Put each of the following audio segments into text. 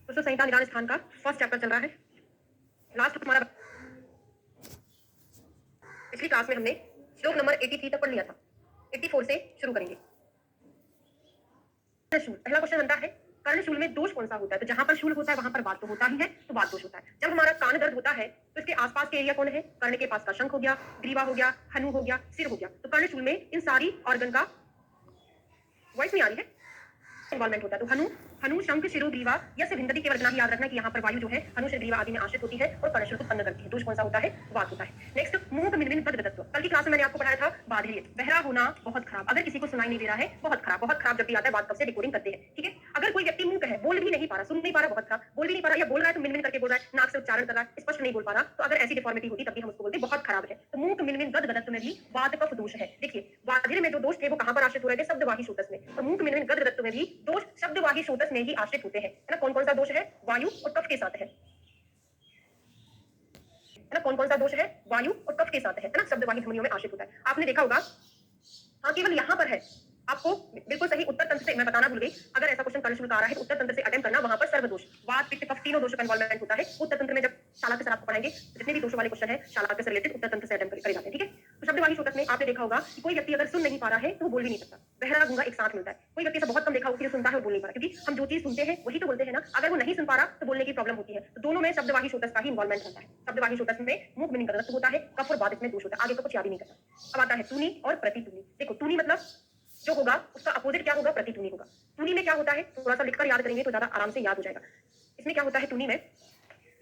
दोस्तों संहिता निदान स्थान का फर्स्ट चैप्टर चल रहा है। लास्ट हमारा पिछली क्लास में हमने श्लोक नंबर 83 तक पढ़ लिया था। 84 से शुरू करेंगे। पहला क्वेश्चन बनता है कर्णशूल में दोष कौन सा होता है? तो जहां पर शूल होता है वहां पर बात तो होता ही है, तो बात दोष होता है। जब हमारा कान दर्द होता है तो इसके आसपास के एरिया कौन है? कर्ण के पास का शंख हो गया, ग्रीवा हो गया, हनु हो गया, सिर हो गया। तो कर्णशूल में इन सारी ऑर्गन का वॉइस नहीं आ रही है, इन्वॉल्वमेंट होता है। तो हनु हनु शंख शिरो ग्रीवा यस भिंदती केवल इतना ही याद रखना कि यहाँ पर वायु जो है हनु शिर ग्रीवा आदि में आश्रित होती है और कर्णशूल को उत्पन्न करती है। दोष कौन सा होता है? वात होता है। नेक्स्ट मूक मिनमिन गदगदत्व। कल की क्लास में मैंने आपको पढ़ाया था बाधिल्य, बहरा होना, बहुत खराब। अगर किसी को सुनाई नहीं दे रहा है, बहुत खराब। बहुत खराब जब भी आता है बात कब से डिकोडिंग करते हैं, ठीक है। अगर कोई व्यक्ति मूक है, बोल भी नहीं पा रहा, सुन नहीं पा रहा, बहुत खराब, बोल भी नहीं पा रहा, या बोल रहा है तो मिनमिन करके बोल रहा है, नाक से उच्चारण कर रहा है, स्पष्ट नहीं बोल पा रहा, तो अगर ऐसी डिफॉर्मिटी होती तब भी हम उसको बोलते बहुत खराब है। तो मूक मिनमिन गदगदत्व में भी वात कफ दोष है। देखिए बाधिल्य में जो दोष थे वो कहां पर आश्रित हो रहे थे? शब्दवाही शोतस में। और मूक मिनमिन गदगदत्व में भी दोष शब्दवाही शोतस में ही आश्रित होते हैं, है ना। कौन कौन सा दोष है? वायु और कफ के साथ है ना। कौन कौन सा दोष है? वायु और कफ के साथ है ना। शब्दवाही ध्वनियों में आश्रित होता है। आपने देखा होगा, हाँ केवल यहां पर है। आपको बिल्कुल सही उत्तर तंत्र से मैं बताना भूल गई, अगर ऐसा क्वेश्चन कर्णशूल का आ रहा है तो उत्तर तंत्र से अटेम्प्ट करना। वहां पर सर्वदोष, वात पित्त कफ तीनों दोषों का इन्वॉल्वमेंट होता है। उत्तर तंत्र में जब शाला के सर आपको पढ़ाएंगे, जितने भी दोषों वाले क्वेश्चन है शाला से रिलेटेड उत्तर तंत्र से अटेम्प्ट करे जाते हैं, ठीक है। तो शब्दवाही शोतक में आपने देखा होगा कि कोई व्यक्ति अगर सुन नहीं पा रहा है तो बोल भी नहीं सकता। बहरा गूंगा एक साथ मिलता है। कोई व्यक्ति ऐसा बहुत कम देखा होगा कि सुनता है और बोल नहीं पा रहा, क्योंकि हम जो चीज सुनते हैं वही तो बोलते हैं ना। अगर वो नहीं सुन पा रहा तो बोलने की प्रॉब्लम होती है। तो दोनों में शब्दवाही शोतक का ही इन्वॉल्वमेंट होता है। शब्दवाही शोतक में मूक मिनिंग गलत होता है, कफ और बाधित में दोष होता है। आगे तो कुछ याद ही नहीं करता। अब आता है तूनी और प्रतितूनी। देखो तूनी मतलब जो होगा उसका अपोजिट क्या होगा? प्रतितूनी होगा। तूनी में क्या होता है? थोड़ा सा लिखकर याद करेंगे तो ज्यादा आराम से याद हो जाएगा। इसमें क्या होता है? तूनी में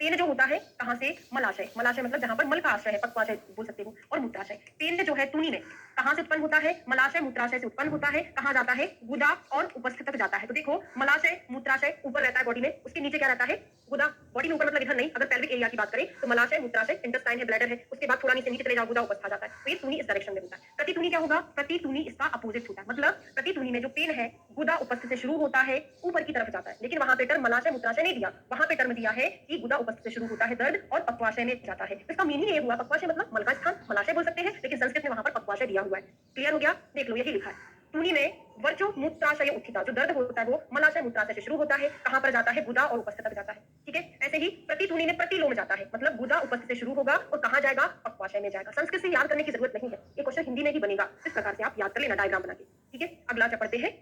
तेन जो होता है कहां से? मलाशय। मलाशय मतलब जहां पर मल का आश्रय है, पक्वाशय बोल सकते हो। और मूत्राशय। तेन जो है तूनी में कहां से उत्पन्न होता है? मलाशय मूत्राशय से उत्पन्न होता है। कहां जाता है? गुदा और उपस्थ तक जाता है। तो देखो मलाशय मूत्राशय ऊपर रहता है बॉडी में, उसके नीचे क्या रहता है? गुदा। बॉडी में ऊपर मतलब इधर नहीं, अगर पेल्विक एरिया की बात करें तो मलाशय मूत्राशय इंटेस्टाइन है, ब्लैडर है, उसके बाद थोड़ा नीचे चले जाओ, गुदा उपस्थ आ जाता है। तो ये तूनी इस डायरेक्शन में होता है। प्रतितूनी क्या होगा? प्रतितूनी इसका अपोजिट होता है। मतलब प्रतितूनी में जो पेन है गुदा उपस्थ से शुरू होता है, ऊपर की तरफ जाता है, लेकिन वहां पे टर्म मलाशय मूत्राशय नहीं दिया। वहां पे टर्म दिया है कि गुदा उपस्थ से शुरू होता है दर्द और पक्वाशय में जाता है। इसका मीनिंग ये हुआ, पक्वाशय मतलब मल का स्थान, मलाशय बोल सकते हैं, लेकिन संस्कृत में वहां पर पक्वाशय दिया हुआ है। क्लियर हो गया? देख लो यही लिखा है। तूनी में वर्चो मूत्राशय उत्थिता, जो दर्द होता है वो मलाशय मूत्राशय से शुरू होता है, कहां पर जाता है? गुदा और उपस्थ तक जाता है, ठीक है। ऐसे ही प्रतितूनी में प्रतिलोम में जाता है, मतलब गुदा उपस्थ से शुरू होगा और कहां जाएगा? पक्वाशय में जाएगा। संस्कृत से याद करने की जरूरत नहीं है, ये क्वेश्चन हिंदी में ही बनेगा। इस प्रकार से आप याद कर लेना डायग्राम बना के, ठीक है। अगला क्या पढ़ते हैं?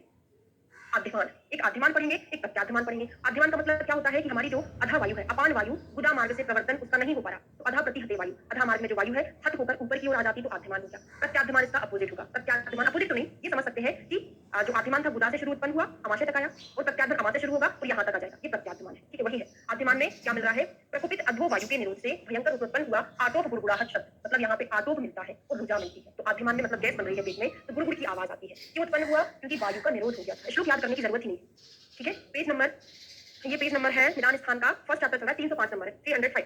आद्यमान। एक आद्यमान पढ़ेंगे, एक प्रत्याद्यमान पढ़ेंगे। आद्यमान का मतलब क्या होता है कि हमारी जो अधा वायु है, अपान वायु, गुदा मार्ग से प्रवर्तन उसका नहीं हो पा रहा, तो अधा प्रतिहते वायु, अधा मार्ग में जो वायु है हट होकर ऊपर की ओर आ जाती तो आद्यमान हो गया। प्रत्याद्यमान इसका अपोजिट होगा। प्रत्याद्यमान अपोजिट तो नहीं, ये समझ सकते हैं कि जो आद्यमान था गुदा से शुरू उत्पन्न हुआ, अमाशय तक आया, और प्रत्याद्यमान अमा से शुरू होगा और यहाँ तक आ जाएगा, ये प्रत्याद्यमान है, ठीक है। वही है आद्यमान में क्या मिल रहा है? प्रकोपित अध्वो वायु के निरोध से भयंकर उत्पन्न हुआ आटोप गुड़गुड़ाहट शब्द, मतलब यहाँ पे आटोप मिलता है और रुजा मिलती है। तो आद्यमान में मतलब गैस बन रही है पेट में, तो गुड़गुड़ की आवाज आती है। क्यों उत्पन्न हुआ? क्योंकि वायु का निरोध हो गया। श्लोक याद करने की जरूरत ही नहीं, ठीक है। पेज नंबर, ये पेज नंबर है निदान स्थान का फर्स्ट चैप्टर चल रहा है, 305 नंबर है, 305।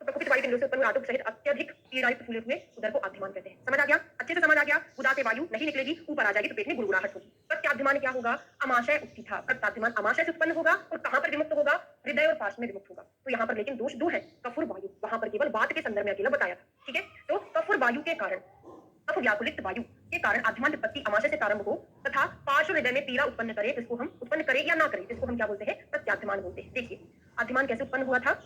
तो प्रकोपित वायु के निरोध से उत्पन्न आटोप सहित अत्यधिक पीड़ायुक्त फूले हुए उदर को आद्यमान कहते हैं। समझ आ गया? अच्छे से समझ आ गया? गुदा से वायु नहीं निकलेगी, ऊपर आ जाएगी तो पेट में गुड़गुड़ाहट होगी। प्रत्याद्यमान क्या होगा? अमाशय उत्थिता। प्रत्याद्यमान अमाशय से उत्पन्न होगा और कहां पर विमुक्त होगा? हृदय और पार्श्व में विमुक्त होगा। तो यहाँ पर लेकिन दोष दो है, कफ और वायु। वहां पर केवल वात के संदर्भ में अकेला बताया था, ठीक है। तो कफ और वायु के कारण, कफ व्याकुलित वायु के कारण आद्यमान विपत्ति अमाशय से प्रारंभ हो तथा पार्श्व हृदय में पीड़ा उत्पन्न करे, इसको हम उत्पन्न करे या ना करे, इसको हम क्या बोलते हैं? प्रत्याद्यमान बोलते हैं। देखिए आद्यमान कैसे उत्पन्न हुआ था?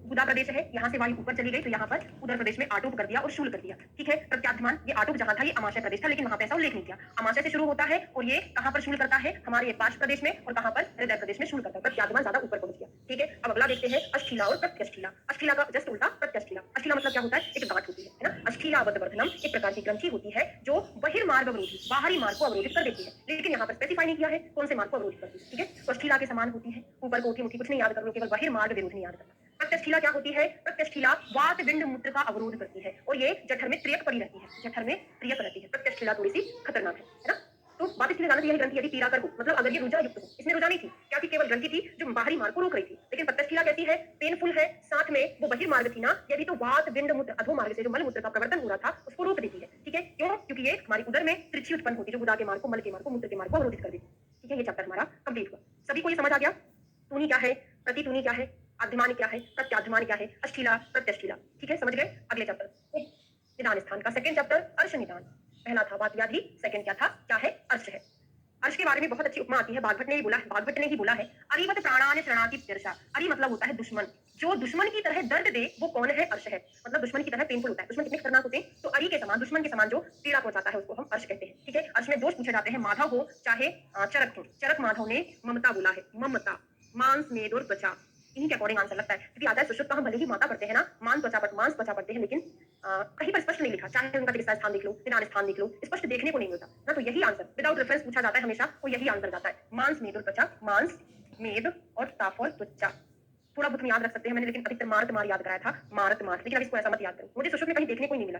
गुदा प्रदेश है, यहाँ से वायु ऊपर चली गई तो यहाँ पर उदर प्रदेश में आटोप कर दिया और शूल कर दिया, ठीक है। प्रत्याद्यमान ये आटोप जहां था ये अमाशय प्रदेश था, लेकिन वहां पे ऐसा उल्लेख नहीं किया। अमाशय से शुरू होता है और ये कहां पर शूल करता है? हमारे ये पार्श्व प्रदेश में, और कहां पर? हृदय प्रदेश में शूल करता है। प्रत्याद्यमान ज्यादा ऊपर पहुंच गया, ठीक है। अब अगला देखते हैं अष्ठीला और प्रत्यष्ठीला। अष्ठीला का जस्ट उल्टा प्रत्यष्ठीला। अष्ठीला मतलब क्या होता है? एक गांठ होती है ना। अष्ठीला वर्धनम एक प्रकार की ग्रंथि होती है जो बहिर्मार्ग अवरोधी, बाहरी मार्ग को अवरोधित कर देती है, लेकिन यहाँ पर स्पेसिफाई नहीं किया है कौन से मार्ग को अवरोधित करती है, ठीक है। तो अष्ठीला के समान होती है, ऊपर कोठी मुठी कुछ नहीं याद करना, केवल बहिर्मार्ग विरोधी याद करना। प्रत्यष्ठीला क्या होती है? प्रत्यष्ठीला वात विंड मूत्र का अवरोध करती है और ये जठर में त्रियक पड़ी रहती है, जठर में त्रियक रहती है। प्रत्यष्ठीला थोड़ी सी खतरनाक है ना। तो बात इसलिए जाना, यह ग्रंथि यदि पीड़ा कर हो, मतलब अगर ये रुजा युक्त हो, इसमें रुजा नहीं थी, क्या थी? केवल ग्रंथि थी जो बाहरी मार्ग को रोक रही थी। लेकिन प्रत्यष्ठीला कैसी है? पेनफुल है, साथ में वो बहिर्मार्ग थी ना, यदि तो वात विंड मूत्र अधो मार्ग से जो मल मूत्र का प्रवर्तन हो रहा था उसको रोक देती है, ठीक है। क्यों? क्योंकि ये हमारी उदर में त्रिछी उत्पन्न होती है जो गुदा के मार्ग को, मल के मार्ग को, मूत्र के मार्ग को अवरोधित कर देती है, ठीक है। ये चैप्टर हमारा कंप्लीट हुआ। सभी को ये समझ आ गया? तूनी क्या है? प्रतितूनी क्या है? आद्यमान क्या है? प्रत्याद्यमान क्या है? अष्ठीला, प्रत्यष्ठीला, ठीक है। समझ गए? अगले चैप्टर निदान स्थान का सेकंड चैप्टर अर्श निदान। पहला था वात व्याधि, सेकंड क्या था? क्या है? अर्श है। अर्श के बारे में बहुत अच्छी उपमा आती है, भागवत ने ही बोला है, भागवत ने ही बोला है, अरिवत प्राणान शरणाति तिर्षा। अरि मतलब होता है दुश्मन, जो दुश्मन की तरह दर्द दे वो कौन है? अर्श है। मतलब दुश्मन की तरह पेनफुल होता है, दुश्मन कितने खतरनाक होते हैं, तो अरि के समान, दुश्मन के समान जो पीड़ा पहुंचाता है उसको हम अर्श कहते हैं। ठीक है, अर्श में दोष पूछे जाते हैं, माधव हो चाहे चरक हो। चरक माधव ने ममता बोला है, ममता, मांस मेद और त्वचा, इन्हीं के अकॉर्डिंग आंसर लगता है, क्योंकि आता है सुश्रुत का हम भले ही माता पढ़ते हैं ना, मांस त्वचा पढ़ते हैं, लेकिन कहीं पर स्पष्ट नहीं लिखा, चाहे उनका चिकित्सा स्थान देख लो, निदान स्थान देख लो, स्पष्ट देखने को नहीं मिलता ना, तो यही आंसर विदाउट रेफरेंस पूछा जाता है हमेशा, तो यही आंसर जाता है, मांस मेद और त्वचा, मांस मेद और ताप और त्वचा। थोड़ा बहुत याद रख सकते हैं मैंने, लेकिन अधिकतर मारत मार याद कराया था, मारत मार, लेकिन अब इसको ऐसा मत याद करो, मुझे सुश्रुत में कहीं देखने को ही नहीं मिला।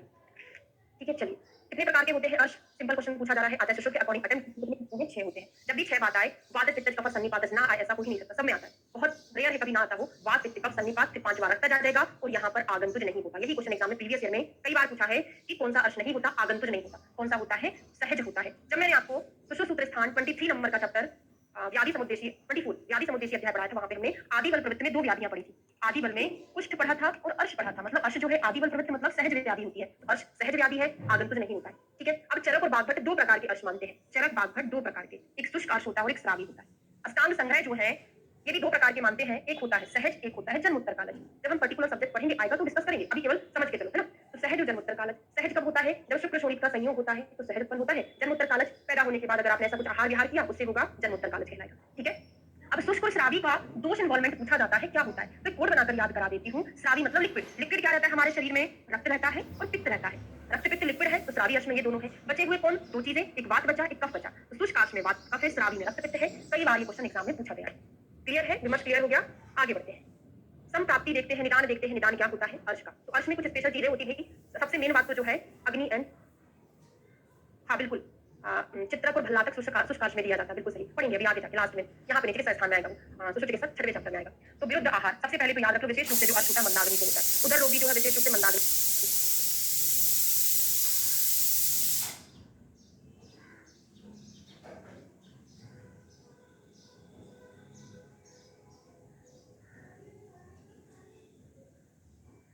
ठीक है, चलिए कितने प्रकार के होते हैं अर्श? सिंपल क्वेश्चन पूछा जा रहा है, आचार्य सुश्रुत के अकॉर्डिंग अटेम्प्ट 6 होते हैं। जब भी 6 बात आए, वात पित्त कफ सन्निपात ना आए ऐसा कोई नहीं सकता, सब में आता है, बहुत रेयर है कभी ना आता हो। वात पित्त कफ सन्निपात फिर 5 बार रखता जाएगा और यहाँ पर आगंतुज नहीं होता। यही क्वेश्चन एग्जाम में प्रीवियस ईयर में कई बार पूछा है कि कौन सा अर्श नहीं होता, आगंतुज नहीं होता, कौन सा होता है? सहज होता है। जब मैंने आपको सुश्रुत सूत्र स्थान 23 नंबर का चैप्टर व्याधि समुद्देशीय 24 व्याधि समुद्देशीय अध्याय पढ़ाया था, वहां पे हमने आदि बल प्रवृत्ति में 2 व्याधियां पढ़ी थी। आदि बल में कुष्ठ पढ़ा था और अर्श पढ़ा था। मतलब अर्श जो है आदि बल प्रवृत्ति मतलब सहज व्याधि होती है, अर्श सहज व्याधि है, आगंतुज नहीं होता है। ठीक है, अब चरक और बागभट 2 प्रकार के अर्श मानते हैं, चरक बागभट 2 प्रकार के, एक शुष्क अर्श होता है और एक श्रावी होता है। अष्टांग संग्रह जो है ये भी 2 प्रकार के मानते हैं, एक होता है सहज, एक होता है जन्मोत्तर कालज। जब हम पर्टिकुलर सब्जेक्ट पढ़ेंगे आएगा तो डिस्कस करेंगे, अभी केवल समझ के चलो, है ना। तो सहज और जन्मोत्तर कालज, सहज कब होता है? जब शुक्र शोणित का संयोग होता है तो सहज उत्पन्न होता है। जन्मोत्तर कालज पैदा होने के बाद अगर आपने ऐसा कुछ आहार विहार किया उससे होगा, जन्मोत्तर कालज कहलाएगा। ठीक है, अब शुष्क और श्रावी का दोष इन्वॉल्वमेंट पूछा जाता है, क्या होता है? तो कोड बनाकर याद करा देती हूँ। श्रावी मतलब लिक्विड, लिक्विड क्या रहता है हमारे शरीर में? रक्त रहता है और पित्त रहता है। रक्त पित्त लिक्विड है तो श्रावी अर्श में ये दोनों है। बचे हुए कौन? 2 चीजें, एक वात बचा, एक कफ बचा। तो शुष्क अर्श में वात कफ है, श्रावी में रक्त पित्त है। कई बार ये क्वेश्चन एग्जाम में पूछा गया है। क्लियर है? विमर्श क्लियर हो गया? आगे बढ़ते हैं, संप्राप्ति देखते हैं, निदान देखते हैं। निदान क्या होता है अर्श का? तो अर्श में कुछ स्पेशल चीजें होती है कि सबसे मेन बात तो जो है अग्नि एंड, हाँ बिल्कुल, चित्रक और भल्लातक शुष्क अर्श में दिया जाता है, बिल्कुल सही। पढ़ेंगे अभी आगे जाके लास्ट में, यहाँ पे नीचे के स्थान में आएगा, सुश्रुत चिकित्सा 6वें चैप्टर में आएगा। तो विरुद्ध आहार सबसे पहले तो याद रखो, विशेष रूप से जो अर्श होता है मंदाग्नि से होता है। उधर रोगी जो है विशेष रूप से मंदाग्नि,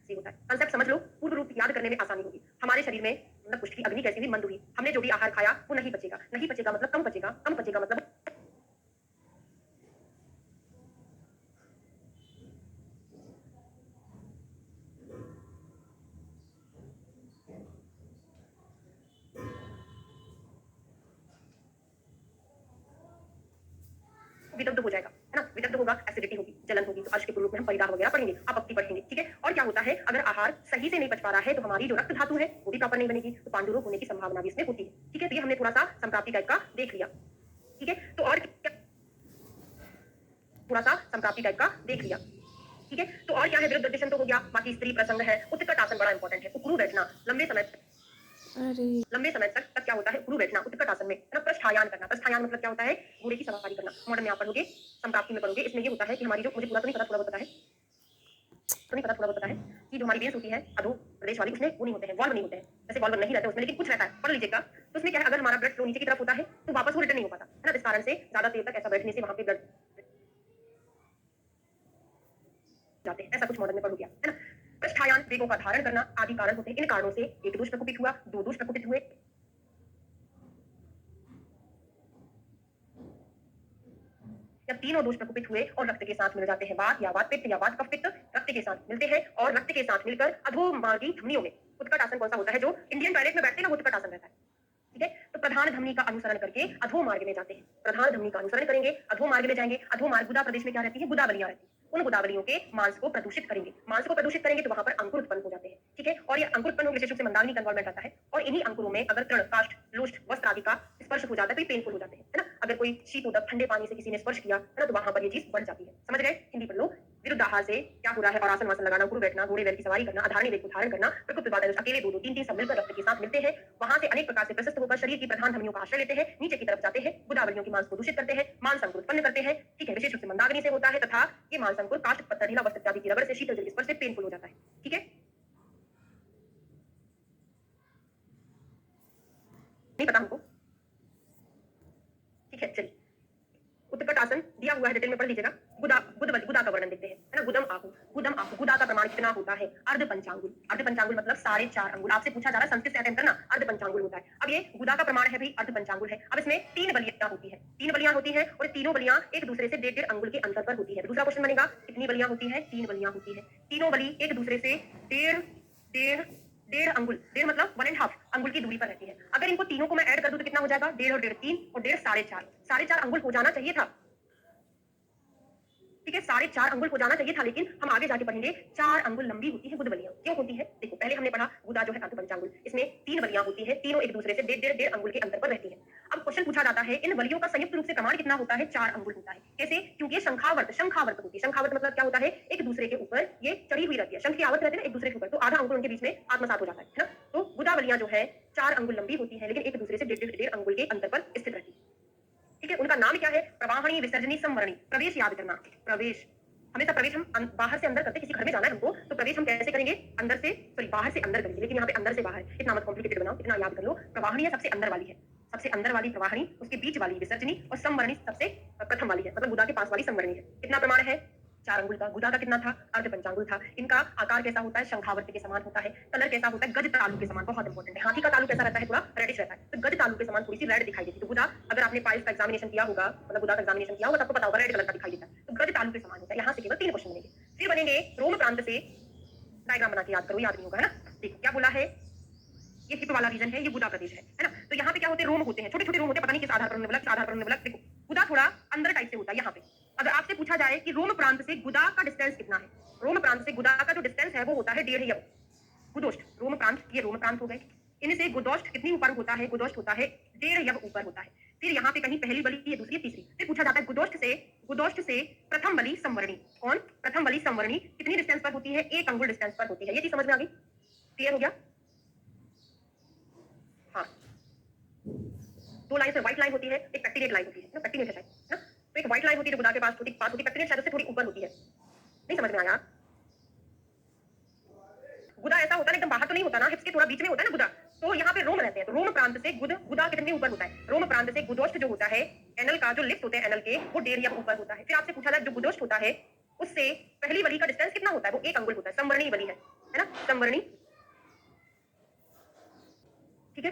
होता है। कंसेप्ट समझ लो, पूर्ण रूप याद करने में आसानी होगी। हमारे शरीर में मतलब कुछ की अग्नि कैसी हुई? मंद हुई। हमने जो भी आहार खाया वो नहीं पचेगा, नहीं पचेगा मतलब कम पचेगा, कम पचेगा मतलब विदग्ध हो जाएगा, है ना। विदग्ध होगा, एसिडिटी होगी, जलन होगी, तो अर्श के पूर्व में हम परिदाह वगैरह पढ़ेंगे, अपक्ति पढ़ेंगे। ठीक है, और क्या होता है अगर आहार सही से नहीं पच पा रहा है तो हमारी जो रक्त धातु है वो भी प्रॉपर नहीं बनेगी, तो पांडुरोग होने की संभावना भी इसमें होती है। ठीक है, तो ये हमने थोड़ा सा संप्राप्ति टाइप का देख लिया। ठीक है, तो और थोड़ा सा संप्राप्ति टाइप का देख लिया। ठीक है, तो और क्या है? विरुद्ध दिशन तो हो गया, बाकी स्त्री प्रसंग है। उत्कट आसन बड़ा इंपॉर्टेंट है, उकड़ू बैठना लंबे समय तक क्या होता है? उकड़ू बैठना उत्कट आसन में, है ना। प्रस्थायान करना, प्रस्थायान मतलब क्या होता है? घोड़े की सवारी करना। मॉडर्न में आप पढ़ोगे, संप्राप्ति में पढ़ोगे, इसमें ये होता है कि हमारी जो, मुझे पूरा तो नहीं पता, थोड़ा बहुत पता है, तो नहीं पता, थोड़ा बहुत पता है कि जो हमारी बेस होती है अधो प्रदेश वाली, उसमें वो नहीं होते हैं, वॉल्व नहीं होते हैं, जैसे वॉल्व नहीं रहते उसमें, लेकिन कुछ रहता है, पढ़ लीजिएगा। तो उसमें क्या है, अगर हमारा ब्लड फ्लो नीचे की तरफ होता है तो वापस वो रिटर्न नहीं हो पाता, है ना। इस कारण से ज्यादा देर तक ऐसा बैठने से वहां पे ब्लड जाते हैं, ऐसा कुछ मॉडर्न में पढ़ गया, है ना। प्रस्थायान वेगों का धारण करना आदि कारण होते हैं। इन कारणों से एक दोष प्रकोपित हुआ, 2 दोष प्रकोपित हुए, या 3 दोष प्रकोपित हुए और रक्त के साथ मिल जाते हैं। वात या वात पित्त या वात कफ पित्त रक्त के साथ मिलते हैं और रक्त के साथ मिलकर अधोमार्गी धमनियों में, उत्कट आसन कौन सा होता है? जो इंडियन टॉयलेट में बैठते हैं ना, वो उत्कट आसन रहता है। ठीक है, तो प्रधान धमनी का अनुसरण करके अधो मार्ग में जाते हैं। प्रधान धमनी का अनुसरण करेंगे, अधो मार्ग में जाएंगे। अधो मार्ग गुदा प्रदेश में क्या रहती है? गुदावलियां रहती है। उन गुदावलियों के मांस को प्रदूषित करेंगे, मांस को प्रदूषित करेंगे तो वहां पर अंकुर उत्पन्न हो जाते हैं। ठीक है, और ये अंकुर उत्पन्न विशेष रूप से मंदाग्नि का इन्वॉल्वमेंट आता है, और इन्हीं अंकुरों में अगर तृण, काष्ठ, लोष्ट, वस्त्र आदि का स्पर्श हो जाता है तो ये पेनफुल हो जाते हैं, है ना। अगर कोई शीतोदक ठंडे पानी से किसी ने स्पर्श किया, है ना, तो वहां पर ये चीज बढ़ जाती है। समझ गए? हिंदी पढ़ लो। विरुद्ध आहार से क्या हो रहा है? और आसन वासन लगाना, गुरु बैठना, घोड़े बैल की सवारी करना, आधारणी वेग को धारण करना, प्रकृति बात अकेले 2 3 सब मिलकर रक्त के साथ मिलते हैं, वहां से अनेक प्रकार से प्रशस्त होकर शरीर की प्रधान धमनियों का आश्रय लेते हैं, नीचे की तरफ जाते हैं, गुदावलियों की मांस को दूषित करते हैं, मांस अंकुर उत्पन्न करते हैं। ठीक है, विशेष रूप से मंदाग्नि से होता है तथा ये मांस अंकुर काष्ठ, पत्थर, ढीला वस्त्र इत्यादि की रगड़ से, शीतल जल के स्पर्श से पेनफुल हो जाता है। ठीक है, नहीं पता हमको? ठीक है, चलिए उत्कट आसन दिया हुआ है, डिटेल में पढ़ लीजिएगा। गुदा का वर्णन देखते हैं, है ना। गुदम आहु, गुदा का प्रमाण कितना होता है? अर्ध पंचांगुल। अर्ध पंचांगुल मतलब 4.5 अंगुल। आपसे पूछा जा रहा है संस्कृत से अटेम्प्ट करना, अर्ध पंचांगुल होता है। अब ये गुदा का प्रमाण है भी, अर्ध पंचांगुल है। अब इसमें 3 बलियां होती है, 3 बलियां होती है और तीनों बलियां एक दूसरे से 1.5 अंगुल के अंतर पर होती है। दूसरा क्वेश्चन बनेगा, कितनी बलियां होती है? 3 बलियां होती है। तीनों बलि एक दूसरे से 1.5 अंगुल, 1.5 मतलब 1.5 अंगुल की दूरी पर रहती है। अगर इनको तीनों को मैं ऐड कर दूं तो कितना हो जाएगा? 1.5 और 1.5 3 और 1.5 4.5 अंगुल हो जाना चाहिए था। ठीक है, 4.5 अंगुल हो जाना चाहिए था, लेकिन हम आगे जाके पढ़ेंगे 4 अंगुल लंबी होती है गुद बलियां। क्यों होती है? देखो, पहले हमने पढ़ा गुदा जो है अर्ध पंचांगुल, इसमें 3 बलियां होती है, तीनों एक दूसरे से 1.5 अंगुल के अंतर पर रहती है। अब क्वेश्चन पूछा जाता है इन बलियों का संयुक्त रूप से प्रमाण कितना होता है? 4 अंगुल होता है। कैसे? क्योंकि ये शंखावर्त होती है। शंखावर्त मतलब क्या होता है? एक दूसरे के ऊपर ये चढ़ी हुई रहती है, शंख के आवत रहते हैं एक दूसरे के ऊपर, तो आधा अंगुल उनके बीच में आत्मसात हो जाता है ना। तो गुदा बलियां जो है 4 अंगुल लंबी होती है, लेकिन एक दूसरे से 1.5 अंगुल के अंतर पर स्थित रहती है। ठीक है, उनका नाम क्या है? प्रवाहणी, विसर्जनी, संवरणी। प्रवेश याद करना, प्रवेश हमेशा प्रवेश हम बाहर से अंदर करते हैं। किसी घर में जाना है हमको तो प्रवेश हम कैसे करेंगे? अंदर से, सॉरी बाहर से अंदर करेंगे, लेकिन यहाँ पे अंदर से बाहर। इतना मत कॉम्प्लिकेटेड बनाओ, इतना याद कर लो। प्रवाहणी है सबसे अंदर वाली है, सबसे अंदर वाली प्रवाहणी, उसके बीच वाली विसर्जनी और संवरणी सबसे प्रथम वाली है, मतलब गुदा के पास वाली संवरणी है। कितना प्रमाण है? 4 अंगुल का। गुदा का कितना था? अर्ध पंचांगुल था। इनका आकार कैसा होता है? शंखावर्त के समान होता है। कलर कैसा होता है? गज तालु के समान, बहुत इंपॉर्टेंट है। हाथी का तालु कैसा रहता है? पूरा रेडिश रहता है, तो गज तालु के समान थोड़ी सी रेड दिखाई देती है। तो गुदा, अगर आपने पाइल्स का एग्जामिनेशन किया होगा, मतलब गुदा का एग्जामिनेशन किया होगा तो आपको पता होगा रेड कलर का दिखाई देता है, तो गज तालु के समान होता है। यहाँ से केवल 3 क्वेश्चन बनेंगे। फिर बनेंगे रोम प्रांत से, डायग्राम बना के याद करो, याद नहीं होगा, है ना। देखो क्या बोला है, ये हिप वाला रीजन है, ये गुदा प्रदेश है ना। तो यहाँ पे क्या होते हैं? रोम होते हैं, छोटे छोटे रोम होते हैं, पता नहीं किस आधार पर उन्होंने बोला, किस आधार पर उन्होंने बोला। देखो, गुदा थोड़ा अंदर टाइप से होता है। यहाँ पे अगर आपसे पूछा जाए कि रोम प्रांत से गुदा का डिस्टेंस कितना है, रोम प्रांत से गुदा का जो डिस्टेंस है वो होता है 1.5 यव। गुदोष्ट, रोम प्रांत, ये रोम प्रांत हो गए। इनसे गुदोष्ट कितनी ऊपर होता है? गुदोष्ट होता है 1.5 यव ऊपर होता है। फिर यहाँ पे कहीं पहली बलि, ये दूसरी, तीसरी। फिर पूछा जाता है गुदोष्ट से प्रथम बलि संवरणी। कौन? प्रथम बलि संवरणी कितनी डिस्टेंस पर होती है? 1 अंगुल डिस्टेंस पर होती है। ये चीज समझ में आ गई? क्लियर हो गया? हाँ, 2 लाइन से व्हाइट लाइन होती है, एक पेक्टिनेट लाइन होती है ना, पेक्टिनेट है शायद ना। तो एक व्हाइट लाइन होती है जो गुदा के पास होती है, पेक्टिनेट शायद उससे थोड़ी ऊपर होती है। नहीं समझ में आया? गुदा ऐसा होता है एकदम बाहर तो नहीं होता ना, हिप्स के थोड़ा बीच में होता है ना गुदा। तो यहाँ पे रोम रहते हैं, तो रोम प्रांत से गुदा कितने ऊपर होता है? रोम प्रांत से गुदोष्ट जो होता है, एनल का जो लिप्स होते हैं एनल के, वो 1.5 यव ऊपर होता है। फिर आपसे पूछा जाए जो गुदोष्ट होता है उससे पहली बलि का डिस्टेंस कितना होता है? वो 1 अंगुल होता है। संवरणी बलि है ना, संवरणी। ठीक है,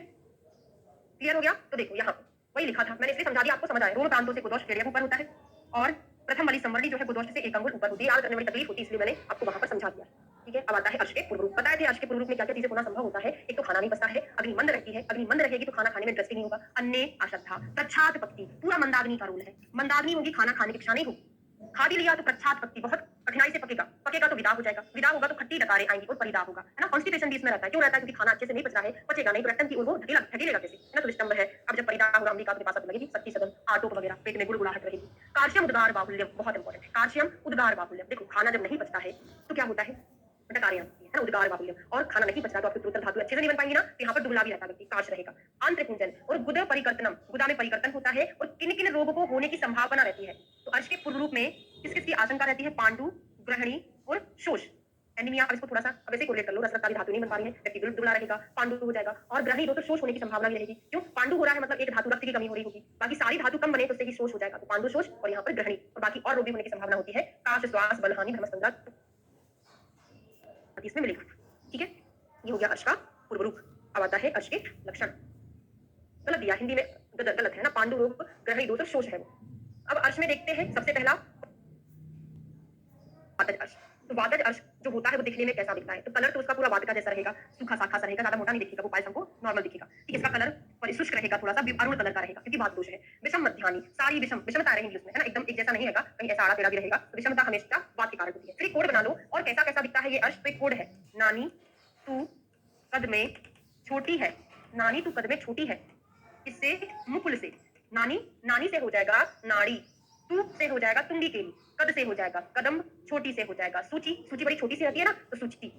क्लियर हो गया? तो देखो यहाँ वही लिखा था मैंने, इसलिए समझा दिया, आपको समझ आया। रोम प्रांतों से गुदोष्ट 1.5 ऊपर होता है और प्रथम वाली संवरणी जो है गुदोष्ट से 1 अंगुल ऊपर होती है। याद करने में तकलीफ होती है, इसलिए मैंने आपको वहां पर समझा दिया। ठीक है, अब आता है अर्श के पूर्व रूप। बताए थे अर्श के पूर्व रूप में क्या क्या चीजें होना संभव होता है। एक तो खाना नहीं पचता है, अग्नि मंद रहती है, अग्नि मंद रहेगी तो खाना खाने में इंटरेस्टिंग नहीं होगा। अन्य अश्रद्धा, प्रच्छाद पक्ति, पूरा मंदाग्नि का रोल है। मंदाग्नि होगी, खाना खाने की इच्छा नहीं होगी। खा भी लिया तो प्रच्छाद पक्ति, बहुत कठिनाई से पकेगा, पकेगा तो विदा हो जाएगा, विदा होगा तो खट्टी डकारें आएंगी और परिदा होगा, है ना। कॉन्स्टिपेशन भी इसमें रहता है। क्यों रहता है? क्योंकि खाना अच्छे से नहीं पच रहा है, पचेगा नहीं तो रक्तम की ओर वो ढकेलेगा कैसे, है ना। तो स्तंभ है। अब जब परिदा होगा, अम्बिका के पास लगेगी, शक्ति सदन, आटोप वगैरह, पेट में गुड़गुड़ाहट रहेगी। कार्शियम उद्गार बाहुल्यम, बहुत इंपॉर्टेंट है, कार्शियम उद्गार बाहुल्यम। देखो, खाना जब नहीं पचता है तो क्या होता है? डकारें आती है ना, उद्गार बाहुल्यम। और खाना नहीं पचता तो आपके उत्तल धातु अच्छे से नहीं बन पाएंगी ना, तो यहाँ पर दुबला भी रहता है, काश रहेगा। आंत्रपुंजन और गुद परिकर्तनम, गुदा में परिकर्तन होता है और किन किन रोगों को होने की संभावना रहती है। तो अर्श के पूर्व रूप में किस किस की आशंका रहती है? पांडु, ग्रहणी और शोष, एनीमिया। अब इसको थोड़ा सा अब ऐसे कोरिलेट कर लो, रसरक्ताली धातु नहीं बन पा रही है, व्यक्ति दुबला रहेगा, पांडु हो जाएगा। और ग्रहणी हो तो शोष होने की संभावना भी रहेगी। क्यों? पांडु हो रहा है मतलब एक धातु, रक्त की कमी हो रही होगी, बाकी सारी धातु कम बने तो उससे ही शोष हो जाएगा, तो पांडु शोष। और यहाँ पर ग्रहणी और बाकी और रोग भी होने की संभावना होती है। काश, श्वास, बलहानि, धर्मसंध्या इसमें मिलेगा। ठीक है, ये हो गया अर्श का पूर्व रूप। अब आता है अर्श के लक्षण। गलत दिया हिंदी में, गलत है ना, पांडु रोग, ग्रहणी दोष और शोष है वो। अब अर्श में देखते हैं सबसे पहला वातज अर्श। तो वातज अर्श जो होता है वो दिखने में कैसा दिखता है? तो कलर तो उसका पूरा वातका जैसा रहेगा, सूखा साखा सा रहेगा, ज्यादा मोटा नहीं दिखेगा, वो पाइल्स हमको नॉर्मल दिखेगा। ठीक है, इसका कलर शुष्क रहेगा, थोड़ा सा अरुण कलर का रहेगा, क्योंकि वात दोष है। विषम मध्यानि, सारी विषमता रहेगी उसमें, है ना, एकदम एक जैसा नहीं रहेगा, कहीं ऐसा आड़ा टेढ़ा भी रहेगा। तो विषमता हमेशा वात के कारण होती है। फिर कोड बना लो, और कैसा कैसा दिखता है ये अर्श। तो एक कोड है, नानी तू कद में छोटी है, नानी तू कद में छोटी है। इससे मुकुल से, नानी, नानी से हो जाएगा नाड़ी, तू से हो जाएगा तुंगी केली, कद से हो जाएगा कदम, छोटी से हो जाएगा सूची, सूची बड़ी छोटी सी रहती है ना, तो सूची।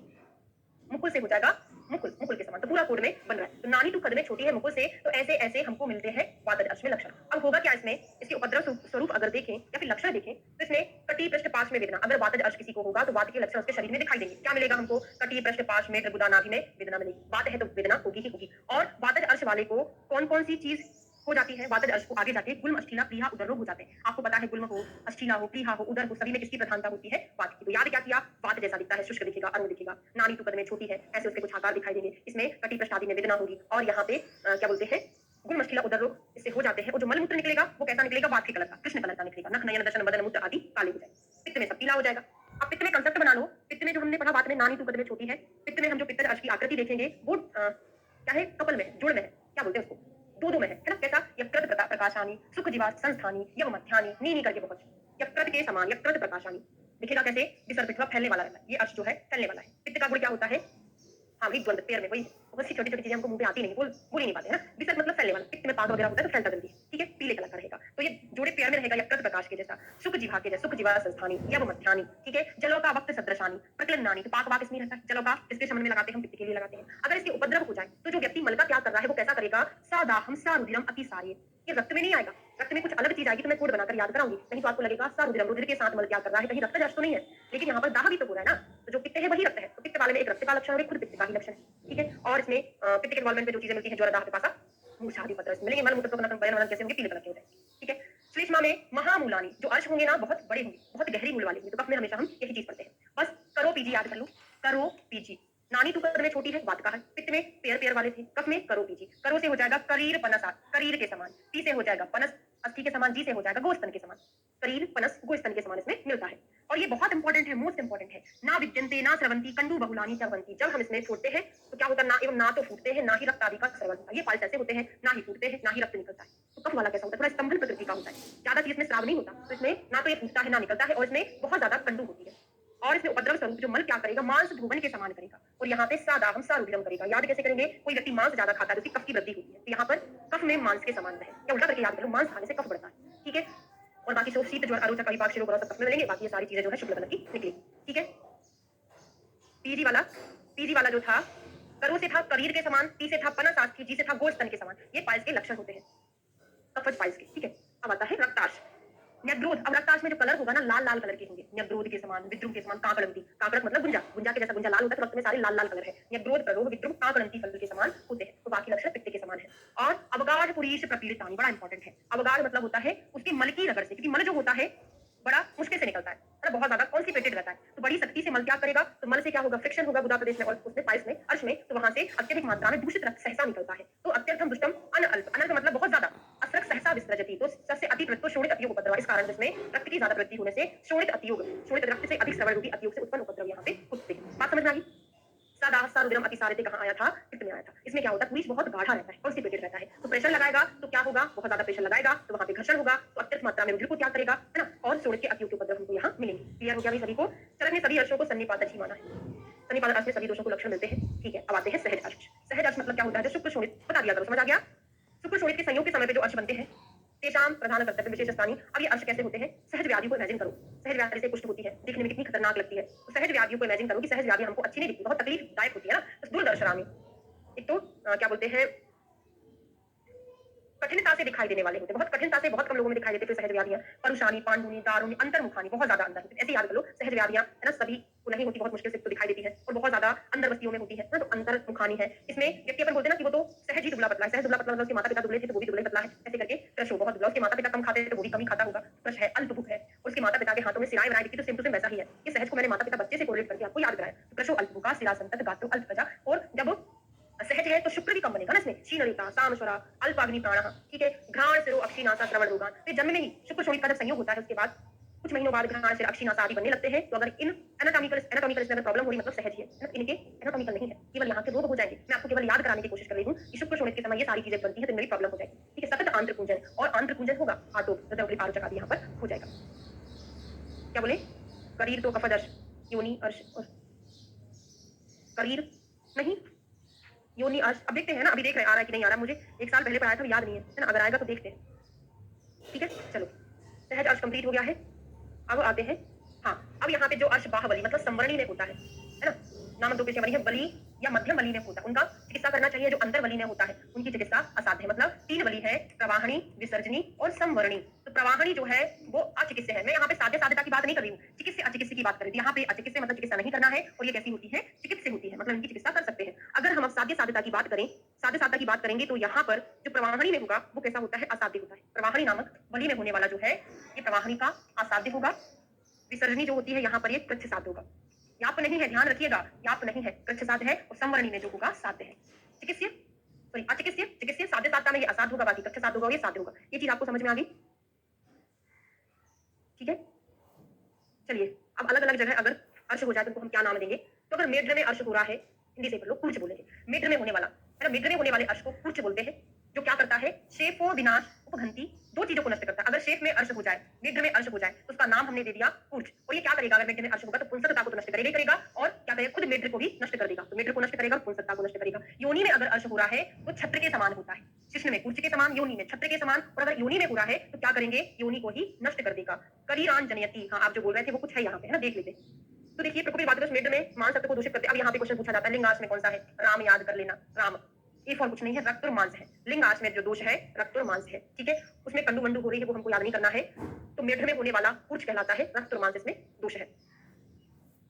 मुकुल से हो जाएगा मुकुल, मुकुल के समान। तो पूरा कोड में बन रहा है। तो नानी तू कद में छोटी है, मुकुल से, तो ऐसे ऐसे हमको मिलते हैं वातज अर्श में लक्षण। अब होगा क्या इसमें? इसके उपद्रव स्वरूप अगर देखें या फिर लक्षण देखें तो इसमें कटी पृष्ठ पाश में वेदना। अगर वातज अर्श किसी को होगा तो वात के लक्षण उसके शरीर में दिखाई देंगे। क्या मिलेगा हमको? कटी पृष्ठ पाश में, त्रिगुदा नाभि में वेदना मिलेगी। वात है तो वेदना होगी ही होगी। और वातज अर्श वाले को कौन कौन सी चीज हो जाती है वातज अर्श को आगे जाके गुल्म अष्ठीला प्लीहा उदर रोग हो जाते हैं। आपको पता है गुल्म हो, अष्ठीला हो, प्लीहा हो, उदर हो, सभी में किसकी प्रधानता होती है? वात की। तो याद क्या किया? वात जैसा दिखता है, शुष्क दिखेगा, अरुण दिखेगा, नाड़ी तो कद में छोटी है, ऐसे उसके कुछ आकार दिखाई देंगे, इसमें कटी प्रष्ठादि में वेदना होगी और यहाँ पे क्या बोलते हैं गुण मछलीला उदर रोग इससे हो जाते हैं। और जो मलमूत्र निकलेगा वो कैसा निकलेगा? वात के कलर का, कृष्ण कलर का निकलेगा, नख नयन दर्शन बदन मूत्र आदि काले हो जाएंगे। पित्त में सब पीला हो जाएगा। अब पित्त में कंसेप्ट बना लो, पित्त में जो हमने पढ़ा बात में नानी तुकद में छोटी है, पित्त में हम जो पित्त अर्श की आकृति देखेंगे वो क्या है? कपल में, जुड़ में है, क्या बोलते हैं उसको? दो में है ना? कैसा? यकृत प्रकाशानी, सुख जीवा संस्थानी, यम मध्यानी, नीनी करके बहुत यकृत के समान, यकृत प्रकाशानी दिखेगा कैसे? विसर्पित फैलने वाला रहता है। ये अर्श जो है फैलने वाला है। पित्त का गुण क्या होता है? हाँ भाई द्वंद पैर में वही बहुत सी छोटी छोटी चीजें हमको मुंह पे आती नहीं, बोल ही नहीं पाते हैं ना। विसर्ग मतलब फैलने वाला, पित्त में पाग वगैरह होता है तो फैलता जल्दी, ठीक है, पीले कलर का रहेगा। तो ये जोड़े पैर में रहेगा यकृत प्रकाश के जैसा, सुख जीवा के जैसा, सुख जीवा संस्थानी, यव मध्यानी, ठीक है, जलों का वक्त सदृशानी, प्रकलनानी, तो पाक वाक इसमें रहता है, जलों का इसके संबंध में लगाते हैं हम, पित्त के लिए लगाते हैं। अगर इसके उपद्रव हो जाए तो जो व्यक्ति मल का त्याग कर रहा है वो कैसा करेगा? सादाहम सारुधिरम अतिसार्य। ये रक्त में नहीं आएगा, रक्त में कुछ अलग चीज आएगी तो मैं कोड बनाकर याद कराऊंगी, नहीं तो आपको लगेगा सारुधिरम, रुधिर के साथ मल त्याग कर रहा है, कहीं रक्त जश तो नहीं है, लेकिन यहाँ पर दाह भी तो हो रहा है ना। तो जो पित्त है वही रक्त है, तो पित्त वाले में एक रक्त का लक्षण और एक खुद पित्त का ही लक्षण है, ठीक है। और इसमें पित्त के इन्वॉल्वमेंट में जो चीजें मिलती है, ज्वर दाह पिपासा मूर्छा आदि पत्र मिलेंगे, मल मूत्र तो बयान कैसे होंगे? पीले कलर के हो जाएंगे, ठीक है। श्लेष्मा में महामूलानी, जो अर्श होंगे ना बहुत बड़े होंगे, बहुत गहरी मूल वाले होंगे, तो कफ में हमेशा हम यही चीज पढ़ते हैं। बस करो पीजी याद कर लो, करो पीजी। नानी तो कद में छोटी है, वात का है, पित्त में पेयर पेयर वाले थे, कफ में करो पीजी, करो से हो जाएगा करीर पनसा, करीर के समान, पी से हो जाएगा पनस अस्थि के समान, जी से हो जाएगा गोस्तन के समान, करीर पनस गोस्तन के समान इसमें मिलता है। और ये बहुत इंपॉर्टेंट है, मोस्ट इंपॉर्टेंट है। ना विद्यंते ना स्रवंती कंडू बहुलानी चवंती, जब हम इसमें छोड़ते हैं तो क्या होता है? ना एवं ना तो फूटते हैं, ना ही रक्त आदि का स्रवन होता है। ये पाल्स ऐसे होते हैं, ना ही फूटते हैं, ना ही रक्त निकलता है। तो कफ वाला कैसा होता है? थोड़ा स्तंभन प्रकृति का होता है, ज्यादा चीज में स्राव नहीं होता, तो इसमें ना तो ये फूटता है ना निकलता है, और इसमें बहुत ज्यादा कंडू होती है। और इसमें उपद्रव स्वरूप जो मल क्या करेगा? मांस धोवन के समान करेगा, और यहाँ पे सादाहम सारुधिरम करेगा। याद कैसे करेंगे? कोई व्यक्ति मांस ज्यादा खाता है तो उसकी कफ की वृद्धि होती है, तो यहाँ पर कफ में मांस के समान रहे, या उल्टा करके याद करो, मांस खाने से कफ बढ़ता है, ठीक है। और बाकी सब शीत ज्वर अरुचक अभिपाक शिरोग सब कफ में मिलेंगे, बाकी ये सारी चीजें जो है शुक्ल कलर की निकलेगी, ठीक है। पीजी वाला जो था, करो से था करीर के समान, टी से था पनस आस्थि, जी से था गोस्तन के समान। ये पाइल्स के लक्षण होते हैं, कफज पाइल्स के, ठीक है। अब आता है रक्ताश, न्यग्रोध। अब रक्ताश में जो कलर होगा ना, लाल लाल कलर के होंगे, न्यग्रोध के समान, विद्रुम के समान, काकड़ंती, काकड़क मतलब गुंजा, गुंजा के जैसा गुंजा लाल होता है, तो रक्त में सारे लाल लाल कलर है। न्यग्रोध, प्ररोह, विद्रुम, काकड़ंती फल के समान होते हैं, तो बाकी लक्षण पित्त के समान है। और अवगाढ़ पुरीश प्रपीड़ितानी, बड़ा इंपॉर्टेंट है। अवगाढ़ मतलब होता है उसकी मल की रगड़ से, क्योंकि मल जो होता है बड़ा मुश्किल से निकलता है, बहुत ज्यादा कॉन्स्टिपेटेड रहता है, तो बड़ी सख्ती से मल क्या करेगा? तो मल से क्या होगा? फ्रिक्शन होगा गुदा प्रदेश में और उसमें पाइल्स में, अर्श में, तो वहां से अत्यधिक मात्रा में दूषित रक्त सहसा निकलता है। तो अत्यर्थम दुष्टम अनअल्प, अनल्प मतलब बहुत ज्यादा, असरक सहसा विसर्जति, तो सबसे अतिवृत्त तो शोणित अतियोग उपद्रव, इस कारण जिसमें रक्त की ज्यादा वृद्धि होने से शोणित अतियोग, शोणित रक्त से अधिक श्रवण रूपी अतियोग से उत्पन्न उपद्रव यहाँ पे होते हैं। बात समझ में आ गई? सादाह सारुधिरम अतिसारिते कहाँ आया था? पित्त में आया था। इसमें क्या होता है? पुरीश बहुत गाढ़ा रहता है, कॉन्स्टिपेटेड रहता है, तो प्रेशर लगाएगा तो क्या होगा? बहुत ज्यादा प्रेशर लगाएगा तो वहां पे घर्षण होगा, तो अत्यधिक मात्रा में रुधिर को त्याग करेगा, है ना, और शोणित के अतियोग के उपद्रव हमको यहाँ मिलेंगे। क्लियर हो गया भाई सभी को? चरक ने सभी अर्शों को सन्निपातज ही माना है, सन्निपात अर्श में सभी दोषों को लक्षण मिलते हैं, ठीक है। अब आते हैं सहज अर्श। सहज अर्श मतलब क्या होता है? जो शुक्र शोणित, बता दिया करो, समझ आ गया? शुक्र शोणित के संयोग के समय पे जो अर्श बनते हैं, तेषाम प्रधान कर्तव्य विशेष स्थानी। अब ये अर्श कैसे होते हैं? सहज व्याधि को इमेजिन करो, सहज व्याधि से कुष्ठ होती है, देखने में कितनी खतरनाक लगती है, तो सहज व्याधि को इमेजिन करो कि सहज व्याधि हमको अच्छी नहीं दिखती, बहुत तकलीफदायक होती है ना, तो दूरदर्शरामी एक तो क्या बोलते हैं, कठिनता से दिखाई देने वाले होते हैं, बहुत कठिनता से बहुत कम लोगों में दिखाई देते हैं सहज व्याधियां, परुषानी, पांडुनी, दारुणी, अंतर्मुखानी, बहुत ज्यादा अंदर होती है। ऐसे याद कर लो, सहज व्याधियां है ना, सभी को नहीं होती, बहुत मुश्किल से तो दिखाई देती है, और बहुत ज्यादा अंदर बस्तियों में होती है ना, तो अंतर्मुखानी है। इसमें व्यक्ति अपन बोलते हैं ना कि वो तो सहज ही दुबला पतला है, सहज दुबला पतला मतलब उसके माता पिता दुबले थे तो वो भी दुबले पतला है, ऐसे करके क्रश हो, बहुत दुबला, उसके माता पिता कम खाते थे तो वो भी कम ही खाता होगा, क्रश है, अल्पभुक है, उसके माता पिता के हाथों में सिराएं बनाई दिखती, तो सेम टू सेम वैसा ही है। ये सहज को मैंने माता पिता बच्चे से कोरिलेट करके आपको याद कराया, तो क्रशो अल्पभुका, सिरा संतत, गात्रो अल्पप्रजा, और जब सहज है तो शुक्र भी कम बनेगा ना इसमें, शीनलिता, सामश्वरा, अल्पाग्नि प्राणः, ठीक है, घ्राण सिरो अक्षिनासा श्रवण रोगान, तो जन्म में ही शुक्र शोणित का जब संयोग होता है उसके बाद कुछ महीनों बाद घ्राण सिर अक्षिनासा आदि बनने लगते हैं, तो अगर इन एनाटॉमिकल इसमें प्रॉब्लम हो रही मतलब सहज ही है ना, इनके एनाटॉमिकल नहीं है, केवल यहाँ के रोग हो जाएंगे। मैं आपको केवल याद कराने की कोशिश कर रही हूँ कि शुक्र शोणित के समय ये सारी चीजें बनती है तो मेरी प्रॉब्लम हो जाएगी, ठीक है। सतत आंत्र कुंजन, और आंत्र कुंजन होगा, आटोप हृदय आरोचक आदि यहाँ पर हो जाएगा। क्या बोले? करीर तो कफज अर्श, योनि अर्श, और करीर नहीं योनि अर्श। अब देखते हैं ना, अभी देख रहे हैं आ रहा है कि नहीं आ रहा, मुझे एक साल पहले पढ़ाया था, याद नहीं है ना, अगर आएगा तो देखते हैं, ठीक है। चलो सहज अर्श कंप्लीट हो गया है, अब आते हैं, हाँ, अब यहाँ पे जो अर्श बाहबली मतलब संवरणी में होता है ना, नामक दो पेशे बनी है, बली या मध्यम बली में होता है, उनका चिकित्सा करना चाहिए। जो अंतर बली में होता है उनकी चिकित्सा असाध्य है। मतलब 3 बली है, प्रवाहणी, विसर्जनी और संवरणी। तो प्रवाहणी जो है वो अचिकित्स्य है। मैं यहाँ पे साध्य साध्यता की बात नहीं कर रही हूँ, चिकित्स्य अचिकित्स्य की बात कर रही थी। यहाँ पे अचिकित्स्य मतलब चिकित्सा नहीं करना है, और ये कैसी होती है? चिकित्स्य होती है, मतलब इनकी चिकित्सा कर सकते हैं। अगर हम अब साध्य साध्यता की बात करें, साध्य साधता की बात करेंगे तो यहाँ पर जो प्रवाहनी में होगा वो कैसा होता है, असाध्य होता है। प्रवाहनी नामक बलि में होने वाला जो है ये प्रवाहनी का असाध्य होगा। विसर्जनी जो होती है यहाँ पर ये कृच्छ साध्य होगा। याप नहीं है, ध्यान रखिएगा, याप नहीं है, कृच्छ साध्य है और संवरणी में जो होगा साध्य है। चिकित्सीय सॉरी अचिकित्सीय, चिकित्सीय साध्य साधता में ये असाध्य होगा, बाकी कृच्छ साध्य होगा, ये साध्य होगा। ये चीज आपको समझ में आ गई? ठीक है, चलिए अब अलग अलग जगह अगर अर्श हो जाए तो हम क्या नाम देंगे? तो अगर मेढ्र में अर्श हो रहा है, हिंदी से लोग कुर्च बोलेंगे। मेढ्र में होने वाला है ना, मेढ्र में होने वाले अर्श को कुर्च बोलते हैं, जो क्या करता है, शेफो विनाश उपघंती, दो चीजों को नष्ट करता है। अगर शेफ में अर्श हो जाए, मेढ्र में अर्श हो जाए तो उसका नाम हमने दे दिया कुर्च। और ये क्या करेगा? अगर मेढ्र में अर्श होगा तो पुंसकता को तो नष्ट करेगा ही करेगा, और क्या करेगा, खुद मेढ्र को भी नष्ट कर देगा। तो मेढ्र को नष्ट करेगा, पुंसकता को नष्ट करेगा। योनि में अगर अर्श हो रहा है तो छत्र के समान होता है, शिश्न में कुर्च के समान, योनि में छत्र के समान। और अगर योनि में हो रहा है तो क्या करेंगे, योनि को ही नष्ट कर देगा। करीरान जनयति, हाँ आप जो बोल रहे थे वो कुछ है यहाँ पे, है ना, देख लेते। तो देखिए प्रकोपित वातरस मेढ्र में मान शब्द को दूषित करते। अब यहाँ पे क्वेश्चन पूछा जाता है लिंगाश में कौन सा है, राम याद कर लेना, राम ए फॉर कुछ नहीं है, रक्त और मांस है। लिंगाश में जो दोष है रक्त और मांस है, ठीक है, उसमें कंडू वंडू हो रही है वो हमको याद नहीं करना है। तो मेढ्र में होने वाला कुर्च कहलाता है, रक्त और मांस इसमें दोष है,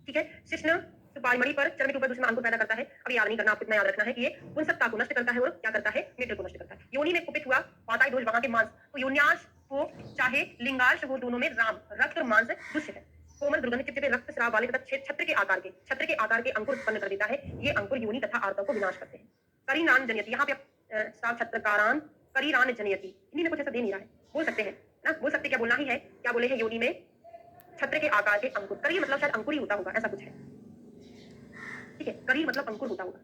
ठीक है। शिश्न सुपारी पर चर्म के ऊपर दूसरा अंकुर पैदा करता है। अब याद नहीं करना, आपको इतना याद रखना है कि ये पुंसकता को नष्ट करता है और क्या करता है, मेढ्र को नष्ट करता है। योनि में कुपित हुआ पाताई दोष वहां के मांस, तो योन्याश हो चाहे लिंगाश हो, दोनों में राम रक्त और मांस दुष्य है। कोमल दुर्गंध चिपचिपे रक्त स्राव वाले तथा छत्र के आकार के अंकुर उत्पन्न कर देता है। ये अंकुर योनि तथा आर्तव को विनाश करते हैं। करीनान जनयति, यहाँ पे छत्रकारान करीरान जनयति, इन्हीं में कुछ ऐसा दे नहीं रहा है, बोल सकते हैं ना, बोल सकते, क्या बोलना ही है, क्या बोले हैं, योनि में छत्र के आकार के अंकुर। करी मतलब शायद अंकुर ही होता होगा, ऐसा कुछ है, ठीक है, करी मतलब अंकुर होता होगा,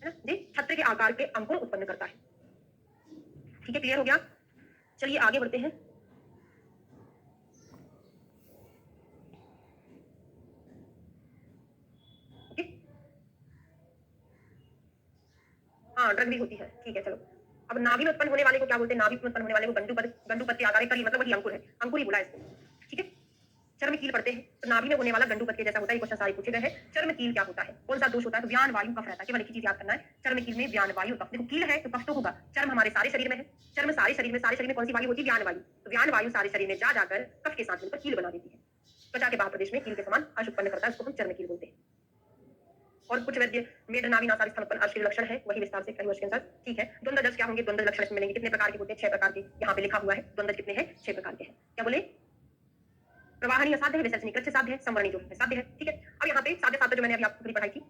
है ना जी, छत्र के आकार के अंकुर उत्पन्न करता है, ठीक है, क्लियर हो गया। चलिए आगे बढ़ते हैं। हाँ ड्रग भी होती है, ठीक है, चलो। अब नाभि में उत्पन्न होने वाले को क्या बोलते हैं, नाभि में उत्पन्न होने वाले को गंडूपद के आकार, करी मतलब वही अंकुर है, अंकुर ही बोला इसको, ठीक है। चर्म कील पढ़ते हैं तो नाभि में होने वाला गंडूपद के जैसा होता है। ये क्वेश्चन सारे पूछे गए हैं। चर्म कील क्या होता है, कौन सा दोष होता है, तो व्यान वायु कफ रहता है। केवल एक ही चीज याद करना है, चर्म कील में व्यान वायु कफ। देखो कील है तो कफ तो होगा, चर्म हमारे सारे शरीर में है, चर्म सारे शरीर में कौन सी वायु होती है, व्यान वायु। तो व्यान वायु सारे शरीर में जा जाकर कफ के साथ मिलकर कील बना देती है। त्वचा के बाहर प्रदेश में कील के समान अर्श उत्पन्न करता है, उसको हम चर्म कील बोलते हैं। और कुछ वैद्य मेढ नाभि नासादी स्थान उत्पन्न अर्श के लक्षण है, वही विस्तार से कई वर्ष के अनुसार, ठीक है। द्वंद्व दर्श क्या होंगे, द्वंद्व लक्षण इसमें मिलेंगे। कितने प्रकार के होते हैं, 6 प्रकार के यहाँ पे लिखा हुआ है। द्वंद्व कितने हैं, 6 प्रकार के हैं। क्या बोले, प्रवाहनी असाध्य है, विसर्जनी कृच्छ साध्य है, संवरणी जो है साध्य है, ठीक है। अब यहाँ पे साध्य साध्य जो मैंने अभी आपको पढ़ाई थी,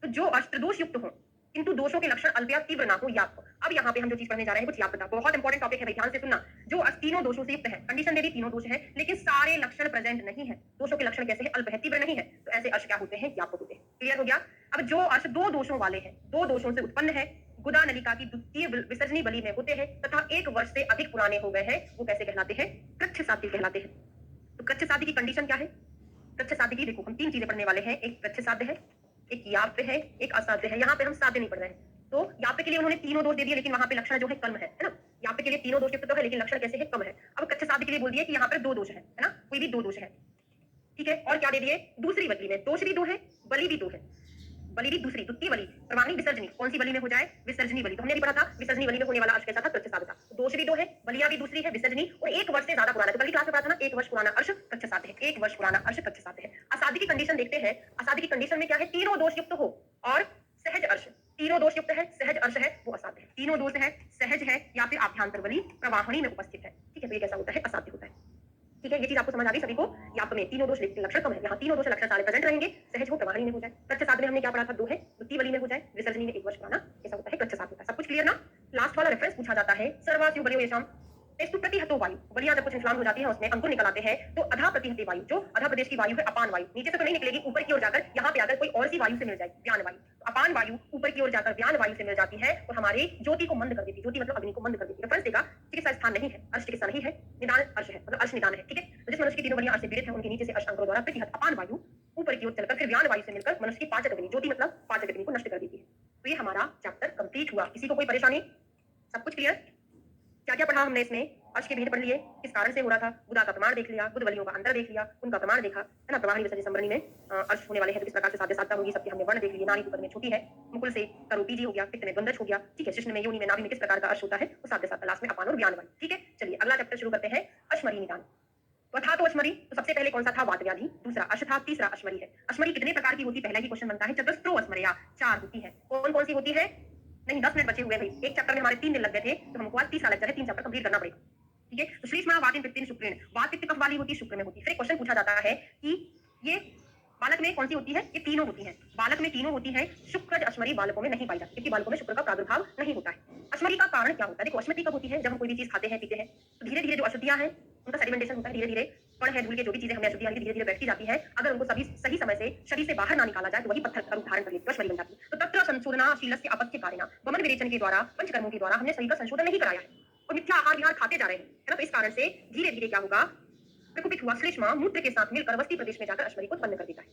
तो जो अष्टदोष युक्त हो किंतु दोषों के लक्षण अल्प या तीव्र ना हो, याप। अब यहाँ पे हम जो चीज पढ़ने जा रहे हैं कुछ याद, बहुत इंपॉर्टेंट टॉपिक है भाई, ध्यान से सुनना। जो तीनों दोषों से युक्त है, कंडीशन दे दी तीनों दोष है, लेकिन सारे लक्षण प्रेजेंट नहीं है। दोषों के लक्षण कैसे है, अल्प है, तीव्र नहीं है, तो ऐसे अर्श क्या होते हैं, याप होते हैं। क्लियर हो गया। अब जो अर्श दो दोषों वाले हैं, दो दोषों से उत्पन्न है, गुदा नलिका की द्वितीय विसर्जनी बलि में होते हैं तथा 1 वर्ष से अधिक पुराने हो गए हैं, वो कैसे कहलाते हैं, कृच्छ साध्य कहलाते हैं। तो कृच्छ साध्य की कंडीशन क्या है, कृच्छ साध्य की देखो हम 3 चीजें पढ़ने वाले हैं, एक कृच्छ साध्य है, एक याप्य है, एक असाध्य है। यहाँ पे हम साध्य नहीं पढ़ रहे हैं। तो याप्य के लिए उन्होंने तीनों दोष दे दिए, लेकिन वहां पे लक्षण जो है कम है ना। याप्य के लिए तीनों दोष युक्त तो है, लेकिन लक्षण कैसे है, कम है। अब कृच्छ साध्य के लिए बोल दिए कि यहाँ पर 2 दोष है ना, कोई भी 2 दोष है, ठीक है। और क्या दे दिए, दूसरी बलि में दोष भी 2 है, बलि भी 2 है, बलि भी दूसरी द्वितीय बलि, प्रवाहनी विसर्जनी, कौन सी बलि में हो जाए, विसर्जनी बलि। तो हमने भी पढ़ा था विसर्जनी बलि में होने वाला अर्श कैसा था, कृच्छ साध्य था। दोष भी 2 है, बलिया भी दूसरी है, विसर्जनी, और 1 वर्ष से ज्यादा पुराना। तो कल की क्लास में पढ़ा था ना, 1 वर्ष पुराना अर्श कृच्छ साध्य है, 1 वर्ष पुराना अर्श कृच्छ साध्य है। असाध्य की कंडीशन देखते हैं। असाध्य की कंडीशन में क्या है, तीनों दोष युक्त हो और सहज अर्श, तीनों दोष युक्त है, सहज अर्श है, वो असाध्य है। तीनों दोष है, सहज है, या फिर आभ्यंतर बलि प्रवाहनी में उपस्थित है, ठीक है। तो ये कैसा होता है, असाध्य होता है, ठीक है। ये चीज आपको समझ आ गई सभी को। याप में तीनों दोष लेकिन लक्षण कम है, यहाँ तीनों दोष लक्षण सारे प्रेजेंट रहेंगे, सहज हो, प्रवाहनी में हो जाए। कृच्छ साध्य में हमने क्या पढ़ा था, 2 है, द्वितीय बलि में हो जाए, विसर्जनी में 1 वर्ष पुराना, ऐसा होता है कृच्छ साध्य होता है। सब कुछ क्लियर ना। लास्ट वाला रेफरेंस पूछा जाता है, सर्वासु बलियो येषाम तेस्तु प्रतिहतो वायु। बलियां जब कुछ इंफ्लाम हो जाती है, उसमें अंकुर निकल आते हैं, तो अधा प्रतिहते वायु, जो अधा प्रदेश की वायु है, अपान वायु, नीचे से तो नहीं निकलेगी, ऊपर की ओर जाकर यहाँ पे आकर कोई और सी वायु से मिल जाएगी, व्यान वायु। तो अपान वायु ऊपर की ओर जाकर व्यान वायु से मिल जाती है और हमारी ज्योति को मंद कर देती है। ज्योति मतलब अग्नि को मंद कर देती है। रेफरेंस देगा, चिकित्सा स्थान नहीं है, अर्श चिकित्सा नहीं है, निदान अर्श है, मतलब अर्श निदान है, ठीक है। तो जिस मनुष्य की तीनों बलियां अर्श से पीड़ित है, उनके नीचे से अर्श अंकुरों द्वारा प्रतिहत अपान वायु ऊपर की ओर चलकर फिर व्यान वायु से मिलकर मनुष्य की पाचक अग्नि, ज्योति मतलब पाचक अग्नि को नष्ट कर देती है। तो ये हमारा चैप्टर कंप्लीट हुआ। किसी को कोई परेशानी, सब कुछ क्लियर। क्या क्या पढ़ा हमने इसमें, अर्श के भेद पढ़ लिए, किस कारण से हो रहा था, गुदा का प्रमाण देख लिया, बुध बलियों का अंतर देख लिया, उनका प्रमाण देखा, है ना। प्रवाहनी विसर्जनी संवरणी में अर्श होने वाले हैं तो किस प्रकार से साध्य साधता होगी, सबके हमने वर्ण देख लिए। नानी पुत्र में छोटी है, मुकुल से करोपीजी हो गया, पित्त में द्वंद्व हो गया, ठीक है। शिश्न में, योनि में, नाभि में किस प्रकार का अर्श होता है, वो साध्य साधता, लास्ट में अपान और व्यान वायु, ठीक है। चलिए अगला चैप्टर शुरू करते हैं, अश्मरी निदान। तो था तो अश्मरी, तो सबसे पहले कौन सा था, वात व्याधि, दूसरा अर्श था, तीसरा अश्मरी है। अश्मरी कितने प्रकार की होती, पहला ही क्वेश्चन बनता है, चतुस्त्रो अश्मरिया, 4 होती है। कौन कौन सी होती है, नहीं 10 मिनट बचे हुए हैं भाई, एक चैप्टर में हमारे 3 दिन लग गए थे, तो हमको आज तीसरा लेक्चर है, 3 चैप्टर कंप्लीट करना पड़ेगा। ठीक है, तो श्लेष्मा वातिन पित्तिन शुक्रेण, वात पित्त कफ वाली होती है, शुक्र में होती है। फिर एक क्वेश्चन पूछा जाता है कि ये बालक में कौन सी होती है? ये तीनों होती हैं, बालक में तीनों होती हैं, शुक्रज अश्मरी बालकों में नहीं पाई जाती, क्योंकि बालकों में शुक्र का प्रादुर्भाव नहीं होता है। अश्मरी का कारण क्या होता है? देखो, अश्मरी कब होती है? जब हम कोई भी चीज खाते हैं, पीते हैं, तो धीरे धीरे जो अशुद्धियां हैं उनका सेडिमेंटेशन होता है, धीरे धीरे कण है, धूल के जो भी चीजें हमें अशुद्धियां धीरे धीरे बैठती जाती है, अगर उनको सभी सही समय से शरीर से बाहर ना निकाला जाए तो वही पत्थर का रूप धारण कर लेती है, अश्मरी बन जाती है। तो तत्र संशोधनाशीलस्य अपत्य कारिणा, वमन विरेचन के द्वारा, पंचकर्मों के द्वारा हमने शरीर का संशोधन नहीं कराया है और मिथ्या आहार विहार खाते जा रहे हैं, है ना। तो इस कारण से धीरे धीरे क्या होगा? प्रकुपित हुआ श्लेष्मा मूत्र के साथ मिलकर वस्ती प्रदेश में जाकर अश्मरी को उत्पन्न कर देता है।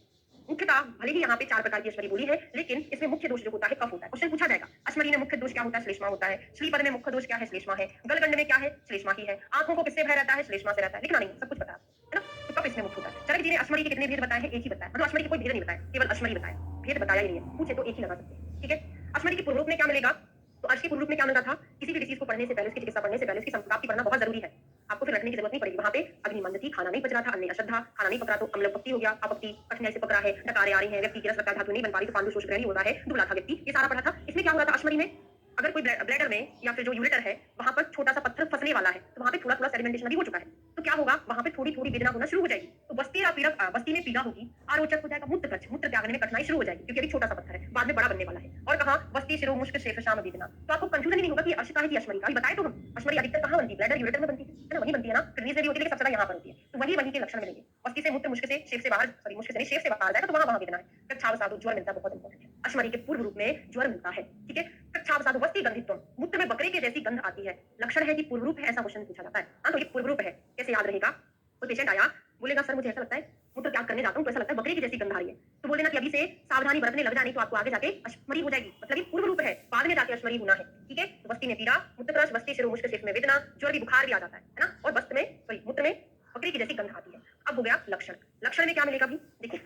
मुख्यतः भले ही यहाँ पे 4 प्रकार की अश्मरी बोली है, लेकिन इसमें मुख्य दोष जो होता है कफ होता है। क्वेश्चन पूछा जाएगा, अश्मरी में मुख्य दोष क्या होता है? श्लेष्मा होता है। श्लीपद में मुख्य दोष क्या है? श्लेष्मा है। गलगंड में क्या है? श्लेष्मा ही है। आंखों को किससे भय रहता है? श्लेष्मा से रहता है। लिखना नहीं, सब कुछ बता, है ना। तो कफ इसमें मुख्य होता है। चरक जी ने अश्मरी के कितने भेद बताए हैं? एक ही बताया, मतलब अश्मरी के कोई भेद नहीं बताया, केवल अश्मरी बताया, भेद बताया ही नहीं है। पूछे तो एक ही लगा सकते हैं, ठीक है। अश्मरी के पूर्व रूप में क्या मिलेगा? तो अर्श के पूर्व रूप में क्या मिलता था? किसी भी डिसीज को पढ़ने से पहले, उसकी चिकित्सा पढ़ने से पहले उसकी संप्राप्ति पढ़ना बहुत जरूरी है। आपको फिर रखने की जरूरत नहीं पड़ेगी। वहां पे अग्निमंद थी, खाना नहीं पच रहा था, अन्य अश्रद्धा, खाना नहीं पक रहा तो अम्लपक्ति हो गया, अपक्ति, कठिनाई से पक रहा है, डकारें आ रही हैं, व्यक्ति की रस रक्ता धातु नहीं बन पा रही तो पांडु शोष ग्रहणी होता है, दुबला था व्यक्ति, ये सारा पढ़ा था। इसमें क्या हो रहा था अश्मरी में? अगर कोई ब्लैडर में या फिर जो यूरेटर है वहां पर छोटा सा पत्थर फंसने वाला है, तो वहां पे थोड़ा थोड़ा सेडिमेंटेशन अभी हो चुका है, तो क्या होगा? वहां पे थोड़ी थोड़ी वेदना होना शुरू हो जाएगी, तो बस्ती में पीड़ा होगी, आरोचक हो जाएगा, मूत्र त्यागने में कठिनाई शुरू हो जाएगी, क्योंकि अभी छोटा सा पत्थर है, बाद में बड़ा बनने वाला है। और कहा बस्ती शिरो मुश्क शेफ शाम वेदना, तो आपको कंफ्यूजन ही नहीं होगा कि अर्श का है कि अश्मरी का। बताए तो हम, अश्मरी अधिकतर कहां बनती है? ब्लैडर यूरेटर में बनती है ना, वही बनती है ना, किडनी से भी होती है, लेकिन सबसे ज्यादा यहाँ पर होती है, तो वही के लक्षण मिलेंगे। बस्ती से मूत्र, मुश्क से शेफ से बाहर, सॉरी मुश्क से नहीं, शेफ से बाहर जाएगा तो वहां वेदना है। कच्छाव साधु ज्वर मिलता है, बहुत इंपॉर्टेंट है, अश्मरी के पूर्व रूप में ज्वर मिलता है, ठीक है। कच्छाव साधु वस्ती गंधित्व, मूत्र में बकरे के जैसी गंध आती है, लक्षण है कि पूर्व रूप है, ऐसा क्वेश्चन पूछा जाता है। हाँ, तो ये पूर्व रूप है, कैसे याद रहेगा? कोई पेशेंट आया, बोलेगा सर मुझे ऐसा लगता है मूत्र त्याग करने जाता हूँ तो ऐसा लगता है बकरे की जैसी गंध आ रही है, तो बोल देना कि अभी से सावधानी बरतने लग जानी, तो आपको आगे जाके अश्मरी हो जाएगी, मतलब ये पूर्व रूप है, बाद में जाके अश्मरी होना है, ठीक है। तो बस्ती में पीड़ा, मूत्रप्रश, बस्ती शिरो मुश्क शेफ में वेदना, ज्वर भी, बुखार भी आ जाता है ना, और बस्त में सॉरी मूत्र में बकरी की जैसी गंध आती है। अब हो गया लक्षण। लक्षण में क्या मिलेगा भी? देखो,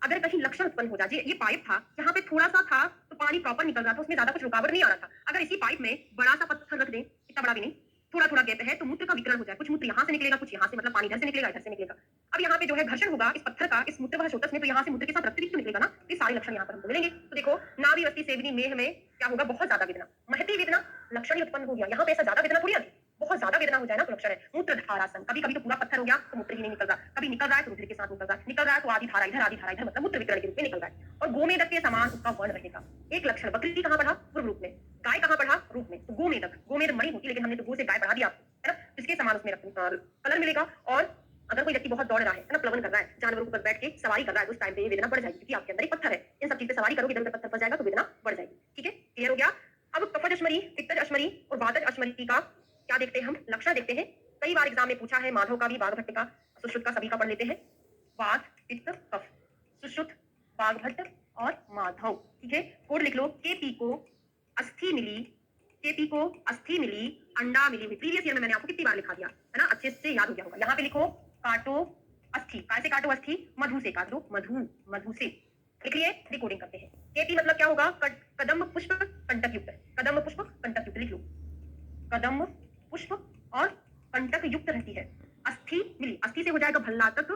अगर कहीं लक्षण उत्पन्न हो जाए, ये पाइप था, यहाँ पे थोड़ा सा था तो पानी प्रॉपर निकल रहा था, उसमें ज्यादा कुछ रुकावट नहीं आ रहा था, अगर इसी पाइप में बड़ा सा पत्थर रख दें, इतना बड़ा भी नहीं, थोड़ा थोड़ा गैप है, तो मूत्र का विकरण हो जाए, कुछ मूत्र यहाँ से निकलेगा, कुछ यहाँ से, मतलब पानी इधर से निकलेगा, इधर से निकलेगा। अब यहाँ पे जो है घर्षण होगा इस पत्थर का, इस मूत्र शोतस में, तो यहाँ से मूत्र के साथ रक्त भी तो निकलेगा ना, ये सारे लक्षण यहाँ पर हमको मिलेंगे। तो देखो, नाभि वस्ती सेवनी मेह में क्या होगा? बहुत ज्यादा वेदना, महती वेदना, लक्षण ही उत्पन्न हो गया। यहाँ पे ऐसा ज्यादा वेदना थोड़ी आती, बहुत ज्यादा वेदना हो जाए ना तो लक्षण है। मूत्र धारासन, कभी कभी तो पूरा पत्थर हो गया तो मूत्र ही नहीं निकल रहा, कभी निकल रहा है तो रुधिर के साथ निकल रहा है तो आधी धारा इधर आधी धारा इधर, मतलब मूत्र विकरण के रूप में निकल रहा है, और गोमेदक के समान उसका वर्ण रहेगा। एक लक्षण, बकरी कहाँ पढ़ा? पूर्व रूप में, गाय कहाँ पढ़ा? रूप में, तो गोमेदक, गोमेद मणि होती, लेकिन हमने तो गो से गाय पढ़ा दिया, है ना, इसके समान उसमें कलर मिलेगा। और अगर कोई व्यक्ति बहुत दौड़ रहा है ना, प्लवन कर रहा है, जानवरों के ऊपर बैठ के सवारी कर रहा है, तो उस टाइम पे ये वेदना बढ़ जाएगी, क्योंकि आपके अंदर एक पत्थर है, इन सब चीज पे सवारी करोगे, इधर उधर पत्थर फंस जाएगा तो वेदना बढ़ जाएगी, ठीक है। क्लियर हो गया? अब कफज अश्मरी, पित्तज अश्मरी और वातज अश्मरी का क्या देखते हैं हम? लक्षण देखते हैं। कई बार एग्जाम में पूछा है, माधव का भी, बाघभट्ट का, सुश्रुत का, सभी का पढ़ लेते हैं। वात, पित्त, कफ, सुश्रुत, बाघभट्ट और माधव, ठीक है। कोड लिख लो, केपी को अस्थि मिली, केपी को अस्थि मिली, अंडा मिली हुई। प्रीवियस ईयर में मैंने आपको कितनी बार लिखा दिया है ना, अच्छे से याद हो गया होगा। यहाँ पे लिखो, काटो अस्थि, कैसे काटो अस्थि? मधु से काट दो, मधु, मधु से। लिख लिए, डिकोडिंग करते हैं। केपी मतलब क्या होगा? कदम पुष्प कंटक युक्त, कदम पुष्प कंटक युक्त, लिख लो, कदम पुष्प और कंटक युक्त रहती है। अस्थि मिली, अस्थि से हो जाएगा भल्ला तक,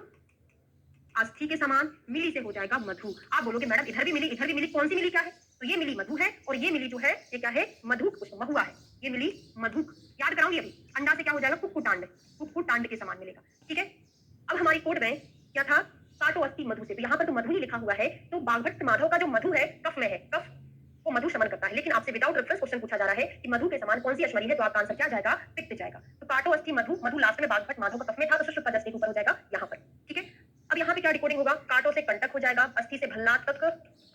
अस्थि के समान, मिली से हो जाएगा मधु। आप बोलोगे मैडम इधर भी मिली, इधर भी मिली, कौन सी मिली क्या है? तो ये मिली मधु है, और ये मिली जो है ये क्या है? मधुक पुष्प, महुआ है, ये मिली मधुक। याद कराऊंगी अभी। अंडा से क्या हो जाएगा? कुक्कुटांड, कुक्कुटांड के समान मिलेगा, ठीक है। अब हमारी कोड में क्या था? काटो अस्थि मधु से, तो यहाँ पर तो मधु ही लिखा हुआ है, तो बाघभट्ट माधव का जो मधु है कफ में है, कफ वो मधु शमन करता है, लेकिन आपसे विदाउट रेफरेंस क्वेश्चन पूछा जा रहा है कि मधु के समान कौन सी अश्मरी है, तो आपका आंसर क्या जाएगा? पित्त जाएगा। तो काटो अस्थि मधु, मधु लास्ट में बाघभट्ट माधव का कफ में था, तो सुश्रुत का जस्ट के ऊपर हो जाएगा यहाँ पर, ठीक है। अब यहाँ पे क्या डिकोडिंग होगा? काटो से कंटक हो जाएगा, अस्थि से भल्ला तक,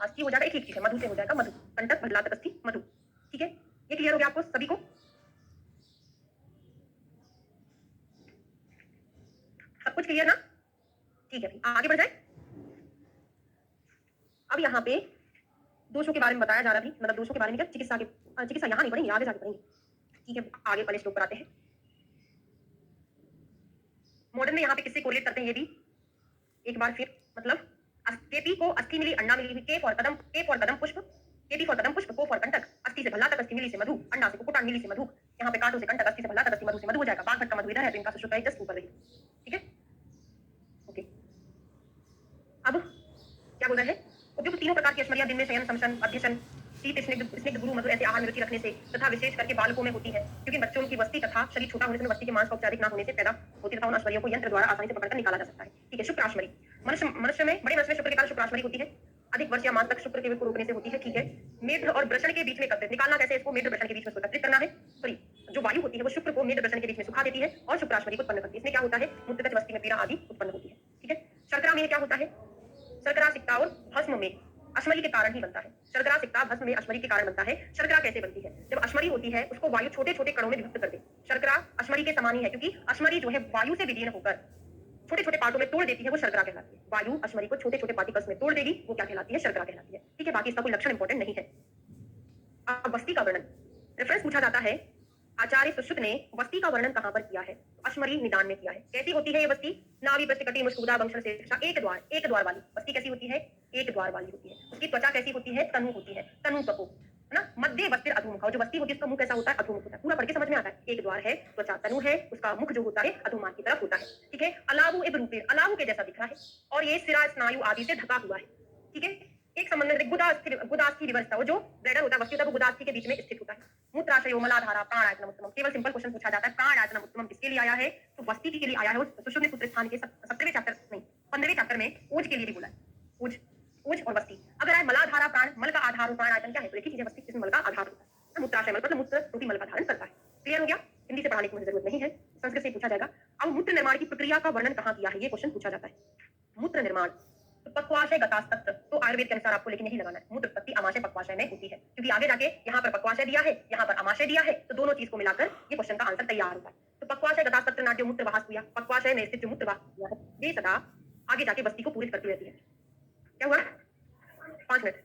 अस्थि हो जाएगा, एक चीज है, मधु से हो जाएगा मधु, कंटक भल्ला तक अस्थि मधु, ठीक है। ये क्लियर हो गया आपको सभी को? सब कुछ क्लियर ना? ठीक है, आगे बढ़ जाए। अब यहाँ पे दोषों के बारे में बताया जा रहा थी, मतलब दोषों के बारे में क्या, चिकित्सा के, चिकित्सा यहाँ नहीं पढ़ेंगे, आगे जाके पढ़ेंगे, ठीक है। आगे पहले श्लोक पर आते हैं। मॉडर्न में यहाँ पे किससे कोरिलेट करते हैं ये भी एक बार फिर, मतलब केपी को अस्थि मिली, अंडा मिली हुई, के फॉर कदम पुष्प, केपी फॉर कदम पुष्प, को फॉर कंटक, अस्थि से भल्ला तक, अस्थि मिली से मधु, अंडा से कुक्कुटांड, मिली से मधु, यहाँ पे काटो से कंटक, अस्थि से भल्ला तक, अस्थि मधु से मधु हो जाएगा। बाघभट्ट का मधु इधर है, तो इनका सुश्रुत का जस्ट ऊपर रही, ठीक है, ओके। अब क्या बोल रहे हैं? उपयुक्त तीनों प्रकार की अश्मरियां दिन में शयन, समशन, अध्यशन, शीत स्निग्ध स्निग्ध गुरु मधुर ऐसे आहार में रुचि रखने से तथा विशेष करके बालकों में होती है, क्योंकि बच्चों की वस्ती तथा शरीर छोटा होने से वस्ती के मांस का उपचार अधिक ना होने से पैदा होती तथा उन अश्मरियों को यंत्र द्वारा आसानी से पकड़कर निकाला जा सकता है। ठीक है, शुक्र अश्मरी मनुष्य मनुष्य में बड़े मनुष्य में शुक्र के कारण शुक्र अश्मरी होती है, अधिक वर्ष या मास तक शुक्र के को रोकने से होती है। ठीक है, मेढ और वृषण के बीच में एकत्रित निकालना कैसे, इसको मेढ वृषण के बीच में एकत्रित करना है। सॉरी, जो वायु होती है वो शुक्र को मेढ वृषण के बीच में सुखा देती है और शुक्र अश्मरी को उत्पन्न करती है। इसमें क्या होता है, मूत्रगत वस्ती में पीड़ा आदि उत्पन्न होती है। ठीक है, शर्करा में क्या होता है, शर्करा सिक्ता और भस्म में अश्मरी के कारण ही बनता है। शर्करा सिक्ता भस्म में अश्मरी के कारण बनता है। शर्करा कैसे बनती है, जब अश्मरी होती है उसको वायु छोटे छोटे कणों में विभक्त कर दे। शर्करा अश्मरी के समान ही है, क्योंकि अश्मरी जो है वायु से विलीन होकर छोटे छोटे पार्टों में तोड़ देती है, वो शर्करा कहलाती है। वायु अश्मरी को छोटे छोटे पार्टिकल्स में तोड़ देगी, वो क्या कहलाती है, शर्करा कहलाती है। ठीक है, बाकी इसका कोई लक्षण इंपॉर्टेंट नहीं है। अब वस्ती का वर्णन, रेफरेंस पूछा जाता है, आचार्य सुश्रुत ने वस्ती का वर्णन कहां पर किया है, अश्मरी निदान में किया है। कैसी होती है ये वस्ती, नाभि पृष्ठकटी मुस्कुदा वंशण से एक द्वार वाली वस्ती कैसी होती है, एक द्वार वाली होती है। उसकी त्वचा कैसी होती है, तनु होती है, तनु तपो, है ना। मध्य वस्तिर अधोमुख, जो वस्ती होती है उसका मुख कैसा होता है, अधोमुख होता है। पूरा पढ़ के समझ में आता है, एक द्वार है, त्वचा तनु है, उसका मुख जो होता है अधोमार्ग की तरफ होता है। ठीक है, अलावु एवं रूपे, अलावु के जैसा दिख रहा है और ये सिरा स्नायु आदि से ढका हुआ है। ठीक है, एक संबंध में गुदास्थि विवस्था, वो जो ब्लैडर होता है वस्ती होता है वो गुदास्थि के बीच में स्थित होता है। मूत्राशयो मलाधारा प्राणायतनम उत्तमम, केवल सिंपल क्वेश्चन पूछा जाता है, प्राणायतनम उत्तमम किसके लिए आया है, तो वस्ती के लिए आया है। सुश्रुत ने सूत्र स्थान के 17वें चैप्टर नहीं 15वें चैप्टर में ओज के लिए भी बोला है, ओज ओज और वस्ती। अगर है मलाधारा प्राण, मल का आधार और प्राणायतन क्या है, तो एक ही चीज है वस्ती, जिसमें मल का आधार होता है। मूत्राशय मल मतलब मूत्र रूपी मल का धारण करता है। क्लियर हो गया, हिंदी से पढ़ाने की मुझे जरूरत नहीं है, संस्कृत से पूछा जाएगा। अब मूत्र निर्माण की प्रक्रिया का वर्णन कहां किया है, ये क्वेश्चन पूछा जाता है। मूत्र निर्माण पक्वाशय गतास्तत्र, तो आयुर्वेद के अनुसार आपको लेकिन यही लगाना है, मूत्र उत्पत्ति अमाशय पक्वाशय में होती है, क्योंकि आगे जाके यहाँ पर पक्वाशय दिया है, यहाँ पर अमाशय दिया है, तो दोनों चीज को मिलाकर ये क्वेश्चन का आंसर तैयार होता है। तो पक्वाशय गतास्तत्र नाट्य मूत्र वाहस हुआ, पक्वाशय में स्थित जो मूत्र वाहस है ये सदा आगे जाके वस्ती को पूरित करती रहती है। क्या हुआ, 5 मिनट,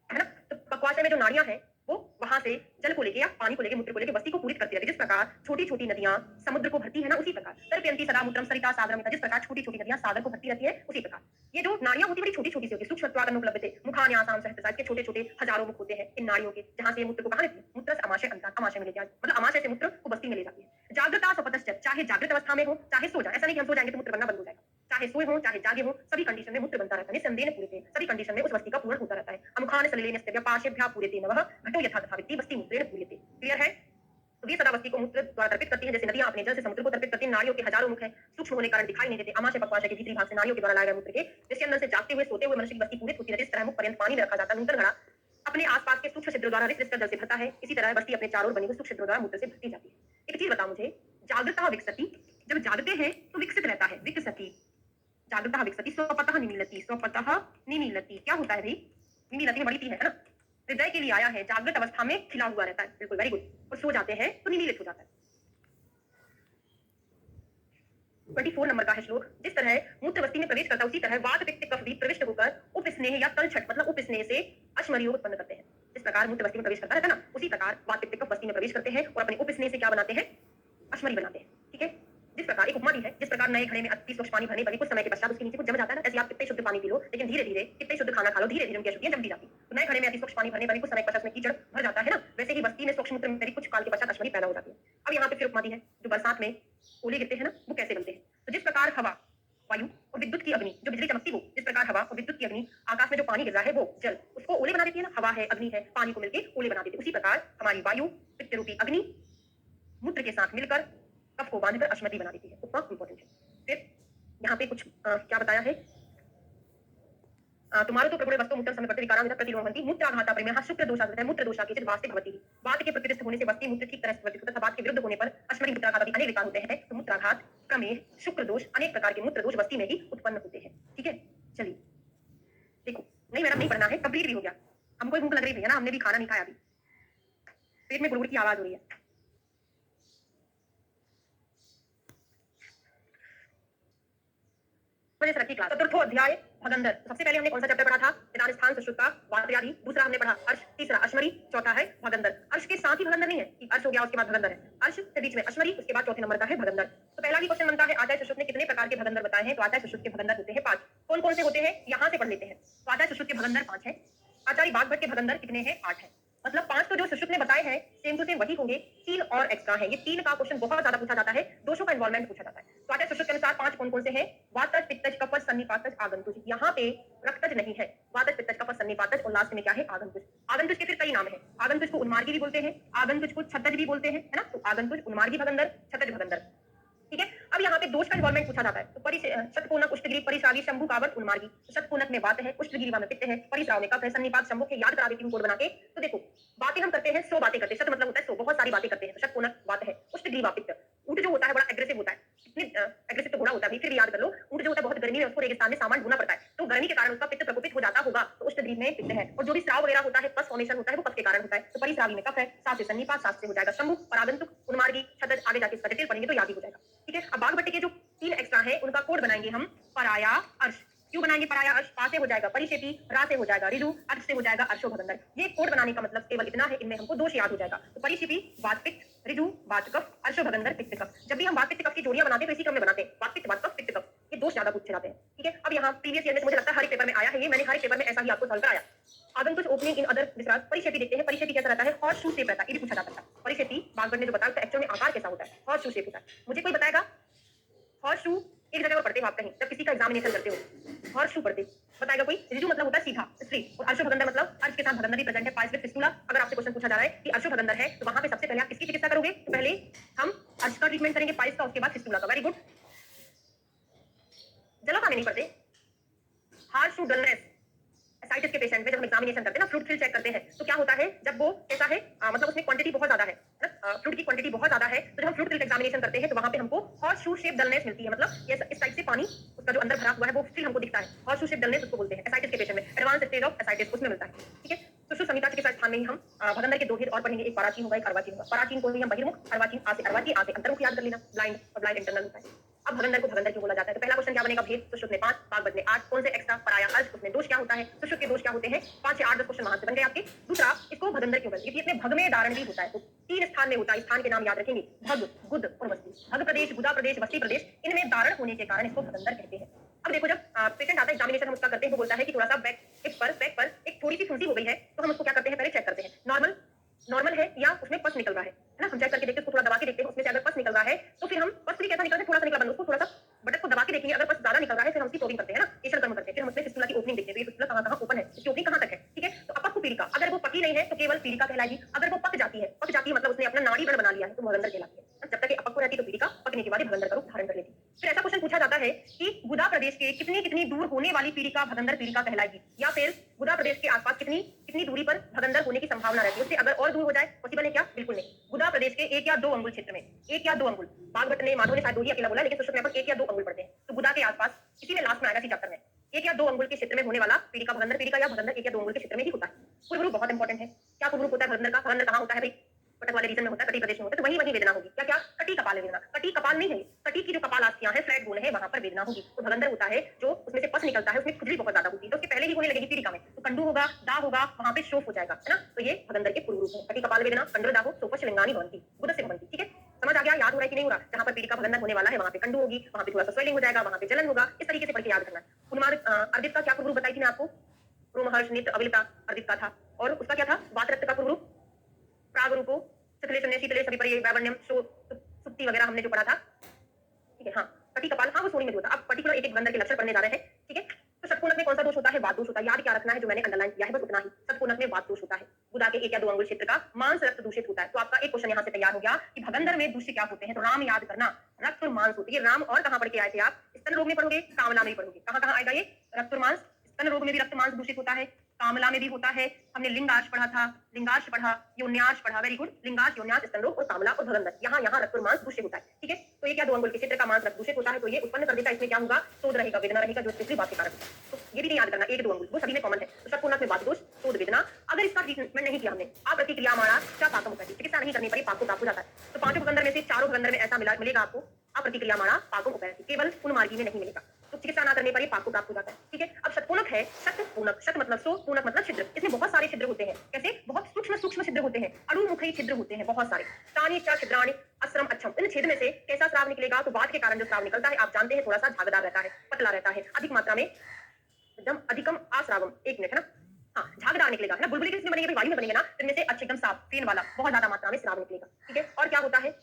है ना। तो पक्वाशय में जो नाड़ियां हैं वो वहां से जल को लेके या पानी को लेके मूत्र को लेके वस्ती को पूरित करती रहती है। जिस प्रकार छोटी छोटी नदियां समुद्र को भरती है ना, उसी प्रकार तरप्यंती सदा मूत्रम सरिता सागरम, जिस प्रकार छोटी छोटी नदियां सागर को भरती रहती है, उसी प्रकार ये जो नाड़ियां होती है बड़ी छोटी छोटी सी होती है। सूक्ष्मत्वात् अनुपलभ्यते मुखान्यासाम सहस्रशः, के छोटे छोटे हजारों मुख होते हैं इन नाड़ियों के, जहां से ये मूत्र को कहां लेती है, मूत्र अमाशय अंतराल, अमाशय में ले जाती है, मतलब अमाशय से मूत्र को वस्ती में ले जाती है। जागृता स्वपतश्च, चाहे जागृत अवस्था में हो चाहे सो जाए, ऐसा नहीं कि हम सो जाएंगे तो मूत्र बनना बंद हो जाएगा, चाहे सोए हो चाहे जागे हो, सभी कंडीशन में मूत्र बनता रहता है, निसंदेह पूरे सभी कंडीशन में उस वस्ती का पूर्ण होता रहता है। अमुखान सलिलेन पाशेभ्यः पूर्यते नवः घटो यथा तथा वित्ति वस्ती मूत्रेण पूर्यते। क्लियर है, तो ये सदा वस्ती को मूत्र द्वारा तर्पित करती है, जैसे नदियां अपने जल से समुद्र को तर्पित करती हैं। नाड़ियों के हजारों मुख हैं, सूक्ष्म होने के कारण दिखाई नहीं देते। अमाशय पक्वाशय के भीतरी भाग से नाड़ियों के द्वारा लाए गए मूत्र के जिसके अंदर से जागते हुए सोते हुए मनुष्य की वस्ती पूरित होती है। इस तरह मुख पर्यंत पानी में रखा जाता है, नूतन घड़ा अपने आसपास के सूक्ष्म छिद्रों द्वारा रिस जल से भरता है, इसी तरह वस्ती अपने चारों ओर बनी हुई सूक्ष्म छिद्रों द्वारा मूत्र से भरती जाती है। एक चीज बताओ मुझे, जागृता विकसति, जब जागते हैं तो विकसित रहता है, विकसति, जागृता विकसति, स्वपतः निमीलति, स्वपतः निमीलति, क्या होता है भाई, निमीलति में बढ़ती है ना, हृदय के लिए आया है, जागृत अवस्था में खिला हुआ रहता है, बिल्कुल वेरी गुड, और सो जाते हैं तो निमीलित हो जाता है। 24 नंबर का है श्लोक, जिस तरह मूत्रवस्ती में प्रवेश करता है उसी तरह वात पित्त कफ भी प्रविष्ट होकर उपस्नेह या तलछट मतलब उपस्नेह से अश्मरियों उत्पन्न करते हैं। जिस प्रकार मूत्रवस्ती में प्रवेश करता रहता है ना, उसी प्रकार वात पित्त कफ वस्ती में प्रवेश करते हैं और अपने उपस्नेह से क्या बनाते हैं, अश्मरी बनाते हैं। ठीक है, जिस प्रकार एक उपमा दी है, जिस प्रकार नए घड़े में अति स्वच्छ पानी भरने पर कुछ समय के पश्चात उसके नीचे कुछ जम जाता है ना, ऐसे आप कितने शुद्ध पानी पी लो लेकिन धीरे धीरे कितने शुद्ध खाना खा लो, धीरे धीरे उनकी अशुद्धियां जमती जाती है। तो नए घड़े में अति स्वच्छ पानी भरने पर कुछ समय के पश्चात में कीचड़ भर जाता है ना, वैसे ही वस्ती में स्वच्छ मूत्र में कुछ काल के पश्चात अश्मरी पैदा हो जाती है। अब यहाँ पे फिर उपमा दी है, जो बरसात में ओले गिरते हैं ना, वो कैसे बनते हैं। तो जिस प्रकार हवा, वायु और विद्युत की अग्नि, जो बिजली चमकती हो, जिस प्रकार हवा और विद्युत की अग्नि, आकाश में जो पानी गिर रहा है वो जल उसको ओले बना देती है ना, हवा है अग्नि है, पानी को मिलकर ओले बना देती है। उसी प्रकार हमारी वायु पित्त रूपी अग्नि मूत्र के साथ मिलकर कफ को बांधकर अश्मरी बना देती है। उपमा इंपॉर्टेंट है। फिर यहाँ पे कुछ क्या बताया है, तुम्हारो तो प्रगुणे वस्तु मूत्र समिति विकारांत प्रतिलोमन्ति मूत्राघाता परिमेह शुक्र दोषाग्रत है, मूत्र दोषा के वास्ते भवति, वात के प्रतिष्ठ होने से वस्ती मूत्र ठीक तरह से वर्तित होता है, वात के विरुद्ध होने पर अश्मरी मूत्राघात आदि अनेक विकार होते हैं। तो मूत्राघात, प्रमेह, शुक्र दोष, अनेक प्रकार के मूत्र दोष वस्ती में ही उत्पन्न होते हैं। ठीक है, चलिए देखो, नहीं मैडम नहीं पढ़ना है, कंप्लीट भी हो गया, हमको भूख लग रही है ना, हमने भी खाना नहीं खाया, अभी पेट में गुड़गुड़ की आवाज हो रही है। चतुर्थो अध्याय भगंदर, सबसे पहले हमने कौन सा चैप्टर पढ़ा था, निदान स्थान सुश्रुत का वातयादि, दूसरा हमने पढ़ा अर्श, तीसरा अश्मरी, चौथा है भगंदर। अर्श के साथ ही भगंदर नहीं है कि अर्श हो गया उसके बाद भगंदर है, अर्श के बीच में अश्मरी, उसके बाद चौथे नंबर का है भगंदर। तो पहला भी क्वेश्चन बनता है, आचार्य सुश्रुत ने कितने प्रकार के भगंदर बताए हैं, तो आचार्य सुश्रुत के भगंदर होते हैं 5। कौन कौन से होते हैं यहाँ से पढ़ लेते हैं। तो आचार्य सुश्रुत के भगंदर 5 है, आचार्य बागभट्ट के भगंदर कितने हैं, 8 है, मतलब 5 तो जो सुश्रुत ने बताए हैं सेम टू सेम वही होंगे, 3 और एक्स्ट्रा है। ये 3 का क्वेश्चन बहुत ज्यादा पूछा जाता है, दोषों का इन्वॉल्वमेंट पूछा जाता है। तो आचार्य सुश्रुत के अनुसार 5 कौन कौन से हैं? वातज, पित्तज, कफज, सन्निपातज, आगंतुज। यहाँ पे रक्तज नहीं है, वातज, पित्तज, कफज, सन्निपातज और लास्ट में क्या है? आगंतुज। आगंतुज के फिर कई नाम है। आगंतुज को उन्मार्गी भी बोलते हैं, आगंतुज को छतज भी बोलते हैं, है ना? तो आगंतुज, उन्मार्गी भगंदर, छतज भगंदर। ठीक है, अब यहाँ पे दोष का इन्वॉल्वमेंट पूछा जाता है। तो शतकोनक, उष्टगिरी, परिश्रावी, शंभु, कावत, उन्मार्गी। तो शतकोनक में वात है, उष्टगिरीवा में पित्त है, परिश्राव में कफ है, सन्निपात शंभु के याद करा देती हूँ कोड बना के। तो देखो बातें हम करते हैं, 100 बातें करते हैं। शत मतलब होता है 100, बहुत सारी बातें करते हैं। तो शतकोनक वात है, उष्टगिरीवा पित्त। ऊंट जो होता है बड़ा एग्रेसिव होता है, इतनी एग्रेसिव तो घोड़ा होता है, फिर भी याद कर लो। ऊंट जो होता है बहुत गर्मी में उसको रेगिस्तान में सामान ढूंढना पड़ता है, तो गर्मी के कारण उसका पित्त प्रकोपित हो जाता होगा, तो उष्टगिरी में पित्त है। और जो भी स्राव वगैरह होता है, पस फॉर्मेशन होता है, वो पस के कारण होता है। तो परिश्रावी में कफ है, सात से सन्निपात, सात से हो जाएगा शंभु, परागंतुक, उन्मार्गी, छतज। आगे जाके इसका डिटेल पढ़ेंगे तो याद ही हो जाएगा। ठीक है, अब बागभट्टी के जो 3 एक्स्ट्रा है उनका कोड बनाएंगे हम पराया अर्श। क्यों बनाएंगे पराया अर्श? पा से हो जाएगा परिशेपी, रा से हो जाएगा ऋजु, अर्श से हो जाएगा अर्शो भगंदर। ये कोड बनाने का मतलब केवल इतना है, इनमें हमको दोष याद हो जाएगा। तो परिशेपी, वात पित्त, ऋजु, वात कफ, अर्शो भगंदर, पित्त कफ। जब भी हम वात पित्त कफ की जोड़ियां बनाते हैं तो इसी क्रम में बनाते हैं, वात पित्त, वात कफ, पित्त कफ। ये दोष ज्यादा पूछे जाते हैं। ठीक है, अब यहाँ प्रीवियस ईयर में मुझे लगता है हर एक पेपर में आया है ये, मैंने हर एक पेपर में ऐसा ही आपको सॉल्व कराया। आगंतुज ओपनिंग इन अदर विसराज। परिशेपी देखते हैं, परिशेपी कैसा रहता है? हॉर्स शू शेप रहता है, ये भी पूछा जाता है। परिशेपी बागभट्ट ने जो बताया एक्चुअल में आकार कैसा होता है? हॉर्स शू शेप होता है। मुझे कोई बताएगा हॉर्स शू एक जगह पर पढ़ते हो आप कहीं, जब किसी का एग्जामिनेशन करते हो हॉर्स शू पढ़ते, बताएगा कोई? ऋजु मतलब होता है सीधा, स्ट्रेट, और अर्शो भगंदर मतलब अर्श के साथ भगंदर भी प्रेजेंट है, पाइस में फिस्टुला। अगर आपसे क्वेश्चन पूछा जा रहा है कि अर्शो भगंदर है, तो वहां पे सबसे पहले आप किसकी चिकित्सा करोगे? तो पहले हम अर्श का ट्रीटमेंट करेंगे, पाइस का, उसके बाद फिस्टुला का। Very good. जलापानी नहीं पढ़ते। हार्श शू डलनेस एसाइटिस के पेशेंट में जब हम एग्जामिनेशन करते हैं ना, फ्लूइड फिल चेक करते हैं, तो क्या होता है जब वो कैसा है, मतलब उसमें क्वांटिटी बहुत ज्यादा है, फ्लूइड की क्वांटिटी बहुत ज्यादा है, तो जब हम फ्लूइड फिल एग्जामिनेशन करते हैं तो वहां पे हमको हॉर्स शू शेप डलनेस मिलती है। मतलब ये इस टाइप से पानी उसका जो अंदर भरा हुआ है वो फिल हमको दिखता है। हॉर्स शू शेप डलनेस उसको बोलते हैं। एसाइटिस के पेशेंट में एडवांस स्टेज ऑफ एसाइटिस उसमें मिलता है। ठीक है, तो सुसंहिता चिकित्सा स्थान में ही हम भगंदर के 2 भेद और पढ़ेंगे, एक पराचीन होगा, एक अर्वाचीन होगा। पराचीन को ही हम बहिर्मुख, अर्वाचीन आ से अर्वाची, आ से अंतर्मुख याद कर लेना, ब्लाइंड और ब्लाइंड इंटरनल होता है। अब भगंदर को भगंदर क्यों बोला जाता है? तो पहला क्वेश्चन क्या बनेगा? भेद। सुश्रुत ने 5, बागभट्ट ने 8, कौन से एक्स्ट्रा? पराया अर्श, उसमें दोष क्या होता है? सुश्रुत के दोष क्या होते हैं? 5 से 8 10 क्वेश्चन वहां से बन गए आपके। दूसरा, इसको भगंदर क्यों बोलते हैं? क्योंकि इसमें भग में धारण भी होता है, तो 3 स्थान में होता है। स्थान के नाम याद रखेंगे, भग, गुद और वस्ती। भग प्रदेश, गुदा प्रदेश, वस्ती प्रदेश, इनमें धारण होने के कारण इसको भगंदर कहते हैं। अब देखो जब पेशेंट आता है एग्जामिनेशन हम उसका करते हैं, वो बोलता है कि थोड़ा सा बैक पर एक थोड़ी सी फुंसी हो गई है, तो हम उसको क्या करते हैं? पहले चेक करते हैं नॉर्मल है या उसमें पस निकल रहा है ना? हम चेक करके देखते हैं, उसको थोड़ा दबा के देखते हैं, उसमें से अगर पस निकल रहा है तो फिर हम पस भी कैसा निकल रहा है, थोड़ा सा निकला बंद, उसको थोड़ा सा बटन को दबा के देखेंगे। अगर पस ज्यादा निकल रहा है फिर हम उसकी प्रोबिंग करते हैं ना, प्रेशर गर्म करते हैं, फिर हम उसमें फिस्टुला की ओपनिंग देखते हैं, ये फिस्टुला कहां ओपन है, इसकी ओपनिंग कहां तक है। ठीक है, तो अपक्व पीलिका, अगर वो पकी नहीं है तो केवल पीलिका कहलाएगी। अगर वो पक जाती है मतलब उसने अपना नाड़ी बना लिया है, तो भगंदर कहलाती है। जब तक अपक्व रहती तो पीलिका, पकने के बाद भगंदर का रूप धारण कर लेती। फिर ऐसा क्वेश्चन पूछा जाता है कि गुदा प्रदेश के कितनी दूर होने वाली पीलिका भगंदर पीलिका कहलाएगी, या फिर गुदा प्रदेश के आसपास कितनी दूरी पर भगंदर होने की संभावना रहती है, उससे अगर और दूर हो जाए पॉसिबल है क्या? बिल्कुल नहीं। गुदा प्रदेश के 1 या 2 अंगुल क्षेत्र में, 1 या 2 अंगुल, बागभट्ट ने, माधव ने शायद 2 ही अकेला बोला, लेकिन सुश्रुत में 1 या 2 अंगुल पढ़ते हैं। तो गुदा के आसपास, इसी में लास्ट में आएगा इसी चैप्टर में, 1 या 2 अंगुल के क्षेत्र में होने वाला पीलिका भगंदर पीलिका या भगंदर 1 या 2 अंगुल के क्षेत्र में ही होता है। पूर्व रूप बहुत इंपॉर्टेंट है। क्या पूर्व रूप होता है भगंदर का? भगंदर कहां होता है भाई? कटक वाले रीजन में होता है, कटी प्रदेश में होता है, तो वही वेदना होगी। क्या? कटी कपाल वेदना। कटी कपाल नहीं है, कटी की जो कपालास्थियां हैं, फ्लैट बोन है, वहां पर वेदना होगी। तो भगंदर होता है जो उसमें से पस निकलता है, उसमें खुजली बहुत ज्यादा होती है, तो उसके पहले ही होने लगेगी पीलिका में, तो कंडू होगा, दा होगा, वहां पे शोफ हो जाएगा, है ना? तो ये भगंदर के पूर्व रूप है। कटी कपाल वेदना, कंडो दाहो, सोपश शिलिंगानी भवंती, बुध से भवंती। ठीक है, समझ आ गया? याद हो रहा है कि नहीं हो रहा? जहां पर पीलिका भगंदर होने वाला है वहां पे कंडू होगी, वहां पे थोड़ा सा स्वेलिंग हो जाएगा, वहां पे जलन होगा। इस तरीके से पढ़ के याद करना है। उन्माद अर्दित का क्या पूर्व रूप बताई थी मैं आपको? रोमहर्ष, नेत्र, अविलता अर्दित का था। और उसका क्या था? वातरक्त का पूर्व रूप प्राग रूपो, शीतले शून्य, शीतले सभी पर ये वैवर्ण्यम, सुप्ति वगैरह हमने जो पढ़ा था। ठीक है, हाँ, कटी कपाल, हाँ वो सोनी में होता है। अब पर्टिकुलर एक भगंदर के लक्षण पढ़ने जा रहे हैं। ठीक है, तो षटकोणक में कौन सा दोष होता है? वात दोष होता है। याद क्या रखना है? जो मैंने अंडरलाइन किया है बस उतना ही। षटकोणक में वात दोष होता है। गुदा के 1 या 2 अंगुल क्षेत्र का मांस रक्त दूषित होता है। तो आपका एक क्वेश्चन यहाँ से तैयार हो गया कि भगंदर में दूषित क्या होते हैं। तो राम याद करना, रक्त और मांस होती है। राम और कहाँ पढ़ के आए थे आप? स्तन रोग में पढ़ोगे, कामला में पढ़ोगे। कहाँ कहाँ आएगा ये? रक्त और मांस। स्तन रोग में भी रक्त मांस दूषित होता है, कामला में भी होता है। हमने लिंगाश पढ़ा था, लिंगाश पढ़ा, योन्याश पढ़ा। Very good. लिंगाश, योन्याश, स्तन रोग और कामला और भगंदर, यहाँ रक्त और मांस दूषित होता है। ठीक है, तो ये क्या 2 अंगुल के क्षेत्र का मांस रक्त दूषित होता है, तो ये उत्पन्न कर देता है। इसमें क्या होगा? शोध रहेगा, वेदना रहेगा, जो पिछली बात के कारण। तो ये भी नहीं याद करना, 1-2 अंगुल वो सभी में कॉमन है। तो षटकोणक में वात दोष, शोध, वेदना। अगर इसका ट्रीटमेंट नहीं किया हमने, आप प्रतिक्रिया मारा क्या पाकम होता है, चिकित्सा नहीं करनी पड़ी, पाक को प्राप्त हो जाता है। तो 5 भगंदर में से 4 भगंदर में ऐसा मिलेगा आपको, आप प्रतिक्रिया मारा पाकम उपैती, केवल उन्मार्गी में नहीं मिलेगा। तो चिकित्सा ना करने पर पाक को प्राप्त हो जाता है। ठीक है, अब षटकोणक है, शतपूणक, शत मतलब 100, पूणक मतलब छिद्र। इसमें बहुत सारे छिद्र होते हैं। कैसे? बहुत सूक्ष्म छिद्र होते हैं, अणुमुखी छिद्र होते हैं बहुत सारे। तानि च छिद्राणि अस्रम अच्छम। इन छिद्र में से कैसा स्राव निकलेगा? तो वात के कारण जो स्राव निकलता है आप जानते हैं, थोड़ा सा झागदार रहता है, पतला रहता है, अधिक मात्रा में, एकदम अधिकम आस्रावम। 1 मिनट, है ना? हाँ, झागदार निकलेगा, है ना? बुलबुले किसमें बनेंगे? वायु में बनेंगे ना, इनमें से अच्छे एकदम साफ, फेन वाला, बहुत ज्यादा मात्रा में स्राव निकलेगा। ठीक है, और क्या होता है?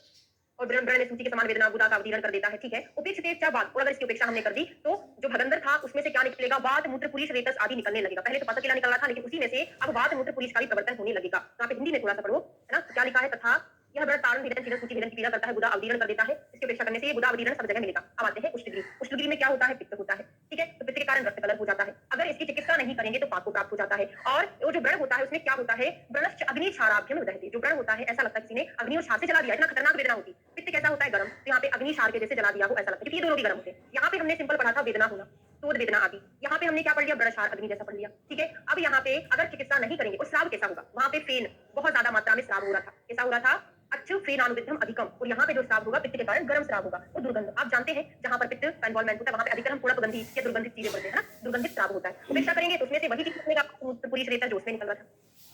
और ब्रण में सूची के समान वेदना बुधा का अवतीर्ण कर देता है, ठीक है। उपेक्षित बाद, और अगर इसकी उपेक्षा हमने कर दी तो जो भगंदर था उसमें से क्या निकलेगा, वात मूत्र पुरीश रेतस आदि निकलने लगेगा। पहले तो पता केला निकल रहा था, लेकिन उसी में से अब वात मूत्र पुरीश का भी प्रवर्तन होने लगेगा। यहाँ पे हिंदी में थोड़ा सा पढ़ो, है ना। क्या लिखा है, तथा यह व्रण तारण भेदन छीदन सूची भेदन की क्रिया करता है, बुधा अवतीर्ण कर देता है। इसकी उपेक्षा करने से ये बुधा अवतीर्ण सब जगह मिलेगा। अब आते हैं उष्णगिरी। उष्णगिरी में क्या होता है, पित्त होता है, ठीक है। तो पित्त के कारण रक्त कलर हो जाता है। अगर इसकी चिकित्सा नहीं करेंगे तो पाप को प्राप्त हो जाता है। और वो जो व्रण होता है उसमें क्या होता है, व्रणश्च अग्नि क्षाराभ्यम दहति। जो व्रण होता है ऐसा लगता है किसी ने अग्नि और क्षार से जला दिया, इतना खतरनाक वेदना होती। पित्त कैसा होता है, गर्म, तो यहाँ पे अग्नि क्षार के जैसे जला दिया हो ऐसा लगता है, क्योंकि ये दोनों भी गर्म होते हैं। यहाँ पे हमने सिंपल पढ़ा था वेदना होना, शोध वेदना आदि। यहाँ पे हमने क्या पढ़ लिया, व्रण क्षार अग्नि जैसा पढ़ लिया, ठीक है। अब यहाँ पे अगर चिकित्सा नहीं करेंगे और श्राव कैसा होगा, वहाँ पे फेन बहुत ज्यादा मात्रा में श्राव हो रहा था, कैसा हो रहा था, अच्छे फेनानुविद्धम अधिकम। और यहाँ पे जो श्राव होगा पित्त के कारण गर्म श्राव होगा। और दुर्गंध, आप जानते हैं जहाँ पर पित्त का इन्वॉल्वमेंट होता है वहाँ पे अधिकतर हम पुड़पगंधी या दुर्गंधित चीजें पढ़ते हैं ना, दुर्गंधित श्राव होता है। उपेक्षा करेंगे तो उसमें से वही चीज निकलेगा, पूरी रेता जो उसमें निकल रहा था।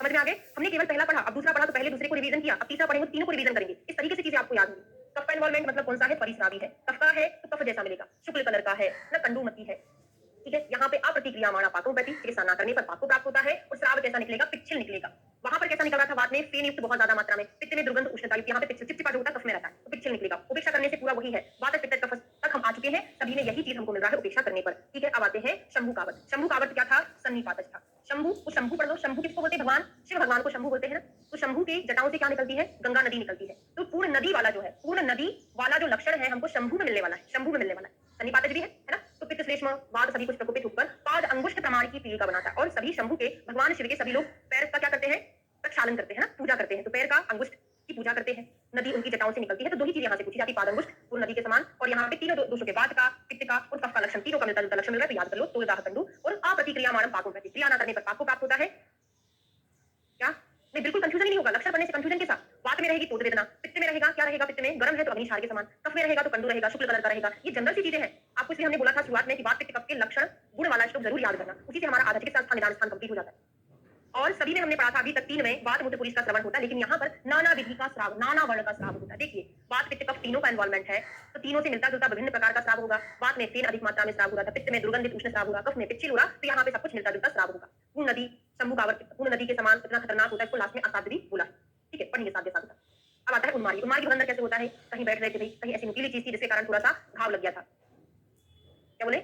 समझ में आ गए, हमने केवल पहला पढ़ा, अब दूसरा पढ़ा तो पहले दूसरे को रिवीजन किया, अब तीसरा पढ़ेंगे, तीनों को रिवीजन करेंगे। इस तरीके से चीजें आपको याद होंगी। कफ का इन्वॉल्वमेंट मतलब कौन सा है, परिश्रावी है। कफ का है तो कफ जैसा मिलेगा, शुक्ल कलर का है ना, कंडुमती है, ठीक है। यहाँ पे अप्रतिक्रियामाण पाकोपैथी, चिकित्सा न करने पर पाप को प्राप्त होता है। और श्राव कैसा निकलेगा, पिच्छिल निकलेगा। वहां पर कैसा निकल रहा था, बाद में फेन युक्त बहुत ज्यादा मात्रा में, पित्त में दुर्गंध उष्णता युक्त, यहाँ पे पिच्छिल चिपचिपा जो होता है कफ में रहता है, तो पिच्छिल निकलेगा। उपेक्षा करने से पूरा वही है, वात पित्त कफ तक हम आ चुके हैं, सभी ने यही चीज हमको मिल रहा है उपेक्षा करने पर, ठीक है। अब आते हैं शंभु कावत। शंभु कावत क्या था, सन्निपातज था। शंभु, वो शंभु पढ़ लो। शंभु किसको बोलते हैं, भगवान शिव भगवान को शंभु बोलते हैं ना। तो शंभु की जटाओं से क्या निकलती है, गंगा नदी निकलती है। तो पूर्ण नदी वाला जो है, पूर्ण नदी वाला जो लक्षण है हमको शंभु में मिलने वाला है, शंभु में मिलने वाला है। सन्निपातज भी है ना। तो पित्त श्लेष्म वात सभी कुछ प्रकोपित होकर पाद अंगुष्ठ प्रमाण की पीली का बनाता है। और सभी शंभु के, भगवान शिव के सभी लोग पैर का क्या करते हैं, प्रक्षालन करते हैं ना, पूजा करते हैं। तो पैर का अंगुष्ठ की पूजा करते हैं, नदी उनकी जटाओं से निकलती है। तो दो ही चीज यहाँ से पूछी जाती, पाद अंगुष्ठ पूर्ण नदी के समान। और यहाँ पे तीनों दोषों के, वात का, पित्त का और कफ का लक्षण, तीनों का मिलता जुलता लक्षण मिल रहा है। तो याद कर लो, तोलदाह कंडू और अप्रतिक्रियामाणम पाकोपैथी। क्रिया न करने पर पाप को प्राप्त होता है। क्या नहीं, बिल्कुल कंफ्यूजन ही नहीं होगा, लक्षण पढ़ने से कंफ्यूजन के साथ। वात में रहेगी तोद वेदना, पित्त में रहेगा क्या रहेगा, पित्त में गर्म है तो अग्नि क्षार के समान, कफ में रहेगा तो कंडू रहेगा, शुक्ल कलर का रहेगा। ये जनरल सी चीजें हैं आपको, इसलिए हमने बोला था शुरुआत में कि वात पित्त कफ के लक्षण गुण वाला श्लोक जरूर याद करना, उसी से हमारा आधा चिकित्सा स्थान निदान स्थान कंप्लीट हो जाता है। और सभी में हमने पढ़ा था अभी तक 3 में वात मूत्र पुरीश का श्रवण होता है, लेकिन यहाँ पर नाना विधि का श्राव, नाना वर्ण का श्राव होता है। देखिए वात पित्त कफ तीनों का इन्वॉल्वमेंट है, तो तीनों से मिलता जुलता विभिन्न प्रकार का श्राव होगा। वात में फेन अधिक मात्रा में श्राव हो रहा था, पित्त में दुर्गंधित उष्ण श्राव हो रहा, कफ में पिच्चिल हो रहा, तो यहाँ पे सब कुछ मिलता जुलता श्राव होगा। पूर्ण नदी, शंभु कावत पूर्ण नदी के समान इतना खतरनाक होता है, इसको लास्ट में असाध्य भी बोला है, ठीक है। पढ़ेंगे साथ साथ। अब आता है उन्मादी। उन्मादी भगंदर कैसे होता है, कहीं बैठ रहे थे भाई, कहीं ऐसी नुकीली चीज थी जिसके कारण थोड़ा सा घाव लग गया था, क्या बोले,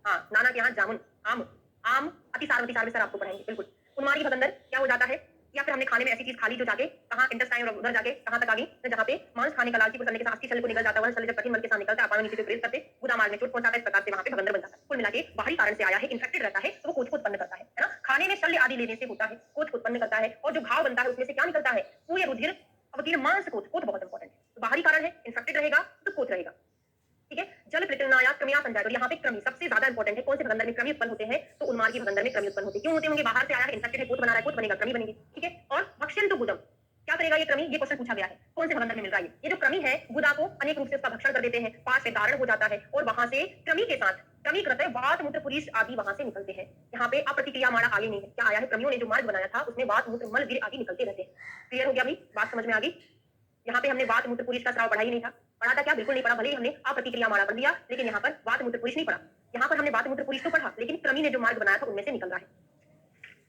हाँ, नाना के यहाँ जामुन, आम, आम अतिसार अतिसार में सर आपको पढ़ाएंगे, बिल्कुल। उन्मादी भगंदर क्या हो जाता है, या फिर हमने खाने में ऐसी चीज खा ली जो जाके कहाँ इंटेस्टाइन और उधर जाके कहाँ तक आ गई, जहाँ पे मांस खाने का लालची प्रसन्न के साथ अस्थि शल्य को निकल जाता है, वह शल्य जब कठिन बल के साथ निकलता है, अपान नीचे से प्रेरित करते गुदा मार्ग में चोट पहुंचाता है, इस प्रकार से वहाँ पे भगंदर बन जाता है। कुल मिला के बाहरी कारण से आया है, इन्फेक्टेड रहता है, तो वो कोच को उत्पन्न करता है ना। खाने में शल्य आदि लेने से होता है, कोच को उत्पन्न करता है। और जो घाव बनता है उसमें से क्या निकलता है, पूरे रुधिर अवतीर्ण मांस कोच, कोच बहुत इंपॉर्टेंट है। तो बाहरी कारण है, इन्फेक्टेड रहेगा तो कोच रहेगा, ठीक है। जल प्रकीर्णनाया क्रमिया संजात, और यहाँ पे क्रमी सबसे ज्यादा इंपॉर्टेंट है। कौन से भगंदर में क्रमी उत्पन्न होते हैं, तो उन्मादी भगंदर में क्रमी उत्पन्न होते हैं। क्यों होते होंगे, बाहर से आया है, इन्फेक्टेड है, कोच बना रहा है, कोच बनेगा, क्रमी बनेगी, ठीक है। और भक्षण तो गुदम, क्या करेगा ये क्रमी, ये क्वेश्चन पूछा गया है, कौन से भगंदर में मिल रहा है ये जो क्रमी है, गुदा को अनेक रूप से उसका भक्षण कर देते हैं, पास से कारण हो जाता है, और वहां से क्रमी के साथ क्रमी करते हैं वात मूत्र पुरीश आदि वहां से निकलते हैं। यहाँ पे अप्रतिक्रिया माणा आगे नहीं है, क्या आया है, क्रमियों ने जो मार्ग बनाया था उसमें वात मूत्र मल वीर आदि निकलते रहते हैं। क्लियर हो गया भाई, बात समझ में आ गई। यहाँ पे हमने वात मूत्र पुरीश का श्राव पढ़ा ही नहीं था, पढ़ा था क्या, बिल्कुल नहीं पढ़ा। भले ही हमने अप्रतिक्रिया माणा पढ़ लिया, लेकिन यहाँ पर वात मूत्र पुरीश नहीं पढ़ा। यहाँ पर हमने वात मूत्र पुरीश तो पढ़ा, लेकिन क्रमी ने जो मार्ग बनाया था उनमें से निकल रहा है।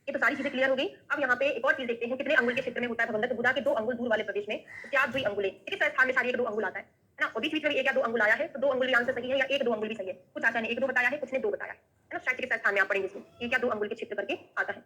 ये तो सारी चीजें क्लियर हो गई। अब यहाँ पे एक और चीज देखते हैं, कितने अंगुल के क्षेत्र में होता है भगंदर। तो गुदा के 2 अंगुल दूर वाले प्रदेश में त्याग दुई अंगुले, किस स्थान में सारी 1-2 अंगुल आता है ना। और बीच बीच में 1 या 2 अंगुल आया है, तो 2 अंगुल भी आंसर सही है, या 1-2 अंगुल भी सही है। कुछ आचार्य ने 1-2 बताया है, कुछ ने 2 बताया है ना। शायद किस स्थान में आप पढ़ेंगे इसमें 1 या 2 अंगुल के क्षेत्र करके आता है,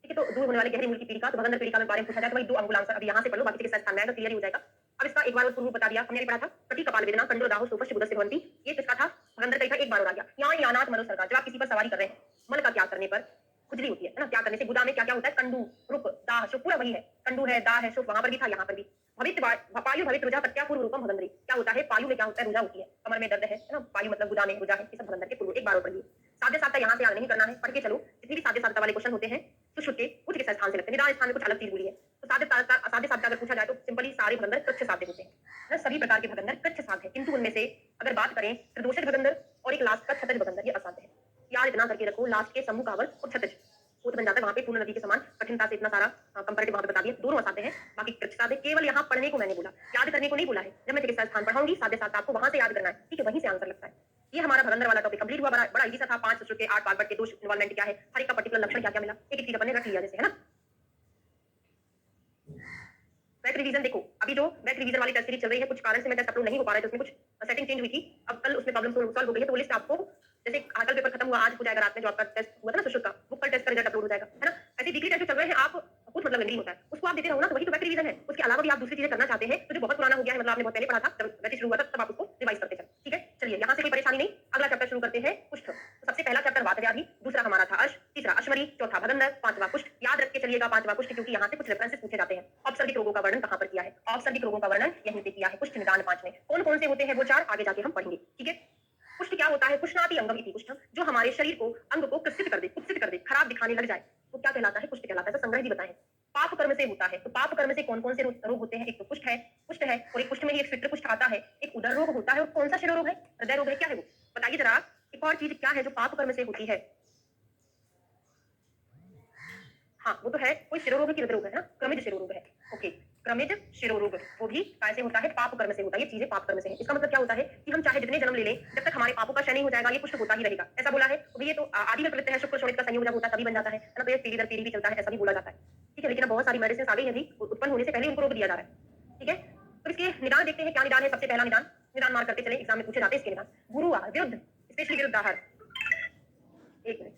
ठीक है। तो दूर होने वाले गहरी मूल की पीड़िका, तो भगंदर पीड़िका में बारे में पूछा जाए तो भाई 2 अंगुल आंसर अभी यहाँ से पढ़ लो, बाकी किस स्थान में आएगा क्लियर ही हो जाएगा। अब इसका एक बार और पूर्व बता दिया, हमने पढ़ा था कटी कपाल वेदना कंडो दाहो सोफश बुध से भवंती, ये किसका था, भगंदर का था। एक बार और आ गया, यहाँ यानात मनो सरकार, जब आप किसी पर सवारी कर रहे हैं, मल का त्याग करने पर खुजली होती है ना। त्याग करने से गुदा में क्या क्या होता है, कंडू, रुक, दाह, शुभ, पूरा वही है, कंडू है, दाह है, शुभ, वहां पर भी था, यहाँ पर भी। भवित पायु भवित रुजा प्रत्या पूर्व रूपम भगंदरी, क्या होता है, पायु में क्या होता है, रुजा होती है, कमर में दर्द है ना, पायु मतलब गुदा में रुजा है, ये सब भगंदर के पूर्व। एक बार और पढ़िए, साध्य साधता यहाँ से याद नहीं करना है, पढ़ के चलो। जितनी भी साध्य साधता वाले क्वेश्चन होते हैं सुश्रुत के उच्च के स्थान से लगते हैं, निदान स्थान में कुछ अलग चीज बोली है। तो साध्य साधता अगर पूछा जाए तो सिंपली सारे भगंदर कृच्छ साध्य होते हैं ना, सभी प्रकार के भगंदर कृच्छ साध्य है। किंतु उनमें से अगर बात करें त्रिदोषज भगंदर और एक लास्ट का छतज भगंदर, ये असाध्य है। याद इतना करके रखो, लास्ट के समूह कावल और छतज बन जाता है, वहां पे पूर्ण नदी के समान कठिनता से इतना सारा कंपैरेटिव वहां पे बता दिया, दोनों असाध्य हैं, बाकी कृच्छ साध्य। केवल यहाँ पढ़ने को मैंने बोला, याद करने को नहीं बोला है। जब मैं चिकित्सा स्थान पढ़ाऊंगी साध्य साधता आपको वहां से याद करना है, ठीक है, वहीं से आंसर लगता है। ये हमारा भगंदर वाला टॉपिक कंप्लीट हुआ, बड़ा इजी सा था। 5 सूत्र के 8 पार्ट के दोष इन्वॉल्वमेंट क्या है, हर एक का पर्टिकुलर लक्षण क्या क्या मिला, एक एक चीज अपने रख लिया जैसे, है ना। बैक रिवीजन देखो, अभी जो बैक रिवीजन वाली टेस्ट सीरीज चल रही है, कुछ कारण से मैं टेस्ट अपलोड नहीं हो पा रहा है, तो उसमें कुछ सेटिंग चेंज हुई थी। अब कल उसमें प्रॉब्लम सॉल्व हो गई है, तो वो लिस्ट आपको जैसे कल पेपर खत्म हुआ, आज हो जाएगा रात में, जो आपका टेस्ट हुआ था ना सुश्रुत का, वो कल टेस्ट का रिजल्ट अपलोड हो जाएगा, है ना? ऐसे वीकली टेस्ट जो चल रहे हैं, आप कुछ मतलब नहीं होता है, उसको आप देते रहो ना, तो वही तो बैक रिवीजन है। उसके अलावा भी आप दूसरी चीजें करना चाहते हैं, तो जो बहुत पुराना हो गया है, मतलब आपने बहुत पहले पढ़ा था, जब बैच शुरू हुआ था, तब आप उसको रिवाइज करते चलें, ठीक है? चलिए, यहाँ से कोई परेशानी नहीं, अगला चैप्टर शुरू करते हैं, कुष्ठ। तो सबसे पहला चैप्टर वात व्याधि, दूसरा हमारा था अश, तीसरा अश्मरी, चौथा भगंदर, पांचवा कुष्ठ। याद रख के चलिएगा पांचवा कुष्ठ, क्योंकि यहाँ से कुछ रेफरेंसेस पूछे जाते हैं। औपसर्गिक रोगों का वर्णन कहाँ पर किया है? औपसर्गिक रोगों का वर्णन यहीं पे किया है, कुष्ठ निदान 5 में। कौन कौन से होते हैं वो 4 आगे जाके हम पढ़ेंगे, ठीक है? कुष्ठ क्या होता है? कुष्णाति अंगम इति कुष्ठ, जो हमारे शरीर को, अंग को कुत्सित कर दे, कुत्सित कर दे, खराब दिखाने लग जाए, वो क्या कहलाता है? कुष्ठ कहलाता है। तो संग्रह जी बताएं, पाप कर्म से होता है। तो पाप कर्म से कौन कौन से रोग होते हैं? एक तो कुष्ठ है, और एक कुष्ठ में ही एक पितृ कुष्ठ आता है, एक उदर रोग होता है, और कौन सा शिरो रोग है? हृदय रोग है। क्या है वो बताइए जरा। एक और चीज क्या है जो पाप कर्म से होती है? हाँ, वो तो है, कोई शिरोरोग की रोग है ना, क्रमिज शिरोरोग है। ओके, क्रमिज शिरोरोग, वो भी कैसे होता है? पाप कर्म से होता है। ये चीजें पाप कर्म से है। इसका मतलब क्या होता है कि हम चाहे जितने जन्म ले लें, जब तक हमारे पापों का क्षय नहीं हो जाएगा, ये कुष्ठ होता ही रहेगा। ऐसा बोला है। तो ये तो आदि में प्रवृत्ति है, शुक्र शोणित का संयोग जब होता है तभी बन जाता है ना, तो ये पीढ़ी दर पीढ़ी भी चलता है, ऐसा भी बोला जाता है, ठीक है? लेकिन अब बहुत सारी मेडिसिन आ गई है अभी, उत्पन्न होने से पहले उनको रोक दिया जा रहा है, ठीक है? तो इसके निदान देखते हैं, क्या निदान है? सबसे पहला निदान, निदान मार करते चले, एग्जाम में पूछे जाते हैं इसके निदान। गुरुवार विरुद्ध, स्पेशली विरुद्ध आहार। एक मिनट,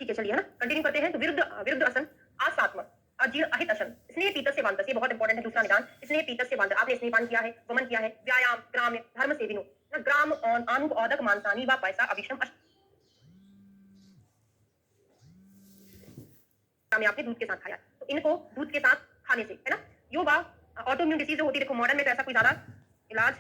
ठीक है, चलिए, है ना? कंटिन्यू करते हैं। तो विरुद्ध विरुद्ध आसन, आसात्मक, अजीर्ण अहित आसन, स्नेह पीतस से वांतस, ये बहुत इंपॉर्टेंट है। दूसरा निदान, स्नेह पीतस से वांतस, आपने स्नेहपान किया है, वमन किया है, व्यायाम, ग्राम्य, धर्म सेविनो, ना ग्राम और आनुक औदक मांसानी व पैसा अभिष्टम में आपने दूध के साथ खाया, तो इनको दूध के साथ खाने से, है ना? यो बा ऑटोइम्यून डिसीज जो होती है, देखो मॉडर्न में तो ऐसा कोई ज्यादा इलाज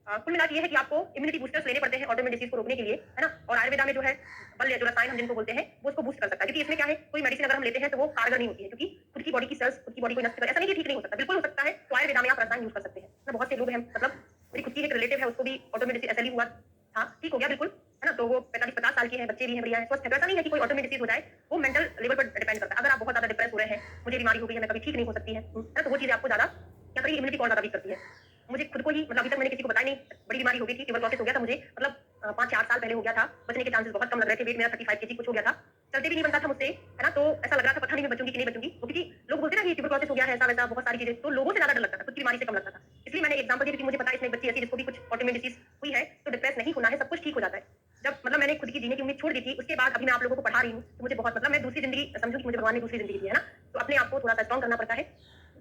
कुल मिला के ये है कि आपको इम्यूनिटी बूस्टर्स लेने पड़ते हैं ऑटोइम्यून डिसीज को रोकने के लिए, है ना? और आयुर्वेदा में जो है बल, जो रसायन हम जिनको बोलते हैं, वो उसको बूस्ट कर सकता है, क्योंकि इसमें क्या है, कोई मेडिसिन अगर हम लेते हैं तो वो कारगर नहीं होती है, क्योंकि खुद की बॉडी की सेल्स, खुद की बॉडी को नष्ट कर, ऐसा नहीं कि ठीक नहीं हो सकता, बिल्कुल हो सकता है। तो आयुर्वेदा में आप रसायन यूज कर सकते हैं ना। बहुत से लोग हैं, मतलब मेरी खुद की एक रिलेटिव है, उसको भी ऑटोइम्यून डिसीज ऐसा ही हुआ था, ठीक हो गया बिल्कुल, है ना? तो वो 45-50 साल की है, बच्चे भी हैं, बढ़िया है, स्वस्थ है। तो ऐसा नहीं है कि कोई ऑटोइम्यून डिसीज हो जाए, वो मेंटल लेवल पर डिपेंड करता है। अगर आप बहुत ज्यादा डिप्रेस हो रहे हैं, मुझे बीमारी हो गई है, मैं कभी ठीक नहीं हो सकती है ना, तो वो चीजें आपको ज्यादा क्या करेगी, इम्यूनिटी कौन ज्यादा वीक करती है। मुझे खुद को ही, मतलब अभी तक मैंने किसी को बताया नहीं, बड़ी बीमारी हो गई थी, ट्यूबरक्लोसिस हो गया था मुझे, मतलब 5-4 साल पहले हो गया था। बचने के चांसेस बहुत कम लग रहे थे, वेट मेरा 35 केजी कुछ हो गया था, चलते भी नहीं बनता था मुझसे, है ना? तो ऐसा लग रहा था पता नहीं मैं बचूंगी कि नहीं बचूंगी, क्योंकि लोग बोलते हैं ना कि ट्यूबरक्लोसिस हो गया है, ऐसा वैसा बहुत सारी चीजें, तो लोगों से ज्यादा डर लगता था, खुद की बीमारी से कम लगता था। इसलिए मैंने एग्जांपल दी, क्योंकि मुझे पता है इसमें एक बच्ची ऐसी जिसको भी कुछ ऑटोइम्यून डिसीज हुई है, तो डिप्रेस नहीं होना है, सब कुछ ठीक हो जाता है। जब मतलब मैंने खुद की जीने की उम्मीद छोड़ दी थी, उसके बाद अभी मैं आप लोगों को पढ़ा रही हूँ, तो मुझे बहुत, मतलब मैं दूसरी जिंदगी समझूं कि मुझे भगवान ने दूसरी जिंदगी दी है ना, तो अपने आप को थोड़ा सा स्ट्रॉन्ग करना पड़ता है,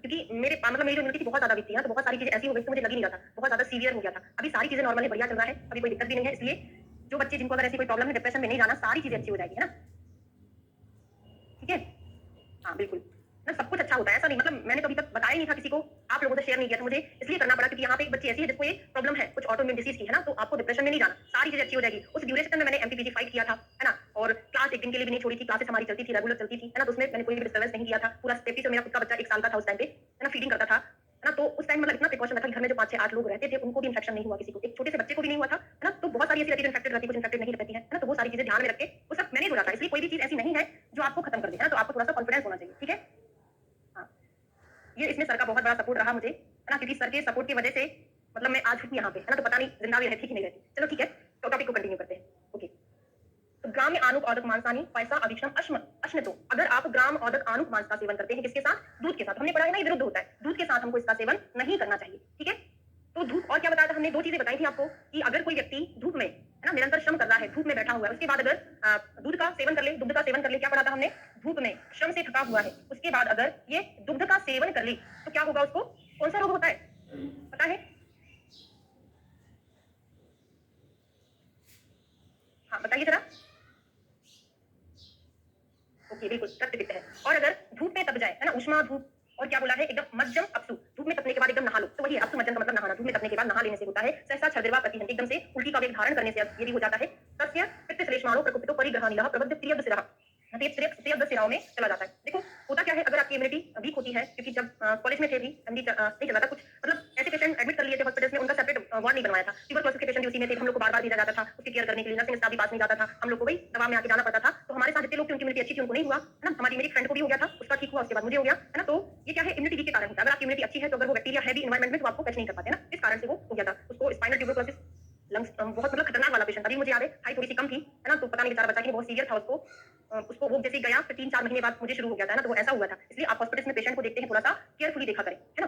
क्योंकि मेरे मतलब मेरी जो इम्यूनिटी बहुत ज्यादा वीक थी ना, तो बहुत सारी चीजें ऐसी हो गई तो मुझे लग ही नहीं रहा था, बहुत ज्यादा सीवियर हो गया था। अभी सारी चीजें नॉर्मल है, बढ़िया चल रहा है, अभी कोई दिक्कत भी नहीं है। इसलिए जो बच्चे जिनको अगर ऐसी कोई प्रॉब्लम है, डिप्रेशन में नहीं जाना, सारी चीजें अच्छी हो जाएगी, है ना? ठीक है, हाँ बिल्कुल ना, सब कुछ अच्छा होता है, ऐसा नहीं, मतलब मैंने कभी तक बताया नहीं था किसी को, आप लोगों से शेयर नहीं किया था, मुझे इसलिए करना पड़ा, क्योंकि यहाँ पे एक बच्ची ऐसी है जिसको ये प्रॉब्लम है, कुछ ऑटोइम्यून डिसीज की, है ना? तो आपको डिप्रेशन में नहीं जाना, सारी चीजें अच्छी हो जाएगी। उस ड्यूरेशन में मैंने एमपीपीजी फाइट किया था, है ना? और क्लास एक दिन के लिए भी नहीं छोड़ी थी, क्लासेस हमारी चलती थी, रेगुलर चलती थी, है ना? तो उसमें मैंने कोई भी डिस्टर्बेंस नहीं किया था, पूरा सेफ्टी से। मेरा खुद का बच्चा 1 साल का था उस टाइम पे, है ना? फीडिंग करता था, है ना? तो उस टाइम मतलब इतना प्रिकॉशन रखा कि घर में जो 5-6-8 लोग रहते थे, उनको भी इंफेक्शन नहीं हुआ, किसी को, एक छोटे से बच्चे को भी नहीं हुआ था, है ना? तो बहुत सारी ऐसी रहती है इन्फेक्टेड रहती है, कुछ इन्फेक्टेड नहीं रहती है ना? तो वो सारी चीजें ध्यान में रख के वो सब मैनेज हो जाता है। इसलिए कोई भी चीज ऐसी नहीं है जो आपको खत्म कर दे, है ना? तो आपको थोड़ा सा कॉन्फिडेंस होना चाहिए, ठीक है? हाँ, ये इसमें सर का बहुत बड़ा सपोर्ट रहा मुझे, है ना? क्योंकि सर के सपोर्ट की वजह से मतलब मैं आज हूँ यहाँ पे, है ना? तो पता नहीं जिंदा भी रहती कि नहीं रहती। चलो ठीक है, तो टॉपिक को कंटिन्यू करते हैं। ओके, तो ग्राम में आनुक औदक मांसानी पैसा अभिक्षम अश्म अश्न, तो अगर आप ग्राम औदक आनुक मांस का सेवन करते हैं, किसके साथ? दूध के साथ। हमने पढ़ा है ना, ये विरुद्ध होता है, दूध के साथ हमको इसका सेवन नहीं करना चाहिए, ठीक है? तो धूप, और क्या बताया था हमने, 2 चीजें बताई थी आपको, कि अगर कोई व्यक्ति धूप में, है ना, निरंतर श्रम कर रहा है, धूप में बैठा हुआ है, उसके बाद अगर दूध का सेवन कर ले, दुग्ध का सेवन कर ले, क्या पढ़ा था हमने? धूप में श्रम से थका हुआ है, उसके बाद अगर ये दुग्ध का सेवन कर ले, तो क्या होगा उसको? कौन सा रोग होता है पता है? हाँ बताइए जरा। ओके, बिल्कुल रक्त पित्त है। और अगर धूप में तप जाए, है ना, उष्मा धूप, और क्या बोला है, एकदम मज्जम अपसु, धूप में तपने के बाद एकदम नहा लो, तो वही अपसु मज्जम का मतलब नहाना, धूप में तपने के बाद नहा लेने से होता है सहसा छद्रवा प्रतिहन, एकदम से उल्टी का वेग धारण करने से ये भी हो जाता है। तस्य पित्त श्लेष्माणो प्रकुपितो परिग्रहानिलः प्रबुद्ध त्रियद सिरः, त्रियद सिराओं में चला जाता है। देखो होता क्या है, अगर आपकी इम्यूनिटी वीक होती है, क्योंकि जब कॉलेज में थे भी नहीं चल रहा था कुछ, मतलब ऐसे पेशेंट एडमिट कर लिए थे हॉस्पिटल्स में, उनका सेपरेट वार्ड नहीं बनवाया था, ट्यूबरक्लोसिस के पेशेंट उसी में थे, हम लोग को बार-बार भेजा जाता था, उसकी केयर करने के लिए नर्सिंग स्टाफ भी पास नहीं जाता था, हम लोग को वही दवा में आके जाना पड़ता था। तो हमारे साथ जितने लोग थे उनकी इम्यूनिटी अच्छी थी, उनको नहीं हुआ, है ना? हमारी मेरी फ्रेंड को भी हो गया था, उसका ठीक हुआ, उसके बाद मुझे हो गया, है ना? तो ये क्या है, इम्यूनिटी वीक के कारण होता है। अगर आपकी इम्यूनिटी अच्छी है तो अगर वो बैक्टीरिया है भी एनवायरमेंट में तो आपको टच नहीं कर पाते, है ना? इस कारण से वो हो गया था। उसको स्पाइनल ट्यूबरकुलोसिस, लंग्स बहुत मतलब खतरनाक वाला पेशेंट, अभी मुझे याद है, हाइट थोड़ी सी कम थी, है ना? तो पता नहीं बेचारा बचा कि नहीं, बहुत सीवियर था उसको। उसको वो जैसे ही गया फिर 3-4 महीने बाद मुझे शुरू हो गया था ना, तो वो ऐसा हुआ था। इसलिए आप हॉस्पिटल्स में पेशेंट को देखते हैं थोड़ा सा केयरफुली देखा करें, है ना?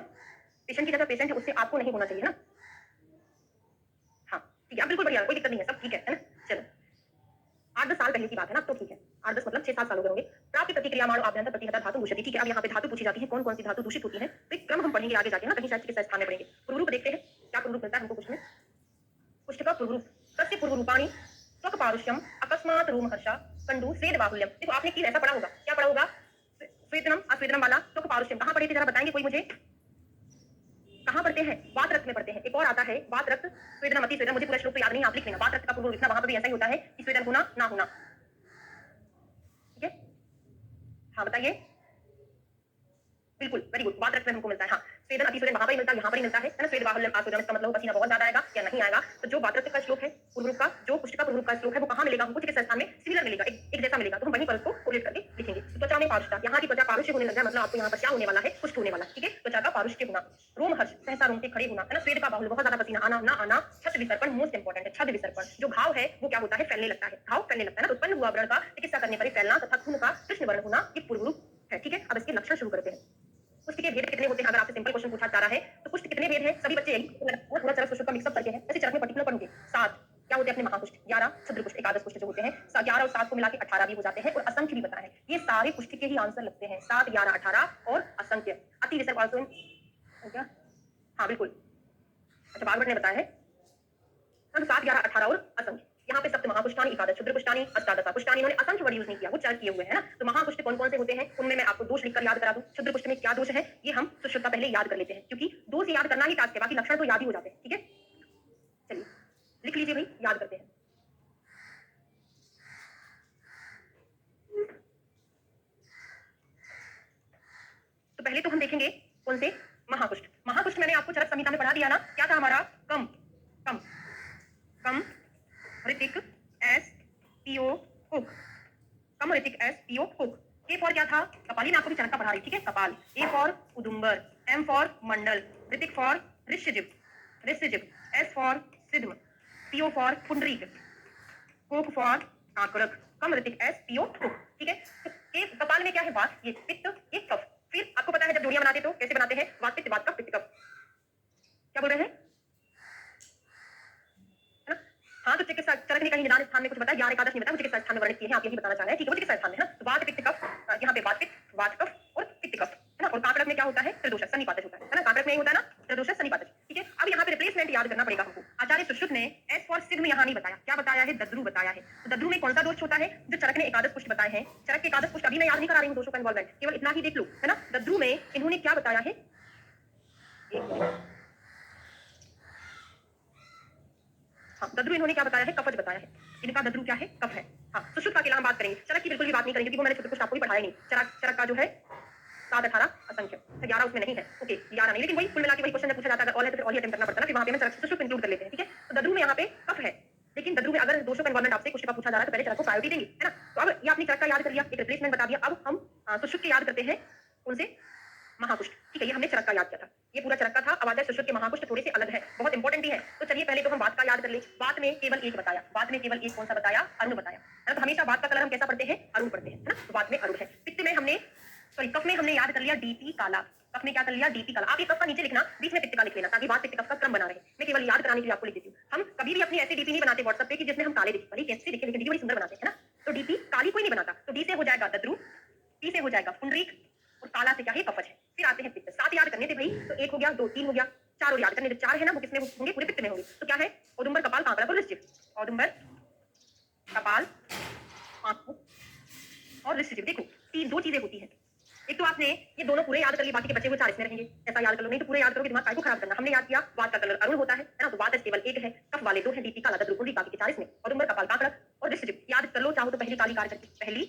पेशेंट की जगह पेशेंट है, उससे आपको नहीं होना चाहिए ना। हाँ, ठीक है, अब बिल्कुल बढ़िया, कोई दिक्कत नहीं है, सब ठीक है ना? चलो, 8-10 साल पहले की बात है ना, अब तो ठीक है। 8-10 मतलब 6-7 साल हो गए होंगे। प्राप्त प्रतिक्रिया माणो आभ्यंतर प्रतिहता धातु दूषित, ठीक है। अब यहाँ पे धातु पूछी जाती है, कौन-कौन सी धातु दूषित होती है, तो एक क्रम हम पढ़ेंगे आगे जाके ना, कहीं शायद चिकित्सा स्थान में पढ़ेंगे। पूर्वरूप देखते हैं, क्या पूर्वरूप मिलता है हमको कुछ में? पुष्ट का पूर्वरूप, तस्य पूर्वरूपाणि त्वक पारुष्यम अकस्मात् रोमहर्षा कंडू स्वेद बाहुल्यम। देखो आपने एक चीज ऐसा पढ़ा होगा, क्या पढ़ा होगा? स्वेदनम अस्वेदनम वाला त्वक पारुष्यम कहाँ पढ़े थे, जरा बताएंगे कोई मुझे? कहाँ पढ़ते हैं? वात रक्त में पढ़ते हैं। एक और आता है वात रक्त स्वेदनम अति स्वेदनम, मुझे पूरा श्लोक तो याद नहीं, आप लिख लेना। वात रक्त का पूर्व लिखना, वहां पर भी ऐसा ही होता है कि स्वेदन होना ना होना, ठीक है? हाँ बताइए, बिल्कुल वेरी गुड, वात रक्त में हमको मिलता है। हाँ, स्वेदन अति स्वेदन वहां पर ही मिलता है, यहाँ पर ही मिलता है ना? स्वेद बाहुल्यम आसुरम, इसका मतलब पसीना बहुत ज्यादा आएगा या नहीं आएगा। तो जो वात रक्त का श्लोक है पूर्वरूप का, जो पुष्ट का पूर्वरूप का श्लोक है, वो कहाँ मिलेगा हमको? चिकित्सा स्थान में सिमिलर मिलेगा, एक जैसा मिलेगा, तो हम वहीं पर उसको कोरिलेट करके लिखेंगे। तो त्वचा में पारुष्यता, यहाँ की त्वचा पारुष्य होने लग जाए, मतलब आपको यहाँ पर क्या होने वाला है? पुष्ट होने वाला, ठीक है? त्वचा का पारुष्य होना, रोमहर्ष सहसा रोम के खड़े होना, है ना? स्वेद का बाहुल्य बहुत ज्यादा पसीना आना ना आना, छद विसर्पण मोस्ट इंपॉर्टेंट है। छद विसर्पण, जो घाव है वो क्या होता है? फैलने लगता है, घाव फैलने लगता है ना, तो उत्पन्न हुआ व्रण का चिकित्सा करने पर ही फैलना तथा खून का कृष्ण वर्ण होना, ये पूर्वरूप है, ठीक है? अब इसके लक्षण शुरू करते हैं। कुष्ठ के भेद कितने होते हैं? अगर आपसे सिंपल क्वेश्चन पूछा जा रहा है तो कुष्ठ कितने भेद हैं? सभी बच्चे यही पूरा चरक सुषुप्त का मिक्सअप करके हैं, ऐसे चरक में पर्टिकुलर पढ़ोगे। 7 क्या होते हैं अपने महाकुष्ठ, 11 क्षुद्र कुष्ठ, एकादश कुष्ठ जो होते हैं, 11 और 7 को मिला के 18 भी हो जाते हैं, और असंख्य भी बताया है। ये सारे कुष्ठ के ही आंसर लगते हैं, 7, 11, 18 और असंख्य। अति विसर्ग आल्सो हो गया, हाँ बिल्कुल, अच्छा बागवट ने बताया है 7, 11, 18 और असंख्य। यहाँ पे सप्त महाकुष्ठानी, एकादश क्षुद्र कुष्ठानी, अष्टादश कुष्ठानी, इन्होंने असंख्य वर्ड यूज नहीं किया, वो चर किए हुए हैं ना। तो महाकुष्ठ कौन कौन से होते हैं उनमें मैं आपको दोष लिखकर याद करा दूं। क्षुद्र कुष्ठ में क्या दोष है ये हम सुश्रुतता पहले याद कर लेते हैं, क्योंकि दोष याद करना ही टास्क है, बाकी लक्षण तो याद ही हो जाते हैं, ठीक है? चलिए लिख लीजिए भाई, याद करते हैं। तो पहले तो हम देखेंगे कौन से? महाकुष्ठ। महाकुष्ठ मैंने आपको चरक संहिता में पढ़ा दिया ना, क्या था हमारा? कम कम कम ऋतिक एस पीओ हुक, कम ऋतिक एस पीओ हुक। ए फॉर क्या था? कपाली, मैं आपको भी चरक का पढ़ा रही, ठीक है? कपाल। ए फॉर उदुम्बर, एम फॉर मंडल, ऋतिक फॉर ऋषिजिप, एस फॉर सिद्म, पीओ फॉर पुंडरीक, हुक फॉर आंकड़क, कम ऋतिक एस पीओ हुक, ठीक है? तो ए कपाल में क्या है? वात, ये पित्त, ये कफ। फिर आपको पता है जब जोड़ियां बनाते तो कैसे बनाते हैं? वात पित्त, वात कफ, पित्त कफ। क्या बोल रहे हैं? हाँ, तो चिकित्सा चरक ने कहीं निदान स्थान में कुछ बताया, 11 एकादश नहीं बताया, वो चिकित्सा स्थान में वर्णित किए हैं, आप यही बताना चाह रहे हैं, ठीक है? वो चिकित्सा स्थान में है ना, तो वात पित्त कफ, यहाँ पे वात पित्त, वात कफ और पित्त कफ, है ना? और काकड़क में क्या होता है? त्रिदोष सन्निपातज होता है ना? काकड़क में ही होता है ना, त्रिदोष सन्निपातज, ठीक है? अब यहाँ पे रिप्लेसमेंट याद करना पड़ेगा हमको। आचार्य सुश्रुत ने एस फॉर सिद्ध में यहाँ नहीं बताया, क्या बताया है? दद्रु बताया है। तो दद्रु में कौन सा दोष होता है? जो चरक ने एकादश पुष्ट बताए हैं, चरक के एकादश पुष्ट अभी मैं याद नहीं करा रही हूँ दोषों का इन्वॉल्वमेंट, केवल इतना ही देख लो, है ना? दद्रु में इन्होंने क्या बताया है? हाँ, दद्रु इन्होंने क्या बताया है? कफज बताया है। इनका दद्रु क्या है? कफ है। हाँ, सुश्रुत का अकेला हम बात करेंगे, चरक की बिल्कुल भी बात नहीं करेंगे, क्योंकि वो मैंने कुछ आपको भी पढ़ाया नहीं। चरक का जो है 7, 18 असंख्य, 11 उसमें नहीं है, ओके 11 नहीं, लेकिन वही कुल मिला के वही क्वेश्चन जब पूछा जाता है, अगर ऑल है तो फिर ऑल ही अटेम्प्ट करना पड़ता है ना, फिर वहां पे हम चरक सुश्रुत इंक्लूड कर लेते हैं, ठीक है? तो दद्रु में यहाँ पे कफ है, लेकिन दद्रु में अगर दोषों का इन्वॉल्वमेंट आपसे कुछ का पूछा जा रहा है तो पहले चरक को प्रायोरिटी देंगे, है ना? तो अब ये आपने चरक का याद कर लिया, एक रिप्लेसमेंट बता दिया, अब हम सुश्रुत के याद करते हैं। कौन से? महाकुष्ठ, ठीक है? ये हमने चरक का याद किया था, ये पूरा चरक का था। अब आचार्य सुश्रुत के महाकुष्ठ थोड़े से अलग है, बहुत इंपॉर्टेंट भी है। तो चलिए पहले तो हम बात का याद कर ले। बात में केवल एक बताया, बात में केवल एक कौन सा बताया? अरुण बताया, है ना? तो हमेशा बात का कलर हम कैसा पढ़ते हैं? अरुण पढ़ते हैं, है ना? तो बात में अरुण है। पित्त में हमने, सॉरी कफ में हमने याद कर लिया डीपी काला, कफ में क्या कर लिया? डीपी काला। आप ये कफ का नीचे लिखना, बीच में पित्त का लिख लेना, ताकि बात पित्त कफ का क्रम बना रहे। मैं केवल याद कराने के लिए आपको लिख देती हूँ। हम कभी भी अपनी ऐसी डीपी नहीं बनाते व्हाट्सएप पे कि जिसमें हम काले दिखे, भले कैसे दिखे लेकिन डीपी बड़ी सुंदर बनाते हैं ना। तो डीपी काली कोई नहीं बनाता। तो डी से हो जाएगा दद्रु, टी से हो जाएगा पुंडरीक, और काला से क्या है? कफज है। फिर आते हैं पित्त। 7 याद करने थे भाई, तो 1 हो गया, 2, 3 हो गया, 4 और याद करने थे। 4 है ना, वो किसमें होंगे? पूरे पित्त में होंगे। तो क्या है? औदुंबर, कपाल, काकड़क और ऋषिजिह्व। औदुंबर, कपाल, आंखों और ऋषिजिह्व। देखो 2 चीजें होती हैं। एक तो आपने ये दोनों पूरे याद कर लिए, बाकी के बचे हुए 4 इसमें रहेंगे, ऐसा याद कर लो, नहीं तो पूरे याद करोगे दिमाग को खराब करना। हमने याद किया वात का कलर अरुण होता है ना, तो वात केवल एक है, कफ वाले 2 हैं, डीपी काला, दद्रु, पुंडरीक, बाकी के 4 इसमें, औदुंबर, कपाल, काकड़क और ऋषिजिह्व। याद कर लो चाहो तो पहली काली कार करके, पहली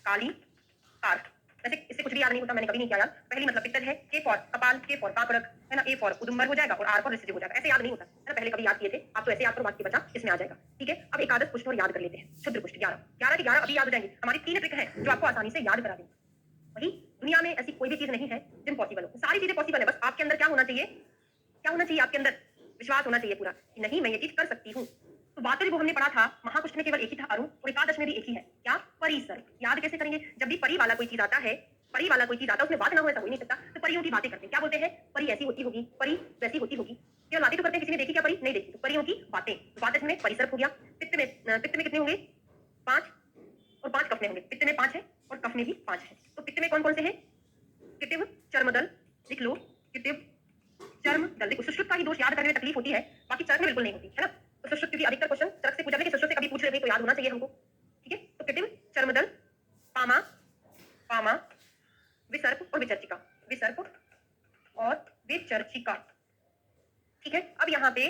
काली कार। वैसे इससे कुछ भी याद नहीं होता, मैंने कभी नहीं किया याद। पहली मतलब पित्तज है, के फॉर कपाल, के फॉर काकड़क, है ना, ए फॉर उदुम्बर हो जाएगा और आर फॉर ऋषिज हो जाएगा। ऐसे याद नहीं होता है ना, पहले कभी याद किए थे आप, तो ऐसे याद करो, बाकी बचा इसमें आ जाएगा। ठीक है, अब एकादश पुष्ट और याद कर लेते हैं। क्षुद्र पुष्ट 11 11 के 11 अभी याद हो जाएंगे। हमारी 3 ट्रिक है जो आपको आसानी से याद करा देंगे। वही दुनिया में ऐसी कोई भी चीज नहीं है जो इम्पॉसिबल हो, सारी चीजें पॉसिबल है। बस आपके अंदर क्या होना चाहिए, क्या होना चाहिए आपके अंदर, विश्वास होना चाहिए पूरा कि नहीं मैं ये चीज कर सकती हूँ। तो वातज वो हमने पढ़ा था, महाकुष्ठ में केवल एक ही था अरुण, और एकादश में भी एक ही है, क्या, परिसर। याद कैसे करेंगे, जब भी परी वाला कोई चीज आता है, परी वाला कोई चीज आता है उसमें बात ना हो ऐसा हो ही नहीं सकता, तो परियों की बातें करते हैं। क्या बोलते हैं, परी ऐसी होती होगी, परी वैसी होती होगी। केवल बातें तो करते हैं, किसी ने देखी क्या परी, नहीं देखी, तो परियों की बातें। तो वातज में परिसर हो गया। पित्त में कितने होंगे, 5, और 5 कफ में होंगे। पित्त में 5 है और कफ में भी 5 है। तो पित्त में कौन कौन से हैं, किटिव, चर्मदल, लिख लो, किटिव, चर्मदल। देखो सुश्रुत का ही दोष याद करने में तकलीफ होती है, बाकी चरक में बिल्कुल नहीं होती है ना। तो सुश्रुत, क्योंकि अधिकतर क्वेश्चन चरक से पूछा, लेकिन सुश्रुत से कभी पूछ ले तो याद होना चाहिए हमको। ठीक है, तो किटिव, चर्मदल, पामा, पामा, विसर्प और विचर्चिका, विसर्प और विचर्चिका। ठीक है, अब यहाँ पे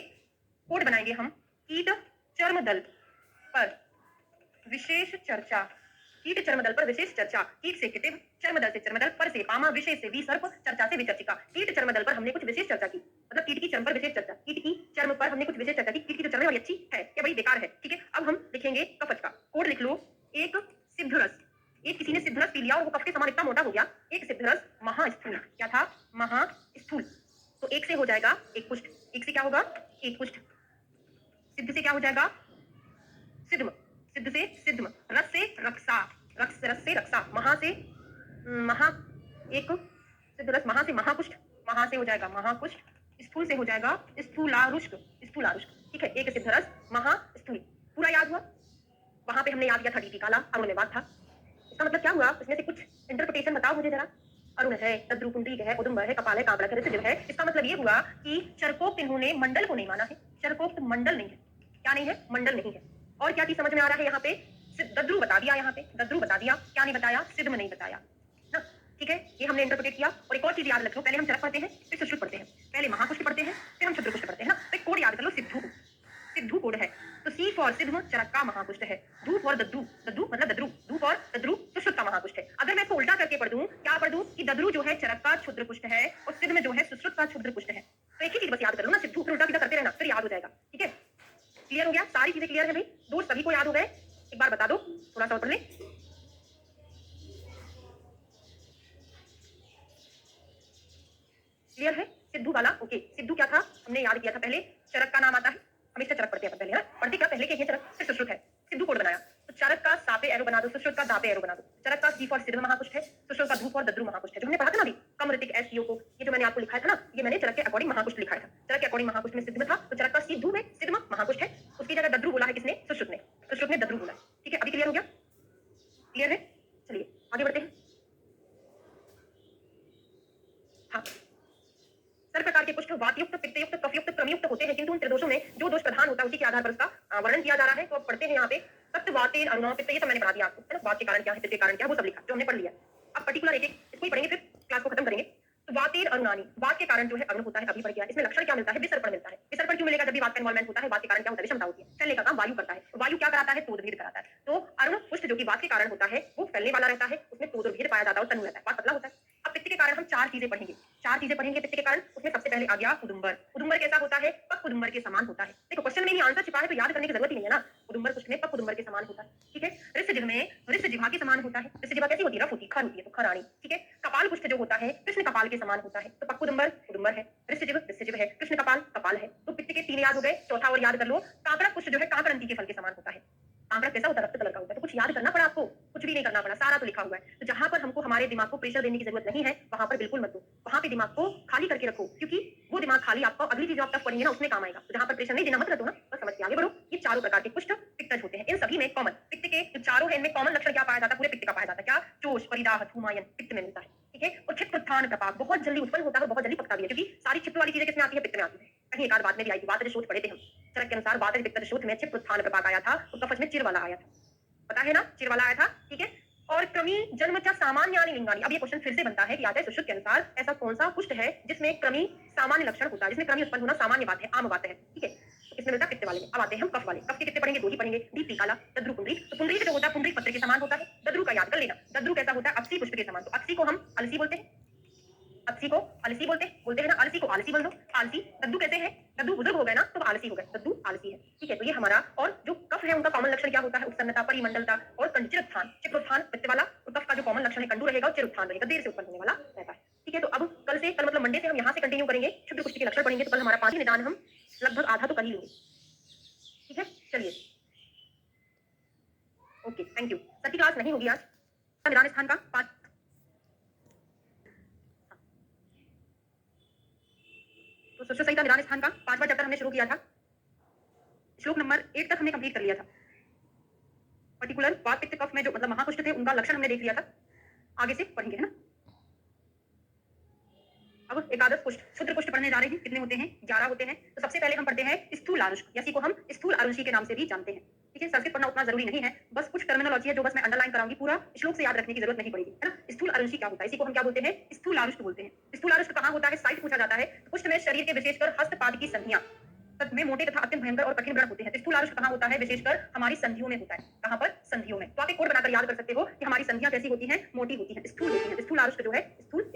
कोड बनाएंगे हम, कीट चर्मदल पर विशेष चर्चा, कीट चर्मदल पर विशेष चर्चा। कीट से किटिव, चर्मदल से चर्मदल, पर से पामा, विशेष से विसर्प, चर्चा से विचर्चिका। कीट चर्मदल पर हमने कुछ विशेष चर्चा की, मतलब कीट की चर्म पर विशेष चर्चा, कीट की चर्म पर हमने कुछ विशेष चर्चा की। कीट की जो चर्म है बड़ी अच्छी है या बड़ी बेकार है। ठीक है, अब हम लिखेंगे कफज का कोड, लिख लो, एक सिद्धरस, एक किसी ने सिद्धरस पी लिया और वो कफ के समान इतना मोटा हो गया, एक सिद्धरस महास्थूल। क्या था, महास्थूल। तो एक से हो जाएगा एक पुष्ट, एक से क्या होगा, एक पुष्ट। सिद्ध से क्या हो जाएगा, सिद्धम, सिद्ध से सिद्धम, रस से रक्षा, रस से रक्षा, महा से महा, एक सिद्ध रस, महा से महाकुष्ठ, महा से हो जाएगा महाकुष्ठ, स्थूल से हो जाएगा स्थूलारुष्क, स्थूलारुष्क। ठीक है, एक सिद्ध रस महास्थूल, पूरा याद हुआ। वहां पे हमने याद किया था डीटी काला, अरुण में बात था। इसका मतलब क्या हुआ, इसमें से कुछ इंटरप्रिटेशन बताओ मुझे जरा। अरुण है, दद्रु पुंडरीक है, उदुम्बर है, कपाल है, काकड़ा है, ऋषिज है। इसका मतलब ये हुआ कि चरकोक्त इन्होंने मंडल को नहीं माना है, चरकोक्त मंडल नहीं है। क्या नहीं है, मंडल नहीं है। और क्या चीज समझ में आ रहा है यहाँ पे, दद्रु बता दिया, यहाँ पे दद्रु बता दिया, क्या नहीं बताया, सिद्ध में नहीं बताया ना। ठीक है, ये हमने इंटरप्रेट किया। और एक और चीज याद रखो, पहले हम चरक पढ़ते हैं, फिर सुश्रुत पढ़ते हैं, पहले महाकुष्ठ पढ़ते हैं, फिर हम क्षुद्रकुष्ठ पढ़ते हैं ना। तो एक कोड याद कर लो, सिद्धू, सिद्धू कोड है। तो सी फॉर सिद्ध चरक का महाकुष्ठ है, धू फॉर दद्रु, दद्रु मतलब दद्रु, धू फॉर दद्रु सुश्रुत का महाकुष्ठ है। अगर मैं इसको उल्टा करके पढ़ दूं, क्या पढ़ दूं कि दद्रु जो है चरक का क्षुद्रकुष्ठ है और सिद्ध में जो है सुश्रुत का क्षुद्रकुष्ठ है। तो एक ही चीज बस याद कर लो ना, सिद्धू, फिर उल्टा सीधा करते रहना, फिर याद हो जाएगा। ठीक है, क्लियर हो गया, सारी चीजें क्लियर है भाई, दोस्त सभी को याद हो गए, एक बार बता दो, थोड़ा सा और पढ़ ले। क्लियर है, सिद्धू वाला ओके। सिद्धू क्या था, हमने याद किया था, पहले चरक का नाम आता है, हमेशा चरक पढ़ते हैं पहले, है ना, पढ़ते क्या पहले के चरक, फिर सुश्रुत है, सिद्धू कोड बनाया। तो चरक का सापे एरो बना दो, सुश्रुत का दापे एरो बना दो। चरक का सी फॉर सिद्ध महाकुष्ठ है, सुश्रुत का धू फॉर दद्रु महाकुष्ठ है, जो हमने पढ़ा था ना अभी, कम ऋतिक एस को, ये जो मैंने आपको लिखा था ना, ये मैंने चरक के अकॉर्डिंग महाकुष्ठ लिखा था। चरक के अकॉर्डिंग महाकुष्ठ में सिद्ध में था, तो चरक का सी धू में सिद्ध महाकुष्ठ है, उसकी जगह दद्रु बोला है किसने, सुश्रुत ने, सुश्रुत ने दद्रु बोला है। ठीक है, अभी क्लियर हो गया, क्लियर है, चलिए आगे बढ़ते हैं। हाँ, सर प्रकार के कुष्ठ वातयुक्त, पित्तयुक्त, कफयुक्त, क्रमयुक्त होते हैं, किंतु उन त्रिदोषों में जो दोष प्रधान होता है उसी के आधार पर उसका वर्णन किया जा रहा है। तो अब पढ़ते हैं यहाँ पे, तत्व वातेन अरुणा पित्त, ये सब मैंने पढ़ा दिया आपको, है ना, वात के कारण क्या है, पित्त के कारण क्या, वो सब लिखा जो हमने पढ़ लिया। अब पर्टिकुलर एक एक इसको ही पढ़ेंगे, फिर क्लास को खत्म करेंगे। तो वातेन अरुणानी, वात के कारण जो है अरुण होता है, अभी पढ़ गया। इसमें लक्षण क्या मिलता है, विसर्पण मिलता है। विसर्पण क्यों मिलेगा, जब भी वात का इन्वॉल्वमेंट होता है, वात के कारण क्या होता है, विषमता होती है, फैलने का काम वायु करता है। तो वायु क्या कराता है, तोड़ भीड़ कराता है। तो अरुण पुष्ट जो कि वात के कारण होता है, वो फैलने वाला रहता है, उसमें तोड़ भीड़ पाया जाता है और तनु रहता है, वात पतला होता है। अब पित्त के कारण हम 4 चीजें पढ़ेंगे, 4 चीजें पढ़ेंगे पित्त के कारण। उसमें सबसे पहले आ गया उदुम्बर। उदुम्बर कैसा होता है, पक उदुम्बर के समान होता है। देखो क्वेश्चन में ही आंसर छिपा है, तो याद करने की जरूरत ही नहीं है ना। उदुम्बर पुष्ट में पक उदुम्बर के समान होता है। ठीक है, ऋषजिह् में ऋषजिह्वा के समान होता है। ऋषजिह्वा कैसी होती है, रफ होती है, खर होती है, तो खरानी। ठीक है, कपाल पुष्ट जो होता है कृष्ण कपाल के समान होता है, तो पक उदुम्बर उदुम्बर है, ऋषजिह् ऋषजिह् है, कृष्ण कपाल कपाल है। तो पित्त के 3 याद हो गए, चौथा और याद कर लो, काकड़ा पुष्ट जो है काकरंती के फल के समान होता है। कांकड़ा कैसा होता है, रक्त कलर का होता है। तो कुछ याद करना पड़ा आपको, कुछ भी नहीं करना पड़ा, सारा तो लिखा हुआ है। तो जहां पर हमको हमारे दिमाग को प्रेशर देने की जरूरत नहीं है, वहां पर बिल्कुल मत दो, वहां पे दिमाग को खाली करके रखो, क्योंकि वो दिमाग खाली आपको अगली चीज जो आप टफ पढ़ेंगे ना उसमें काम आएगा। तो जहां पर प्रेशर नहीं देना मत रखो ना, बस समझ के आगे बढ़ो। ये चारों प्रकार के कुष्ठ पित्तज होते हैं, इन सभी में कॉमन, पित्त के जो चारों है इनमें कॉमन लक्षण क्या पाया जाता है, पूरे पित्त का पाया जाता है, क्या, जोश, परिदाह, धूमायन पित्त में मिलता है। ठीक है, और क्षिप्र उत्थान प्रपाक बहुत जल्दी उत्पन्न होता है और बहुत जल्दी पकता भी है, क्योंकि सारी क्षिप्र वाली चीजें किसमें आती है, पित्त में आती है। कहीं एक आध बात में भी आई थी, वातज शोथ पढ़े थे हम, चरक के अनुसार वातज पित्तज शोथ में क्षिप्र उत्थान प्रपाक आया था, तो कफज में चिर वाला आया था, पता है ना, चिर वाला आया था। ठीक है, और क्रमी जन्मचा सामान्यानि लिंगानि। अब ये क्वेश्चन फिर से बनता है कि आचार्य सुश्रुत के अनुसार ऐसा कौन सा कुष्ठ है जिसमें क्रमी सामान्य लक्षण होता है, जिसमें क्रमी उत्पन्न होना सामान्य बात है, आम बात है। ठीक है, तो इसमें मिलता है पित्त वाले में। अब आते हैं हम कफ वाले। कफ के कितने पढ़ेंगे, 2 ही पढ़ेंगे, दीप्ति काला, दद्रु पुंडरीक। तो पुंडरीक जो होता है पुंडरीक पत्र के समान होता है, दद्रु का याद कर लेना, दद्रु कैसा होता है, अक्सी पुष्प के समान। तो अक्सी को हम अलसी बोलते हैं, अलसी को अलसी बोलते हैं ना, अलसी को आलसी बोल दो, आलसी। दद्दू कैसे है? दद्दू बुजुर्ग हो गए ना तो आलसी हो गए, दद्दू आलसी है। ठीक है, तो ये हमारा, और जो कफ है उनका कॉमन लक्षण क्या होता है? उपसन्नता, परिमंडलता और चिरोत्थान। चित्रोत्थान पित्त वाला, और कफ का जो कॉमन लक्षण है कंडू रहेगा और चिरोत्थान रहेगा, देर से उत्पन्न होने वाला रहता है। ठीक है, तो अब कल मतलब मंडे से हम यहाँ से कंटिन्यू करेंगे, क्षुद्र कुष्ठ के लक्षण पढ़ेंगे। तो कल हमारा 5 निदान हम लगभग आधा तो कर ही लेंगे। ठीक है, चलिए, ओके, थैंक यू। सर की क्लास नहीं होगी आज, निदान स्थान का 5। तो सुश्रुत संहिता निदान स्थान का 5वां चैप्टर हमने शुरू किया था, श्लोक नंबर 8 तक हमने कंप्लीट कर लिया था। पर्टिकुलर वात पित्त कफ में जो मतलब महाकुष्ठ थे उनका लक्षण हमने देख लिया था, आगे से पढ़ेंगे, है ना। अब एकादश कुष्ठ, क्षुद्र कुष्ठ पढ़ने जा रहे हैं। कितने होते हैं? 11 होते हैं। तो सबसे पहले हम पढ़ते हैं स्थूल आरुष्क, इसी को हम स्थूल आरुषि के नाम से भी जानते हैं। ठीक है, संस्कृत पढ़ना उतना जरूरी नहीं है, बस कुछ टर्मिनोलॉजी है जो बस मैं अंडरलाइन कराऊंगी, पूरा श्लोक से याद रखने की जरूरत नहीं पड़ेगी, है ना। स्थूल आरुषि क्या होता है? इसी को हम क्या बोलते हैं? स्थूल आरुष्क बोलते हैं। स्थूल आरुष्क कहाँ होता है? साइट पूछा जाता है। कुष्ठ में शरीर के विशेषकर हस्तपाद की संधियां में मोटे तथा अत्यंत भयंकर और कठिन व्रण होते हैं। स्थूल आरुष्क कहाँ होता है? विशेषकर हमारी संधियों में होता है। कहाँ पर? संधियों में। तो आप एक कोड बनाकर याद कर सकते हो कि हमारी संधियां कैसी होती हैं? मोटी होती हैं, स्थूल होती हैं। स्थूल आरुष्क जो है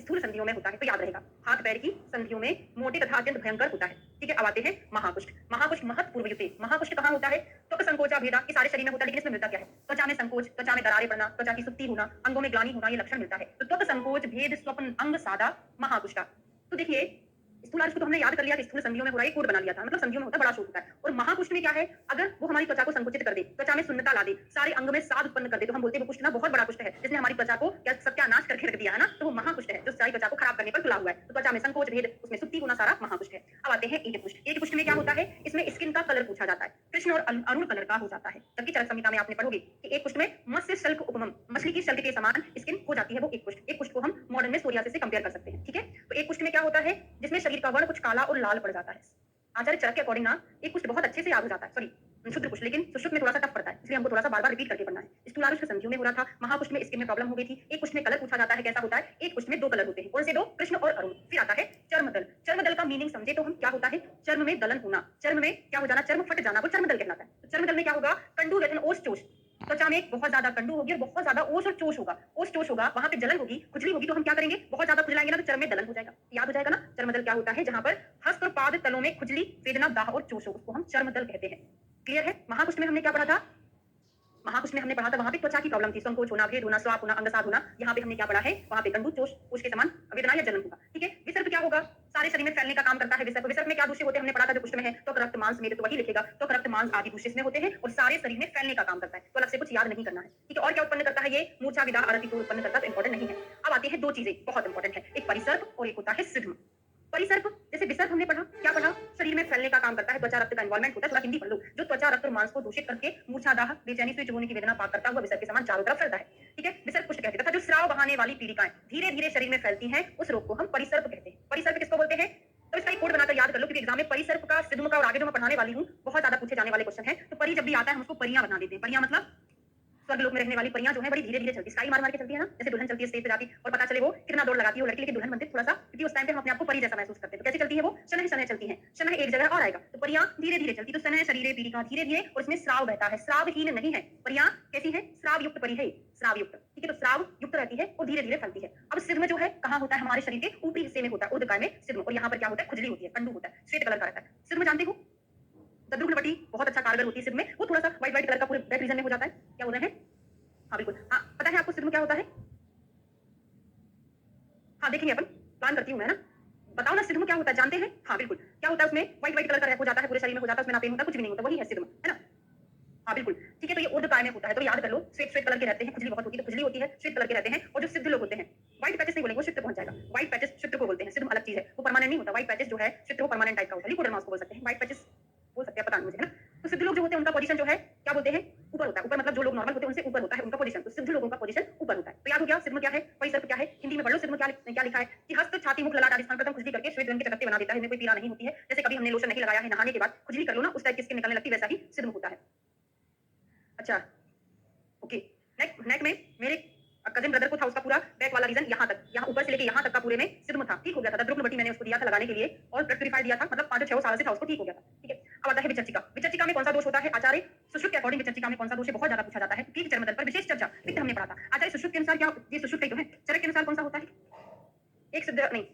स्थूल संधियों में होता है, तो याद रहेगा, हाथ पैर की संधियों में मोटे तथा अत्यंत भयंकर होता है। ठीक है, अब आते हैं महाकुष्ठ। महाकुष्ठ महत्पूर्व युते। महाकुष्ठ कहाँ होता है? त्वक संकोचा भेदा, ये सारे शरीर में होता है, लेकिन इसमें मिलता क्या है? त्वचा में संकोच, त्वचा में दरारें पड़ना, त्वचा की सुक्ति होना, अंगों में ग्लानि होना, ये लक्षण मिलता है। तो त्वक संकोच भेद स्वप्न अंग सादा महाकुष्ठ। तो देखिए, स्थूल आरुष्क तो हमने याद कर लिया कि स्थूल संधियों में हो रहा है, कोड बना लिया था, मतलब संधियों में होता है, बड़ा शोध होता है। और महाकुष्ठ में क्या है? अगर वो हमारी त्वचा को संकुचित कर दे, त्वचा में सुन्नता ला दे, सारे अंग में साद उत्पन्न कर दे, तो हम बोलते हैं वो कुष्ठ ना बहुत बड़ा कुष्ठ है, जिसने हमारी त्वचा को क्या सत्यानाश करके रख दिया है ना, तो वो महाकुष्ठ है, जो सारी त्वचा को खराब करने पर खुला हुआ है। तो त्वचा में संकोच भेद, उसमें सुक्ति होना, सारा महाकुष्ठ है। अब आते हैं एक कुष्ठ। एक कुष्ठ में क्या होता है? इसमें स्किन का कलर पूछा जाता है, कृष्ण और अरुण कलर का हो जाता है। जबकि चरक संहिता में आपने पढ़ोगे कि एक कुष्ठ में मत्स्य शल्क उपमम, मछली की शल्क के समान स्किन हो जाती है, वो एक कुष्ठ। एक कुष्ठ को हम मॉडर्न में सोरियासिस से कंपेयर कर सकते हैं। ठीक है, तो एक कुष्ठ में क्या होता है? जिसमें शरीर का वर्ण कुछ काला और लाल पड़ जाता है। आचार्य चरक के अकॉर्डिंग ना एक कुष्ठ बहुत अच्छे से याद हो जाता है, सॉरी शुद्ध कुष्ठ, लेकिन सुश्रुत में थोड़ा सा टफ पड़ता है, इसलिए हमको थोड़ा सा बार-बार रिपीट करके पढ़ना है। स्थूल आरुष्क संधियों में हो रहा था, महाकुष्ठ में स्किन में प्रॉब्लम हो गई थी। एक कुष्ठ में कलर पूछा जाता है, कैसा होता है? एक कुष्ठ में 2 कलर होते हैं, कौन से 2? कृष्ण और अरुण। फिर आता है चर्मदल। चर्मदल का मीनिंग समझे तो हम क्या होता है? चर्म में दलन होना, चर्म में क्या हो जाना? चर्म फट जाना, वो चर्मदल कहलाता है। तो चर्मदल में क्या होगा? कंडू वेदन ओस चोष, त्वचा में बहुत ज्यादा कंडू होगी और बहुत ज्यादा ओस और चोष होगा। ओस चोष होगा, वहां पे जलन होगी, खुजली होगी, तो हम क्या करेंगे? बहुत ज्यादा खुजलाएंगे ना तो चर्म में दलन हो जाएगा। याद हो जाएगा ना? चर्मदल क्या होता है? जहां पर हस्त और पाद तलों में खुजली, वेदना, दाह और चोष हो, उसको हम चर्मदल कहते हैं। क्लियर है? महाकुष्ठ में हमने क्या पढ़ा था? महाकुष्ठ में हमने पढ़ा था, वहां पे त्वचा की प्रॉब्लम थी, संकोच होना, भेद होना, स्वाप होना, अंगसाद होना। यहाँ पे हमने क्या पढ़ा है? वहां पे कंडू चोष के समान वेदना या जलन होगा। ठीक है, विसर्प क्या होगा? सारे शरीर में फैलने का काम करता है विसर्प। विसर्प में क्या दूषित होते हैं? हमने पढ़ा था जो कुष्ठ में है, तो रक्त मांस में, तो वही लिखेगा, तो रक्त मांस आदि दूषित में होते हैं और सारे शरीर में फैलने का काम करता है, तो अलग से कुछ याद नहीं करना है। ठीक है, और क्या उत्पन्न करता है ये? मूर्छा, विदा, आरति को उत्पन्न करता है, तो इंपॉर्टेंट नहीं है। अब आती है 2 चीजें बहुत इंपॉर्टेंट है, एक परिसर्प और एक होता है सिद्ध। परिसर्प, जैसे विसर्प हमने पढ़ा, क्या पढ़ा? शरीर में फैलने का काम करता है, त्वचा रक्त का इन्वॉल्वमेंट होता है, थोड़ा हिंदी पढ़ लो। जो त्वचा रक्त और मांस को दूषित करके मूर्छा, दाह, बेचैनी, स्विच होने की वेदना पार करता हुआ विसर्प के समान चारों तरफ फैलता है। ठीक है, विसर्प कुष्ठ कहते हैं। तथा जो स्राव बहाने वाली पीड़िकाएं धीरे धीरे शरीर में फैलती हैं, उस रोग को हम परिसर्प कहते हैं। परिसर्प किसको बोलते हैं? तो इसका एक कोड बनाकर याद कर लो, क्योंकि एग्जाम में परिसर्प का, सिद्ध का और आगे जो मैं पढ़ाने वाली हूँ बहुत ज्यादा पूछे जाने वाले क्वेश्चन है। तो परि जब भी आता है हम उसको परियां बना देते हैं। परियां मतलब स्वर्ग लोक में रहने वाली परियां जो है बड़ी धीरे धीरे चलती, स्टाइल मार मार के चलती है ना, जैसे दुल्हन चलती है स्टेज पे जाती और पता चले वो कितना दौड़ लगाती है, वो लड़की लेके दुल्हन बनती है थोड़ा सा, क्योंकि उस टाइम पे हम अपने आप को परी जैसा महसूस करते हैं। तो कैसे चलती है वो? शनह शनह चलती है, शनह एक जगह और आएगा, तो परियां धीरे धीरे चलती, तो शनह शरीरे पीड़िका धीरे धीरे, और इसमें स्राव बहता है, स्रावहीन नहीं है। परियां कैसी है? स्राव युक्त परी है, स्राव युक्त। ठीक है, तो स्राव युक्त रहती है और धीरे धीरे फैलती है। अब सिद्ध में जो है कहाँ होता है? हमारे शरीर के ऊपरी हिस्से में होता है, उर्ध्वकाय में सिद्ध, और यहाँ पर क्या होता है? खुजली होती है, कंडू होता है, श्वेत कलर का रहता है। सिद्ध में जानते हो दद्रुघ्नपटी बहुत अच्छा कारगर होती है सिद्ध में, वो थोड़ा सा व्हाइट व्हाइट कलर का पूरे बैक रीजन में हो जाता है। क्या बोल रहे हैं? हाँ बिल्कुल, हाँ पता है आपको सिद्ध में क्या होता है? हाँ देखेंगे अपन, प्लान करती हूँ मैं ना, बताओ ना सिद्ध में क्या होता है? जानते हैं? हाँ बिल्कुल, क्या होता है उसमें? व्हाइट व्हाइट कलर का हो जाता है, पूरे शरीर में हो जाता है, उसमें ना पेन होता है, कुछ भी नहीं होता, वही है सिद्ध में, है ना। हाँ बिल्कुल, ठीक है, तो ये ऊर्ध्वकाय में होता है, तो याद कर लो, श्वेत श्वेत कलर के रहते हैं, खुजली बहुत होती है, तो खुजली होती है, श्वेत कलर के रहते हैं। और जो सिद्ध लोग होते हैं, व्हाइट पैचेस नहीं बोलेंगे, वो चित्र पहुंच जाएगा। व्हाइट पैचेस चित्र को बोलते हैं, सिद्ध अलग चीज है, वो परमानेंट नहीं होता। व्हाइट पैचेस जो है चित्र वो परमानेंट टाइप का होता है, लिक्विड मास को बोल सकते हैं, व्हाइट पैचेस बोल सकते हैं, पता नहीं मुझे, है ना। तो सिद्ध लोग जो होते हैं उनका पोजीशन जो है क्या बोलते हैं? ऊपर होता है। ऊपर मतलब जो लोग नॉर्मल होते हैं उनसे ऊपर होता है उनका पोजीशन, तो सिद्ध लोगों का पोजीशन ऊपर होता है। तो याद हो गया सिद्ध क्या है, परिसर्प क्या है, हिंदी में पढ़ लो। सिद्ध क्या लिखा है कि हस्त, छाती, मुख, ललाट आदि स्थान पर एकदम खुजली करके श्वेत रंग के चकत्ते बना देता है, इनमें कोई पीड़ा नहीं होती है। जैसे कभी हमने लोशन नहीं लगाया है, नहाने के बाद खुजली कर लो ना, उस टाइप की स्किन निकलने लगती है, वैसा ही सिद्ध होता है। अच्छा ओके, नेक में मेरे कजिन ब्रदर को था, उसका पूरा बैक वाला रीजन यहाँ तक, यहाँ ऊपर से लेके यहाँ तक का पूरे में सिद्ध था, ठीक हो गया था। दद्रुघ्नपटी मैंने उसको दिया था लगाने के लिए और ब्लड प्यूरिफाई दिया था, मतलब 5-6 साल से था, उसको ठीक हो गया था। ठीक है, अब आता है विचर्चिका। विचर्चिका में कौन सा दोष होता है? आचार्य सुश्रुत के अकॉर्डिंग विचर्चिका में कौन सा दोष है? बहुत ज्यादा पूछा जाता है। पीठ चर्मदल पर विशेष चर्चा, पित्त हमने पढ़ा था। आचार्य सुश्रुत के अनुसार क्या, ये सुश्रुत का ही तो है, चरक के अनुसार कौन सा होता है? एक सिद्ध नहीं,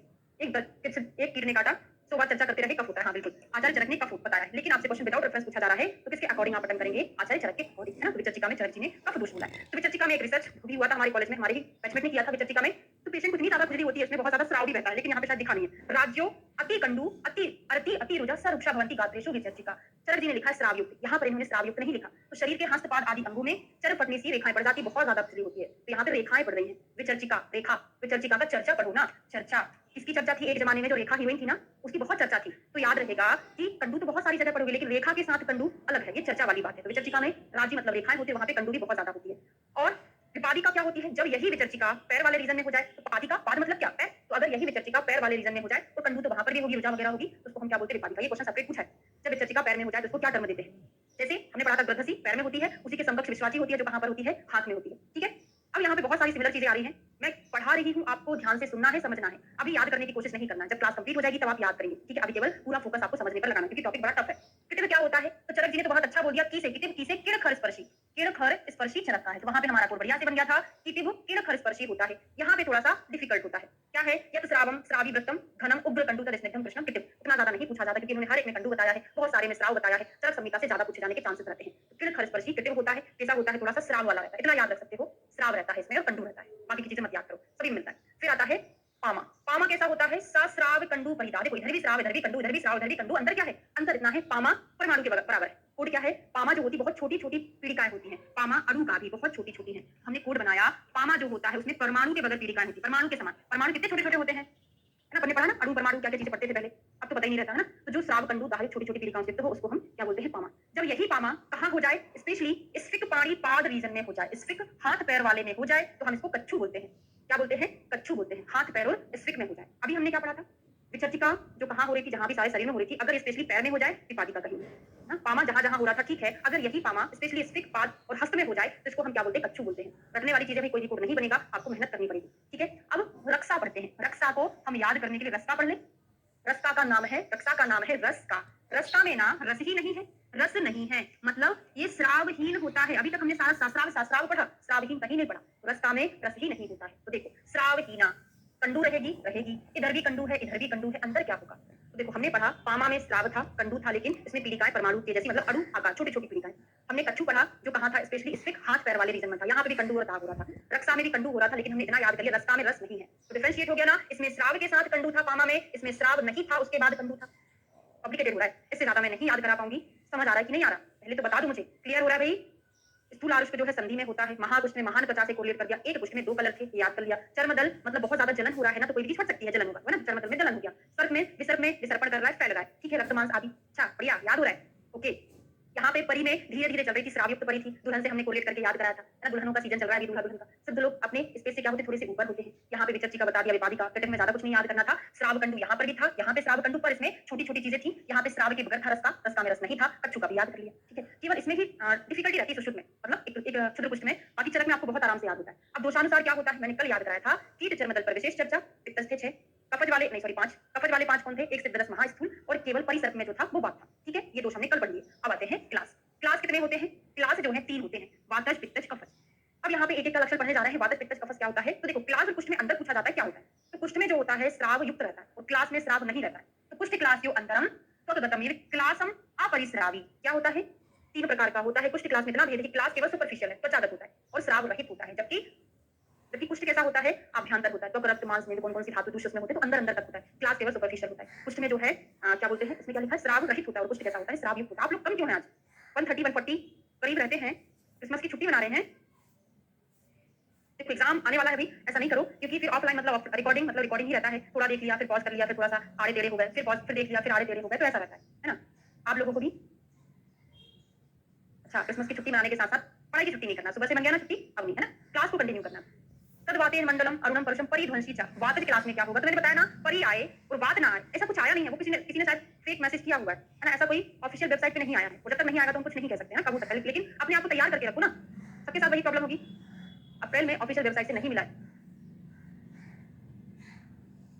एक कीट ने काटा, सो बात चर्चा करते रहे, कफ होता है। हाँ बिल्कुल, आचार्य चरक ने कफ बताया है, लेकिन आपसे क्वेश्चन विदाउट रेफरेंस पूछा जा रहा है, तो किसके अकॉर्डिंग आप अटेम्प्ट करेंगे? आचार्य चरक के अकॉर्डिंग, है ना। तो विचर्चिका में चरक जी ने कफ दोष बोला है। तो विचर्चिका में एक रिसर्च भी हुआ था हमारे कॉलेज में, हमारे ही बैचमेट ने किया था विचर्चिका में। तो पेशेंट को इतनी ज्यादा खुजली होती है, इसमें बहुत ज्यादा स्राव भी बहता है, लेकिन यहाँ पे शायद दिखा नहीं है। राज्यो अति कंडू अति अति अति रुजा सरुक्षा भवंती गात्रेषु विचर्चिका। चरक जी ने लिखा है श्राव युक्त, यहाँ पर इन्होंने श्राव युक्त नहीं लिखा। तो शरीर के हस्तपाद आदि अंगों में चरक फटने से रेखाएं पड़ जाती, बहुत ज्यादा खुजली होती है, तो यहाँ पे रेखाएं पड़ रही है। विचर्चिका रेखा, विचर्चिका का चर्चा पढ़ो ना, चर्चा किसकी चर्चा थी एक जमाने में? जो रेखा हीरोइन थी ना, उसकी बहुत चर्चा थी। तो याद रहेगा कि कंडू तो बहुत सारी जगह पढ़ोगे, लेकिन रेखा के साथ कंडू अलग है, ये चर्चा वाली बात है। तो विचर्चिका में राज्य मतलब रेखाएं होती है, वहां पे कंडू भी बहुत ज्यादा होती है। और विपादिका क्या होती है? जब यही विचर्चिका पैर वाले रीजन में हो जाए, तो पादिका, पाद मतलब क्या? पैर। तो अगर यही विचर्चिका पैर वाले रीजन में हो जाए, तो कंडू तो वहां पर भी होगी, रुजा वगैरह होगी, तो उसको हम क्या बोलते हैं? विपादिका। ये क्वेश्चन सेपरेट पूछा है। जब विचर्चिका पैर में हो जाए तो उसको क्या टर्म देते हैं? जैसे हमने पढ़ा था ग्रद्धसी पैर में होती है, उसी के समकक्ष विश्वाची होती है, जो कहां पर होती है? हाथ में होती है। ठीक है, अब यहाँ पे बहुत सारी सिमिलर चीजें आ रही हैं। मैं पढ़ा रही हूँ, आपको ध्यान से सुनना है, समझना है। अभी याद करने की कोशिश नहीं करना है, जब क्लास कंप्लीट हो जाएगी तब आप याद करेंगे। ठीक है, अभी केवल पूरा फोकस आपको समझने पर लगाना है, क्योंकि टॉपिक बड़ा टफ है। किटिव क्या होता है? तो चरक जी ने तो बहुत अच्छा बोल दिया, की से किटिव, की से किरखर स्पर्शी, किरखर स्पर्शी चरकता है। तो वहां पे हमारा कोड बढ़िया से बन गया था, किटिव किरखर स्पर्शी होता है। यहाँ पे थोड़ा सा डिफिकल्ट होता है। क्या है? यत श्रावम श्रावी वृत्तम घनम उग्र कंडू तदस्निग्धम कृष्णम किटिव। इतना ज्यादा नहीं पूछा जाता, क्योंकि उन्होंने हर एक में कंडू बताया है, बहुत सारे में श्राव बताया है। चरक संहिता से ज्यादा पूछे जाने के चांसेस रहते हैं। तो किरखर स्पर्शी किटिव होता है, कैसा होता है? थोड़ा सा श्राव वाला रहता है, इतना याद रख सकते हो। श्राव रहता है इसमें और कंडू रहता है, बाकी की चीजें मत याद करो, सभी मिलता है। फिर आता है पामा। पामा कैसा होता है? सश्राव कंडू परिदा। देखो इधर भी श्राव, इधर भी कंडू, इधर भी श्राव, इधर भी कंडू। अंदर क्या है? अंदर इतना है, पामा परमाणु के बराबर है। कोड क्या है? पामा जो होती है बहुत छोटी छोटी पीड़िकाएं होती हैं, पामा अणु का भी बहुत छोटी छोटी है। हमने कोड बनाया, पामा जो होता है उसमें परमाणु के बगैर पीड़िकाएं होती है, परमाणु के समान। परमाणु कितने छोटे छोटे होते हैं, है ना? हमने पढ़ा ना, अणु परमाणु क्या क्या चीजें पढ़ते थे पहले, अब तो पता ही नहीं रहता है ना। तो जो श्राव कंडू बाहर छोटी छोटी पीड़िकाओं से युक्त हो, उसको हम क्या बोलते हैं? पामा। जब यही पामा कहाँ हो जाए? स्पेशली स्फिक पाणी पाद रीजन में हो जाए, स्फिक हाथ पैर वाले में हो जाए, तो हम इसको कच्छू बोलते हैं। क्या बोलते हैं? कच्छू बोलते हैं। हाथ पैर और स्फिक में हो जाए। अभी हमने क्या पढ़ा था? विचर्चिका जो कहाँ हो रही थी? जहां भी सारे शरीर में हो रही थी, अगर स्पेशली पैर में हो जाए, विपादिका कहेंगे। हाँ, पामा जहां जहां हो रहा था, ठीक है। अगर यही पामा स्पेशली स्फिक पाद और हस्त में हो जाए, तो इसको हम क्या बोलते हैं? कच्छू बोलते हैं। रखने वाली चीजें भी कोई रिकॉर्ड नहीं बनेगा, आपको मेहनत करनी पड़ेगी। ठीक है, अब रक्षा पढ़ते हैं। रक्षा को हम याद करने के लिए रस्का पढ़ लें। रस्का का नाम है, रक्षा का नाम है रस्का। रस्का में ना रस ही नहीं है, रस नहीं है, मतलब ये श्रावहीन होता है। अभी तक हमने सारा सश्राव शास्त्राव पढ़ा, श्रावहीन कहीं नहीं पढ़ा। रस्का में रस ही नहीं होता है। तो देखो श्रावहीना, कंडू रहेगी, रहेगी, इधर भी कंडू है, इधर भी कंडू है, अंदर क्या होगा? तो देखो हमने पढ़ा, पामा में श्राव था, कंडू था, लेकिन इसमें पीड़िकाएं परमाणु के जैसी, मतलब अणु आकार, छोटी छोटी पीड़िकाएं। हमने कच्छू पढ़ा, जो कहा था स्पेशली स्फिक हाथ पैर वाले रीजन में था, यहाँ पे भी कंडू और दाग हो रहा था। रक्षा में भी कंडू हो रहा था, लेकिन हमने इतना याद कर लिया, रस्का में रस नहीं है। तो डिफरेंशिएट हो गया ना, इसमें श्राव के साथ कंडू था, पामा में इसमें श्राव नहीं था, उसके बाद कंडू था। कॉम्प्लिकेटेड हो रहा है, इससे ज्यादा मैं नहीं याद करा पाऊंगी। समझ आ रहा है कि नहीं आ रहा? पहले तो बता दो मुझे, क्लियर हो रहा है भाई? स्थूल आरुष्ट जो है संधि में होता है, महाकुष्ठ में महान त्वचा से कोरिलेट कर दिया, एक कुष्ठ में दो कलर थे, याद कर लिया। चर्मदल मतलब बहुत ज्यादा जलन हो रहा है ना, तो कोई भी चीज फट सकती है, जलन होगा, है ना? चर्मदल में जलन हो गया। सर्प में विसर्पण कर रहा है, फैल रहा है, ठीक है, रक्त मांस आदि। अच्छा बढ़िया, याद हो रहा है? ओके। यहाँ पे परी में धीरे धीरे चल रही थी, श्रावयुक्त परी थी, दुल्हन से हमने कोरिलेट करके याद कराया था, है ना? दुल्हनों का सीजन चल रहा है अभी, दूल्हा दुल्हन का। सिद्ध लोग अपने स्पेस से क्या होते हैं? थोड़े से ऊपर होते हैं। यहाँ पे विचर्चिका बता दिया, विपादिका, कटक में ज्यादा कुछ नहीं याद करना था। श्राव कंडू यहाँ पर भी था, यहाँ पे श्राव कंडू पर इसमें छोटी छोटी चीजें थी, यहाँ पे श्राव के बगैर था रस्का, रस्का में रस नहीं था। कच्छू का भी याद कर लिया, ठीक है। केवल इसमें ही डिफिकल्टी रहती है सुश्रुत में, मतलब एक क्षुद्र कुष्ठ में, बाकी चरक में आपको बहुत आराम से याद होता है। अब दोषानुसार क्या होता है? मैंने कल याद कराया था, कीट चर्मदल पर विशेष चर्चा, पित्तस्थ 6, कफज वाले नहीं सॉरी 5, कफज वाले 5 कौन थे? 1 से 10 महास्थूल, और केवल परिसर्प में जो था वो बात था, ठीक है। ये दोष हमने कल पढ़ लिए। अब आते हैं क्लास। क्लास कितने होते हैं? क्लास जो है 3 होते हैं, वातज पित्तज कफज। अब यहाँ पे एक एक का लक्षण पढ़ने जा रहे हैं। वातज पित्तज कफज क्या होता है? तो देखो क्लास और कुष्ठ में अंदर पूछा जाता है क्या होता है, तो कुष्ठ में जो होता है श्राव युक्त रहता है, और क्लास में श्राव नहीं रहता है। तो कुष्ठ क्लास जो अंतरम त्वगतम क्लासम अपरिश्रावी क्या होता है? 3 प्रकार का होता है। कुष्ठ क्लास में इतना भेद है कि क्लास केवल सुपरफिशियल है, त्वचागत होता है, और श्राव रहित होता है, जबकि कुष्ठ कैसा होता है? आभ्यंतर होता है। तो रक्त मांस में कौन कौन सी धातु दूषित में होते हैं, तो अंदर अंदर तक होता है। क्लास केवल सुपरफिशियल होता है। कुष्ठ में जो है क्या बोलते हैं, इसमें क्या लिखा है? श्राव रहित होता है। और कुष्ठ कैसा होता है? श्राव युक्त होता है। आप लोग कम क्यों हैं आज? 130 140 करीब रहते हैं, क्रिसमस की छुट्टी मना रहे हैं। देखो एग्जाम आने वाला है अभी, ऐसा नहीं करो, क्योंकि फिर ऑफलाइन मतलब रिकॉर्डिंग मतलब रिकॉर्डिंग ही रहता है। थोड़ा देख लिया, फिर पॉज कर लिया, फिर थोड़ा सा आड़े टेढ़े हो गए, फिर पॉज, फिर देख लिया, फिर आड़े टेढ़े हो गए, तो ऐसा रहता है ना। आप लोगों को भी अच्छा क्रिसमस की छुट्टी मनाने के साथ साथ पढ़ाई की छुट्टी नहीं करना, सुबह से बन गया ना छुट्टी, अब नहीं, है ना। क्लास को कंटिन्यू करना। तद्वाते मंडलम अरुणम परुषम परिध्वंसी चा। वात क्लास में क्या होगा? तो मैंने बताया ना, परी आए और बात ना आए, ऐसा कुछ आया नहीं है। वो किसी ने शायद फेक मैसेज किया हुआ है ना, ऐसा कोई ऑफिशियल वेबसाइट पे नहीं आया है। वो जब तक नहीं आएगा तो हम कुछ नहीं कह सकते हैं, कब हो सकता है, लेकिन अपने आप को तैयार करके रखो ना। सबके साथ वही प्रॉब्लम होगी। अप्रैल में ऑफिशियल वेबसाइट से नहीं मिला है,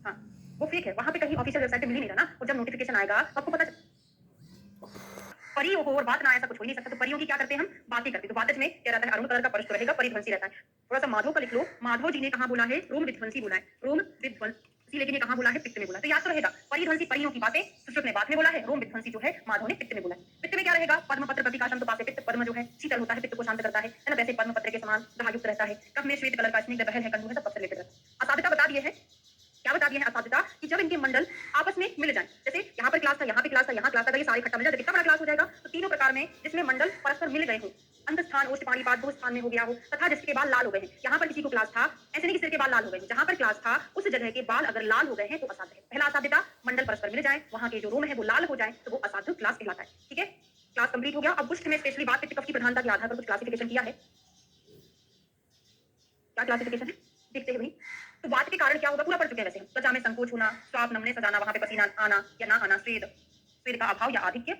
हाँ वो फेक है, वहां पे कहीं ऑफिशियल वेबसाइट पे मिल ही नहीं रहा ना। और जब नोटिफिकेशन आएगा तो आपको पता परी हो और बात ना ऐसा कुछ हो ही नहीं सकता। तो परियों की क्या करते हैं हम? बातें करते हैं। तो वातज में क्या रहता है? अरुण कलर का परश रहेगा, परिध्वंसी रहता है। थोड़ा सा माधव का लिख लो। माधव जी ने कहा बोला है? रोम विध्वंसी बोला है, रोम विध्वंस इसी लेकिन ये कहाँ बोला है, पित्त में बोला। तो याद तो रहेगा, परिध्वंसी परियों की बातें सुश्रुत ने बाद में बोला है, रोम विध्वंसी जो है माधव ने पित्त में बोला है। पित्त में क्या रहेगा, पद्म पत्र प्रतिकाशम तो पासे पित्त, पद्म जो है शीतल होता है, पित्त को शांत करता है ना, वैसे पद्म पत्र के समान ग्रहायुक्त रहता है। कफ में श्वेत कलर का स्निग्ध बहल है, कंडू है, सब पत्र लेकर रहता है। असाध्यता बता दिए है, क्या बता दिया है असाध्यता, कि जब इनके मंडल आपस में मिल जाए, जैसे यहाँ पर क्लास था, यहाँ पे क्लास था, यहाँ क्लास था, ये सारे इकट्ठा मिल जाए, कितना बड़ा क्लास हो जाएगा। तो तीनों प्रकार में जिसमें मंडल परस्पर मिल गए हो, अंत स्थान ओष्ठ पानी पाद दो स्थान में हो गया हो, तथा जिसके बाल लाल हो गए हैं। यहाँ पर किसी को क्लास था, ऐसे नहीं कि सिर के बाल लाल हो गए, जहाँ पर क्लास था उस जगह के बाल अगर लाल हो गए हैं तो असाध्य है। पहला असाध्यता, मंडल परस्पर मिल जाए, वहां के जो रोम है वो लाल हो जाए, तो वो असाध्य क्लास कहलाता है। ठीक है, क्लास कंप्लीट हो गया। अब कुष्ठ में स्पेशली बात पित्त कफ की प्रधानता के आधार पर कुछ क्लासिफिकेशन किया है। क्या क्लासिफिकेशन है देखते हैं भाई। तो बात के कारण क्या होगा पूरा पढ़ चुके हैं वैसे हम। त्वचा में संकोच होना, स्वाप नमने सजाना, वहां पे पसीना आना या ना आना, स्वेद स्वेद का अभाव या आधिक्य,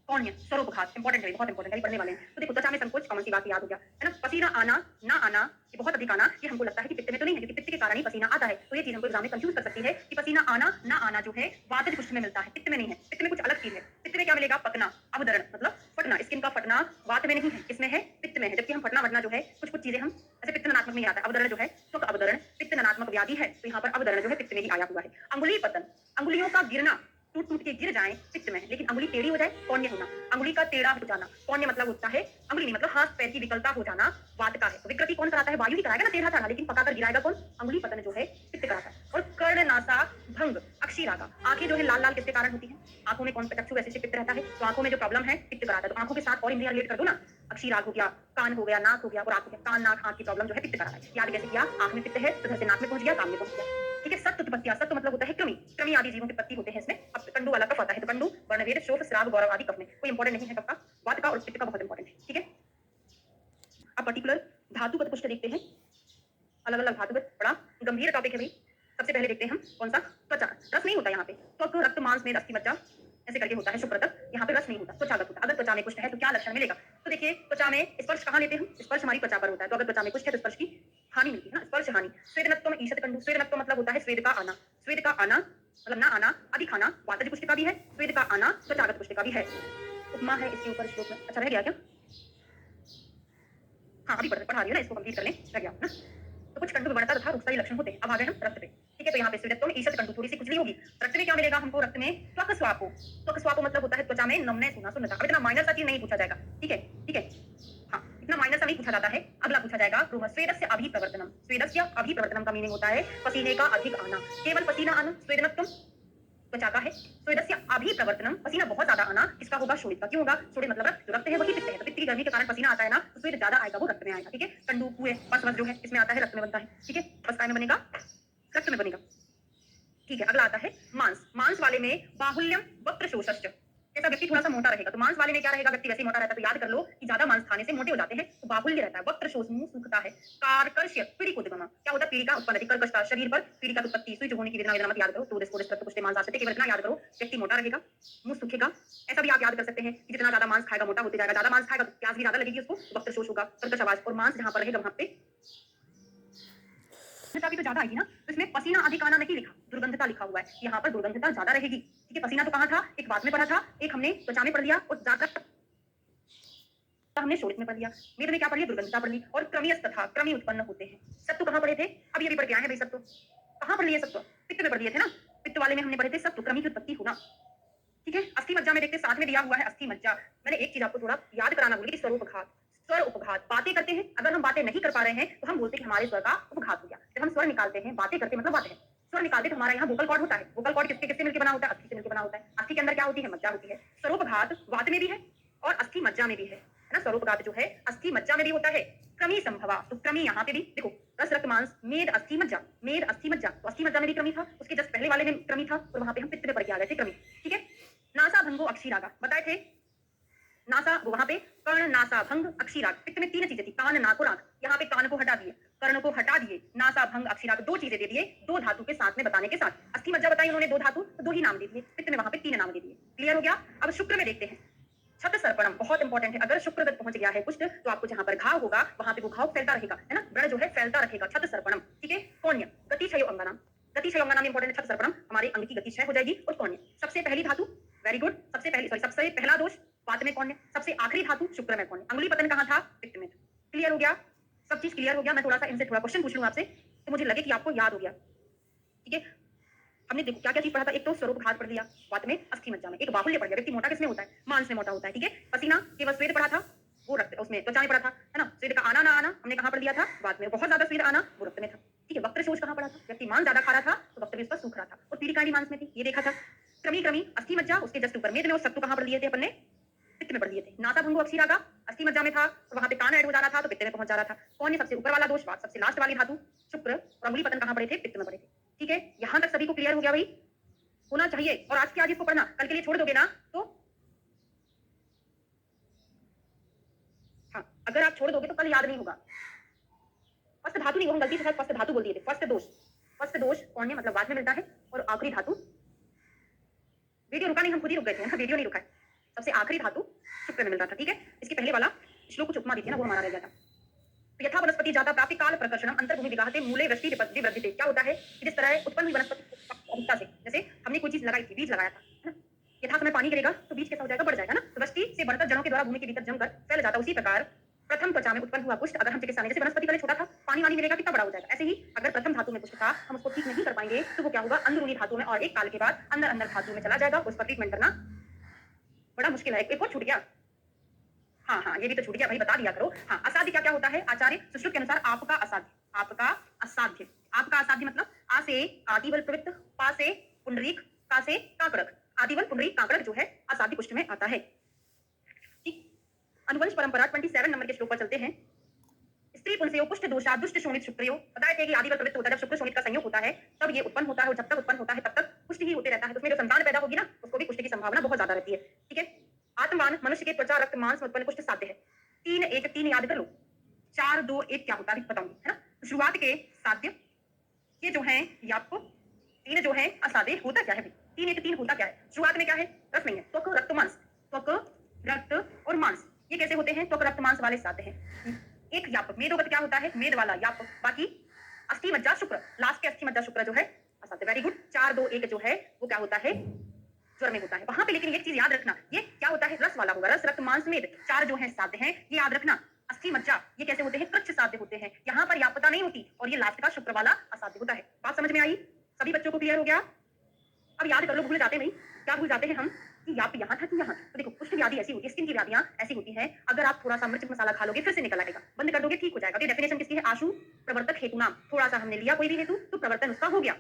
कौन है स्वरोपघात, इंपॉर्टेंट है, बहुत इंपॉर्टेंट है, पढ़ने वाले हैं। तो देखो त्वचा में संकोच कौन सी बात याद हो गया है ना, पसीना आना ना आना, ये बहुत अधिक आना, ये हमको लगता है कि पित्त में तो नहीं है, क्योंकि पित्त के कारण ही पसीना आता है। तो ये चीज हमको एग्जाम में कंफ्यूज कर सकती है कि पसीना आना ना आना जो है वातज कुष्ठ में मिलता है, पित्त में नहीं है। पित्त में कुछ अलग चीज है। पित्त में क्या मिलेगा, पकना, अवदरण मतलब फटना, स्किन का फटना वात में नहीं है, किसमें है, पित्त में है। जबकि हम फटना वटना जो है कुछ कुछ चीजें हम ऐसे पित्त ननात्मक में ही आता है। अवदरण जो है सुख अवदरण पित्त ननात्मक व्याधि है, तो यहाँ पर अवदरण जो है पित्त में ही आया हुआ है। अंगुली पतन, अंगुलियों का गिरना, टूट टूट के गिर जाए पित्त में है, लेकिन अंगुली टेढ़ी हो जाए कौन्य होना, अंगुली का टेढ़ा हो जाना, कौन्य मतलब होता है अंगुली नहीं मतलब हाथ पैर की विकलता हो जाना वात का है। तो विकृति कौन कराता है, वायु ही कराएगा ना, टेढ़ा था ना, लेकिन पकाकर गिराएगा कौन, अंगुली पतन जो है पित्त कराता है। और कर्ण नासा भंग अक्षीरागा, आंखें जो है लाल लाल किसके कारण होती है, आंखों में कौन चक्षु वैसे पित्त रहता है, तो आंखों में जो प्रॉब्लम है पित्त कराता है। तो आंखों के साथ और इंद्रियां रिलेट कर दो ना, अक्षीराग हो गया, कान हो गया, नाक हो गया और आंख हो गया, कान नाक आंख की प्रॉब्लम जो है पित्त कराता है। याद कैसे किया, आंख में पित्त है तो घर से नाक में पहुंच गया, कान में पहुंच गया। ठीक है, सत्त उत्पत्तियां, सत्त मतलब होता है कृमि, कृमि आदि जीवों के पत्ती होते हैं इसमें। अब कंडू वाला कफ आता है, तो कंडू वर्णवेद शोफ श्राव गौरव आदि कफ में कोई इंपॉर्टेंट नहीं है, कफ का वात का और पित्त का बहुत इंपॉर्टेंट है। ठीक है, अब पर्टिकुलर धातुगत कुष्ठ देखते हैं, अलग अलग धातुगत, बड़ा गंभीर टॉपिक है भाई। सबसे पहले देखते हैं हम कौन सा, त्वचा। रस नहीं होता यहाँ पे, त्वक रक्त मांस मेद अस्थि मज्जा ऐसे करके होता है शुक्र तक, यहाँ पे रस नहीं होता, त्वचागत होता है। अगर त्वचा में कुष्ठ है तो क्या लक्षण मिलेगा, तो देखिए त्वचा में स्पर्श कहाँ लेते हैं हम, स्पर्श हमारी त्वचा पर होता है। तो अगर त्वचा में कुष्ठ है तो स्पर्श की हानि मिलती है ना, स्पर्श हानि। स्वेदनत्व में ईशत कंडू, स्वेदनत्व मतलब होता है स्वेद का आना, स्वेद का आना मतलब ना आना, अधिक आना वातज कुष्ठ का भी है, स्वेद का आना त्वचागत कुष्ठ का भी है। उपमा है इसके ऊपर श्लोक में, अच्छा रह गया क्या, हाँ अभी पढ़ा रही है ना, इसको कंप्लीट कर लें, रह गया ना। तो कुछ कंडू विवर्णता तथा रूपसारी लक्षण होते हैं। अब आ गए हम रक्त पे। ठीक है, तो यहाँ पे स्वेदत्व में ईशत कंडू, थोड़ी सी खुजली होगी। रक्त में क्या मिलेगा हमको, रक्त में त्वक स्वापो, त्वक स्वापो मतलब होता है त्वचा में नमने सुना सुनता। अब इतना माइनर सा चीज नहीं पूछा जाएगा, ठीक है ठीक है, हाँ इतना माइनर सा नहीं पूछा जाता है। अगला पूछा जाएगा स्वेदस्य अभिप्रवर्तनम, स्वेदस्य अभिप्रवर्तनम का मीनिंग होता है पसीने का अधिक आना, केवल पसीना आना स्वेदनत्व त्वचा का है। स्वेदस्य अभिप्रवर्तनम पसीना बहुत ज्यादा आना, इसका होगा शोणित का। क्यों होगा, शोणित मतलब रक्त, जो रक्त है वही पित्त है, तो पित्त की गर्मी के कारण पसीना आता है ना, तो स्वेद ज्यादा आएगा, वो रक्त में आएगा। ठीक है, कंडू कुएं पस जो है इसमें आता है, रक्त में बनता है। ठीक है, पस काय में बनेगा, रक्त में बनेगा। ठीक है, अगला आता है मांस। मांस वाले में बाहुल्यम वक्त्र शोषश्च, जैसा व्यक्ति थोड़ा सा मोटा रहेगा तो मांस वाले में क्या रहेगा, व्यक्ति वैसे मोटा रहता है। तो याद कर लो कि ज्यादा मांस खाने से मोटे हो जाते हैं, तो बाहुल्य रहता है। वक्त्र शोष मुंह सूखता है। कारकर्ष्य पीड़िकोद्गम, क्या होता है, पीड़िका उत्पन्न, कर्कशता शरीर पर, पीड़िका उत्पत्ति, सुई चुभने की वेदना, वेदना मत याद करो, तो इसको डिस्टर्ब कुछ मांस आते, केवल इतना याद करो व्यक्ति मोटा रहेगा, मुंह सूखेगा। ऐसा भी आप याद कर सकते हैं कि जितना ज्यादा मांस खाएगा मोटा होते जाएगा, ज्यादा मांस खाएगा तो प्यास भी ज्यादा लगेगी उसको, वक्त्र शोष होगा, कर्कश आवाज। और मांस जहां पर रहेगा वहां पे दुर्गंधता भी तो ज्यादा आएगी ना, तो इसमें पसीना अधिक आना नहीं लिखा, दुर्गंधता लिखा हुआ है, यहाँ पर दुर्गंधता ज्यादा रहेगी। ठीक है, पसीना तो कहाँ था, एक बात में पढ़ा था, एक हमने त्वचा में पढ़ लिया, और ज्यादा हमने शोणित में पढ़ लिया। मेद में क्या पढ़ लिया, दुर्गंधता पढ़ ली। और क्रमियस तथा क्रमी उत्पन्न होते हैं। सत्व कहाँ पढ़े थे, अब ये भी पढ़ के आए हैं भाई, सत्व कहाँ पढ़ लिए, सत्व पित्त में पढ़ लिए थे ना, पित्त वाले में हमने पढ़े थे सत्व, क्रमी की उत्पत्ति होना। ठीक है, अस्थि मज्जा में देखते, साथ में दिया हुआ है अस्थि मज्जा। मैंने एक चीज आपको थोड़ा याद कराना भूली, स्वरोपघात। स्वर उपघात, बातें करते हैं, अगर हम बातें नहीं कर पा रहे हैं तो हम बोलते हैं कि हमारे स्वर का उपघात हो गया। जब हम स्वर निकालते हैं, बातें करते मतलब बातें हैं, स्वर निकालते तो हमारा यहाँ वोकल कॉर्ड होता है। वोकल कॉर्ड किसके किससे मिलकर बना होता है, अस्थि से मिलकर बना होता है। अस्थि के अंदर क्या होती है, मज्जा होती है। स्वरोपघात वात में भी है और अस्थि मज्जा में भी है ना, स्वरोपघात जो है अस्थि मज्जा में भी होता है। क्रमी संभवा, तो क्रमी यहाँ पे भी देखो, रस रक्त मांस मेद अस्थि मज्जा, मेद अस्थि मज्जा, तो अस्थि मज्जा में भी क्रमी था, उसके जस्ट पहले वाले में क्रमी था, और वहां पे हम पित्त में पढ़ के आ गए थे क्रमी। ठीक है, नासा भंगो अक्षीरागा बताए थे, नासा वहां पे कर्ण नासा भंग अक्षीराग, पित्त में तीन चीजें थी, कान नाक और आंख, यहाँ पे कान को हटा दिए, कर्ण को हटा दिए, नासा भंग अक्षीराग दो चीजें दे दिए, दो धातु के साथ में बताने के साथ। अस्थि मज्जा बताई उन्होंने दो धातु, तो दो ही नाम दे दिए, पित्त में वहां पे तीन नाम दे दिए। क्लियर हो गया। अब शुक्र में देखते हैं, छत सर्पणम बहुत इंपॉर्टेंट है। अगर शुक्र तक पहुंच गया है कुछ, तो आपको जहां पर घाव होगा वहां पे वो घाव फैलता रहेगा, है ना, ब्लड जो है फैलता रहेगा। छत सर्पणम, ठीक है। कौन्य गति क्षय अंगनाम, गति क्षय अंगनाम इंपॉर्टेंट है। छत सर्पणम हमारे अंग की गति क्षय हो जाएगी। और कौन्य सबसे पहली धातु, वेरी गुड, सबसे पहला दोष वात में कौन्य, सबसे आखिरी धातु शुक्र में कौन्य। अंगुली पतन कहाँ था, पित्त में। क्लियर हो गया, सब चीज क्लियर हो गया। मैं थोड़ा सा इनसे थोड़ा क्वेश्चन पूछ लूं आपसे, तो मुझे लगे कि आपको याद हो गया। ठीक है, हमने देखो क्या क्या चीज पढ़ा था, एक तो स्वरूप घात पढ़ लिया, बाद में अस्थि मज्जा में, एक बाहुल्य पढ़ लिया। व्यक्ति मोटा किसमें होता है? मांस में मोटा होता है, ठीक है। पसीना केवल स्वेद पढ़ा था, वो रक्त उसमें त्वचा में पड़ा था, है ना। स्वेद का आना ना आना हमने कहाँ पढ़ लिया था? बाद में। बहुत ज्यादा स्वेद आना वो रक्त में था, ठीक है। वक्र शोष कहाँ पड़ा था? व्यक्ति मांस ज्यादा खा रहा था तो वक्र भी उसका सूख रहा था, और पीड़िकाणी मांस में थी, ये देखा था। क्रमी क्रमी अस्थि मज्जा, उसके जस्ट ऊपर मेद में, और सत्तु कहाँ पढ़ लिए थे अपन ने? पित्त में पढ़ लिए थे। नासा भंगो अक्षीरागा अस्थि मज्जा में था, तो वहां पे कान ऐड हो जा रहा था तो पित्त में पहुंच जा रहा था। कौन है सबसे ऊपर वाला दोष? बात सबसे लास्ट वाली धातु शुक्र और अंगुली पतन कहाँ पड़े थे? पित्त में पड़े थे, ठीक है। यहां तक सभी को क्लियर हो गया भाई? होना चाहिए। और आज के आज इसको पढ़ना, कल के लिए छोड़ दोगे ना तो हाँ, अगर आप छोड़ दोगे तो कल याद नहीं होगा। फर्स्ट धातु नहीं, वो हम गलती से शायद फर्स्ट धातु बोल दिए थे। फर्स्ट दोष कौन है मतलब बाद में मिलता है, और आखिरी धातु, वीडियो रुका नहीं, हम खुद ही रुक गए थे, वीडियो नहीं रुका है। सबसे आखिरी धातु शुक्र में मिल रहा था, ठीक है। इसके पहले वाला श्लोक कुछ उपमा दी थी ना, वो हमारा रह गया था। तो यथा वनस्पति जाता प्राप्ति काल प्रकर्षणम अंतर्भूमि विगाहते मूले वृष्टि विवृद्धिते। क्या होता है कि जिस तरह उत्पन्न हुई वनस्पति अधिकता से, जैसे हमने कोई चीज लगाई थी, बीज लगाया था, है ना। यथा समय पानी गिरेगा तो बीज कैसा हो जाएगा? बढ़ जाएगा ना। तो वृष्टि से बढ़कर जड़ों के द्वारा भूमि के भीतर जमकर फैल जाता। उसी प्रकार प्रथम त्वचा में उत्पन्न हुआ पुष्ट, अगर हम चिकित्सा में, जैसे वनस्पति पहले छोटा था, पानी वानी मिलेगा कितना बड़ा हो जाएगा, ऐसे ही अगर प्रथम धातु में पुष्ट था, हम उसको ठीक नहीं कर पाएंगे तो वो क्या होगा? अंदरूनी धातु में, और एक काल के बाद अंदर अंदर धातु में चला जाएगा। उस पर ट्रीटमेंट करना बड़ा मुश्किल है। एक और छूट गया, हाँ हाँ ये भी तो छूट गया भाई, बता दिया करो। हाँ, असाध्य क्या क्या होता है? आचार्य सुश्रुत के अनुसार आपका असाध्य, आपका असाध्य, आपका असाध्य मतलब आ से आदिवल प्रवृत्त, पा से पुंडरीक, का से काकड़क। आदिवल पुंडरीक काकड़क जो है असाध्य पुष्ट में आता है, ठीक। अनुवंश परंपरा 27 नंबर के श्लोक पर चलते हैं। स्त्री पुंसयो पुष्ट दोषा दुष्ट शोणित शुक्रियो। बताए थे कि आदिवल प्रवृत्त होता है, जब शुक्र शोणित का संयोग होता है तब ये उत्पन्न होता है, और जब तक उत्पन्न होता है तब तक पुष्ट ही होते रहता है। तो उसमें जो संतान पैदा होगी ना, उसको भी पुष्ट की संभावना बहुत ज्यादा रहती है, ठीक है। आत्मवान मनुष्य के त्वचा रक्त मांस उत्पन्न पुष्ट साध्य है। 3 1 3 याद कर लो, 4 2 1 क्या होता है बताऊंगी, है ना। तो शुरुआत के साध्य ये जो है, ये आपको 3 जो है असाध्य होता क्या है? 3 1 3 होता क्या है? शुरुआत में क्या है? रस नहीं है, त्वक रक्त मांस, त्वक रक्त और मांस, ये कैसे होते हैं? त्वक रक्त मांस वाले साध्य हैं। एक याप मेदोगत क्या होता है? मेद वाला याप। बाकी अस्थि मज्जा शुक्र, लास्ट के अस्थि मज्जा शुक्र जो है असाध्य। Very good. 4 2 1 जो है वो क्या होता है? ज्वर में होता है वहां पे। लेकिन एक चीज याद रखना, ये क्या होता है? रस वाला होगा, रस रक्त मांस मेद, 4 जो है साध्य हैं, ये याद रखना। अस्थि मज्जा ये कैसे होते हैं? कृच्छ साध्य होते हैं, यहाँ पर यापता नहीं होती, और ये लास्ट का शुक्र वाला असाध्य होता है। बात समझ में आई? सभी बच्चों को क्लियर हो गया? अब याद कर लो, भूल जाते नहीं, क्या भूल जाते हैं हम कि याप यहाँ था कि यहाँ। तो देखो, कुष्ठ व्याधि ऐसी होती है, स्किन की व्याधियां ऐसी होती हैं, अगर आप थोड़ा सा मिर्च मसाला खा लोगे फिर से निकल आएगा, बंद कर दोगे ठीक हो जाएगा। तो डेफिनेशन किसकी है? आशु प्रवर्तक हेतु नाम। थोड़ा सा हमने लिया कोई भी हेतु तो प्रवर्तन उसका हो गया।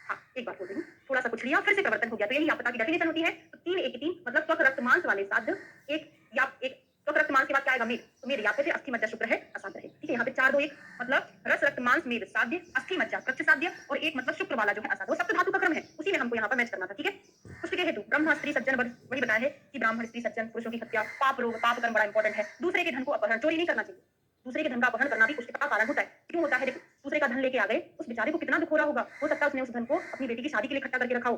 हाँ, एक बात बोल रही हूँ, थोड़ा सा कुछ लिया फिर से प्रवर्तन हो गया, तो यही यापता की डेफिनेशन होती है। तो 3 1 3 मतलब त्वक रक्त मांस वाले साध्य, एक याप, एक त्वक रक्त मांस के बाद क्या आएगा? मेद। तो मेद याप से अस्थि मज्जा शुक्र है असाध्य है, ठीक है। यहाँ पे 4 2 1 मतलब रस रक्त मांस मेद साध्य, अस्थि मज्जा कृच्छ साध्य, और एक मतलब शुक्र वाला जो है असाध्य। वो सप्त धातु का क्रम है, उसी में हमको यहाँ पर मैच करना था, ठीक है। पुष्ट के हेतु ब्रह्म स्त्री सज्जन, वही बताया है कि ब्राह्मण स्त्री सज्जन पुरुषों की हत्या, पाप रोग पाप कर्म बड़ा इंपॉर्टेंट है। दूसरे के धन को अपहरण, चोरी नहीं करना चाहिए, दूसरे के धन का अपहरण करना भी पुष्ट का कारण होता है। क्यों होता है? देखो, दूसरे का धन लेके आ गए, उस बेचारे को कितना दुख हो रहा होगा। हो सकता है उसने उस धन को अपनी बेटी की शादी के लिए इकट्ठा करके रखा हो,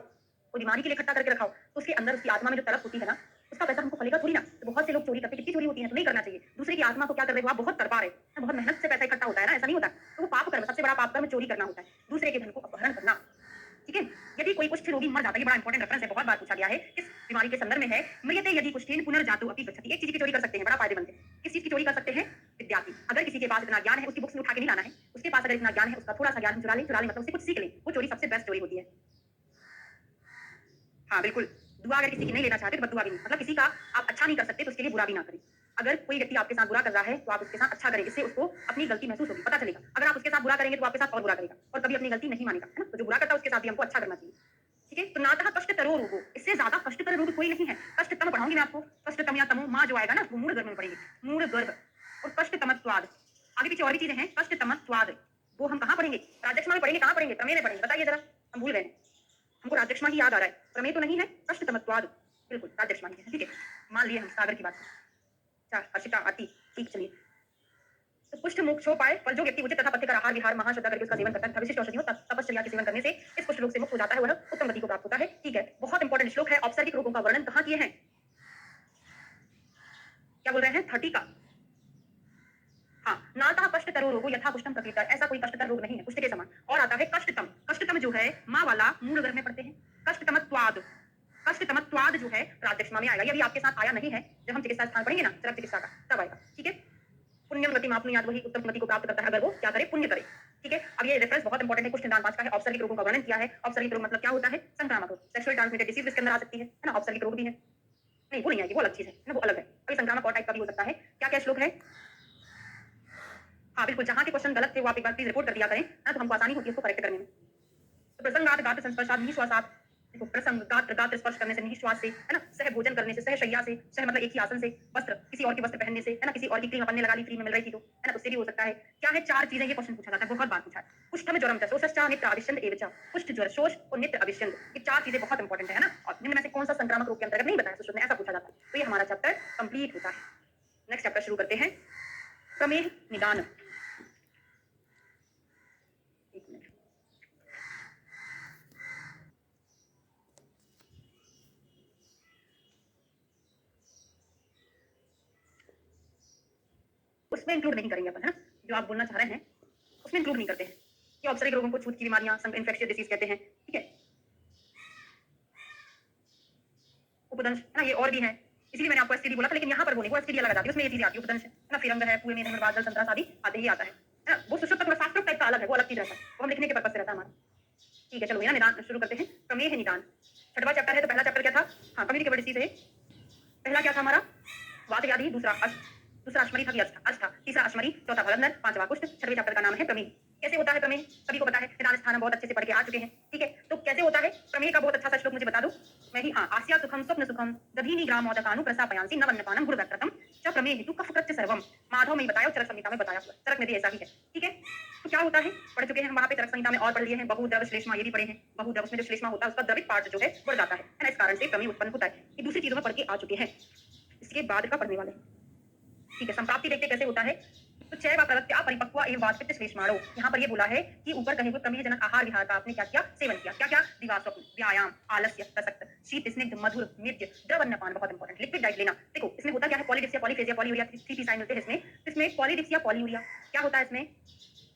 कोई बीमारी के लिए इकट्ठा करके रखा हो, तो उसके अंदर उसकी आत्मा में जो तड़प होती है ना, उसका पैसा हमको फलेगा थोड़ी ना। तो बहुत से लोग चोरी करते हैं, कितनी चोरी होती है, तो नहीं करना चाहिए। दूसरे की आत्मा को क्या कर रहे हो आप? बहुत कर पा रहे हैं, बहुत मेहनत से पैसा इकट्ठा होता है ना, ऐसा नहीं होता। तो वो पाप कर्म, सबसे बड़ा पाप कर्म चोरी करना होता है, दूसरे के धन को अपहरण करना, ठीक है। यदि कोई कुष्ठ रोगी मर जाता है, ये बड़ा इंपॉर्टेंट रेफरेंस है, बहुत बार पूछा गया है, किस बीमारी के संदर्भ में है? मृयते यदि कुष्ठेन पुनर्जातु अपि गच्छति। एक चीज की चोरी कर सकते हैं, बड़ा फायदेमंद है। किस चीज की चोरी कर सकते हैं? विद्या की। अगर किसी के पास इतना ज्ञान है, उसकी बुक्स में उठा के नहीं लाना है, उसके पास अगर इतना ज्ञान है, उसका थोड़ा सा ज्ञान चुरा ले मतलब उससे कुछ सीख ले, वो चोरी सबसे बेस्ट चोरी होती है। हाँ बिल्कुल, दुआ अगर किसी की नहीं लेना चाहते तो बददुआ भी नहीं, मतलब किसी का आप अच्छा नहीं कर सकते तो उसके लिए बुरा भी ना करें। अगर कोई व्यक्ति आपके साथ बुरा कर रहा है तो आप उसके साथ अच्छा करें, इससे उसको अपनी गलती महसूस होगी, पता चलेगा। अगर आप उसके साथ बुरा करेंगे तो आपके साथ और बुरा करेगा, और कभी अपनी गलती नहीं मानेगा, है ना। तो जो बुरा करता है उसके साथ भी हमको अच्छा करना चाहिए, ठीक है। तो नातः कष्टतरो रोगो, इससे ज्यादा कष्टकर रोग कोई नहीं है। कष्टतम पढ़ाऊंगी मैं आपको, कष्टतम या तमो माँ जो आएगा ना वो मूढ़ गर्भ में पड़ेगी, मूढ़ गर्भ। और कष्टतमत्वाद, आगे पीछे और भी चीजें हैं। कष्टतमत्वाद वो हम कहाँ पढ़ेंगे? राजक्षमा में पढ़ेंगे। कहाँ पढ़ेंगे? प्रमेय में पढ़ेंगे। बताइए जरा, हम भूल गए, हमको राजक्षमा ही याद आ रहा है, प्रमेय तो नहीं है। कष्टतमत्वाद बिल्कुल राजक्षमा ही है, ठीक है। मान लिए हम सागर की बात। अच्छा, हर्षिता आती, ठीक, चलिए। तो कुष्ठ मोक्षो पाए, पर जो व्यक्ति उचित तथा पथ्य का आहार विहार महाश्रद्धा करके उसका सेवन करता है, विशिष्ट औषधियों तपश्चर्या के सेवन करने से इस कुष्ठ रोग से मुक्त हो जाता है, वह उत्तम गति को प्राप्त होता है, ठीक है। बहुत इंपॉर्टेंट श्लोक है। औपचारिक रोगों का वर्णन कहाँ किए हैं? क्या बोल रहे हैं? 30 का। हाँ, नाता कष्टतरो रोगो यथा कुष्ठम प्रकृता, ऐसा कोई कष्टतर रोग नहीं है कुष्ठ के समान। और आता है कष्टतम। कष्टतम जो है माँ वाला मूल गर्भ में पढ़ते हैं। कष्टतमत्वाद, कष्टतमत्वाद जो है राजक्षमा में आएगा। ये अभी आपके साथ आया नहीं है, जब हम चिकित्सा स्थान पढ़ेंगे ना चरक चिकित्सा का, तब आएगा, ठीक है। पुण्यम गति मापनुयाद, वही उत्तम गति को प्राप्त करता है अगर वो क्या करे? पुण्य करे। ठीक है। अब ये रेफरेंस बहुत इंपॉर्टेंट है, कुछ निदान 5 का है। ऑप्सर्गिक रोगों का वर्णन किया है। ऑप्सर्गिक रोग मतलब क्या होता है? संक्रामक रोग, सेक्सुअल ट्रांसमिटेड डिसीज इसके अंदर आ सकती है ना? ऑप्सर्गिक रोग भी है। नहीं, वो नहीं आएगी, वो अलग चीज है ना, वो अलग है। अभी संक्रामक और टाइप का भी हो सकता है। क्या-क्या श्लोक है? हाँ, बिल्कुल, जहाँ के क्वेश्चन गलत थे वो आप एक बार प्लीज रिपोर्ट कर दिया करें ना, तो हमको आसानी होती है उसको करेक्ट करने में। तो प्रसंगात गात्र संस्पर्शात निश्वासात, देखो प्रसंग गात्र गात्र स्पर्श करने से, निश्वास से, है ना, सह भोजन करने से, सह शय्या से, सह मतलब एक ही आसन से, वस्त्र किसी और के वस्त्र पहनने से, है ना, किसी और की क्रीम अपन ने लगा ली, फ्री में मिल रही थी तो, है ना, उससे भी हो सकता है। क्या है? 4 चीजें, ये क्वेश्चन पूछा जाता है, बहुत बार पूछा है। कुष्ठम ज्वरम च शोषश्च नित्य अविष्यन्द एव च, कुष्ठ ज्वर शोष और नित्य अविष्यन्द, ये 4 चीजें बहुत इंपॉर्टेंट है ना, और निम्न में से कौन सा संक्रामक रोग के अंतर्गत नहीं बताया सुश्रुत ने, ऐसा पूछा जाता है। तो ये हमारा चैप्टर कंप्लीट होता है। नेक्स्ट चैप्टर शुरू करते हैं, प्रमेह निदान। एक मिनट, उसमें इंक्लूड नहीं करेंगे अपन, है ना, जो आप बोलना चाह रहे हैं उसमें इंक्लूड नहीं करते हैं। ये औपचारिक रोगों को छूत की बीमारियां, इन्फेक्शियस डिसीज कहते हैं, ठीक है। उपदंश, है ना, ये और भी है, इसलिए मैंने आपको एसटीडी बोला था, लेकिन यहाँ पर वो नहीं, वो एसटीडी अलग आ जाती है, उसमें ये चीजें आती है, उपदंश है ना, फिरंग है, कुएं में धनुर्वाद जल संतरा आदि आते ही आता है ना। वो सुश्रुत थोड़ा शास्त्रोक्त टाइप का अलग है, वो अलग चीज रहता है, वो हम लिखने के पर्पज से रहता है हमारा। ठीक है, चलो यहाँ निदान शुरू करते हैं। प्रमेह निदान 6वां चैप्टर है। तो पहला चैप्टर क्या था? हाँ, कम्युनिकेबल डिसीज है। पहला क्या था हमारा? वात व्याधि, दूसरा दूसरा अश्मरी था, अष्ट था, तीसरा अश्मरी, चौथा भलंदर, 5वां कुष्ठ। 6वें चैप्टर का नाम है प्रमेह। कैसे होता है प्रमेह? सभी को पता है, निदान स्थान हम बहुत अच्छे से पढ़ के आ चुके हैं, ठीक है। तो कैसे होता है प्रमेह का बहुत अच्छा सा श्लोक मुझे बता दो। मैं ही, हाँ, आस्या सुखम स्वप्न सुखम दधीनि ग्राम मोदकानु प्रसापयांसि नवन्नपानम गुरुव्रतम च प्रमेह हेतु कफ कृत्य सर्वम। माधव में बताया, चरक संहिता में बताया, चरक में भी ऐसा ही है, ठीक है। तो क्या होता है, पढ़ चुके हैं हम वहां पे, चरक संहिता में और पढ़ लिए हैं, बहुद्रव श्लेष्मा ये भी पढ़े हैं। बहुद्रव में जो श्लेष्मा होता है उसका द्रवित पार्ट जो है बढ़ जाता है ना, इस कारण से प्रमेह उत्पन्न होता है। ये दूसरी चीजों में पढ़ के आ चुके हैं, इसके बाद का पढ़ने वाले हैं, ठीक है। संप्राप्ति देखते कैसे होता है। तो चय व प्रवृत्त्या परिपक्व एवं वातपित्त श्लेष्माणो, यहाँ पर ये बोला है कि ऊपर कहे हुए प्रमेह जनक आहार विहार का आपने क्या किया? सेवन किया। क्या क्या? दिवा स्वप्न, व्यायाम, आलस्य, प्रसक्त, शीत स्निग्ध, मधुर, मृत्य, द्रवन्नपान, बहुत इंपॉर्टेंट, लिक्विड डाइट लेना। देखो इसमें होता क्या है, पॉलीडिप्सिया, पॉलीफेजिया, पॉलीयूरिया, 3 साइन मिलते हैं इसमें पॉलीडिप्सिया, पॉलीयूरिया क्या होता है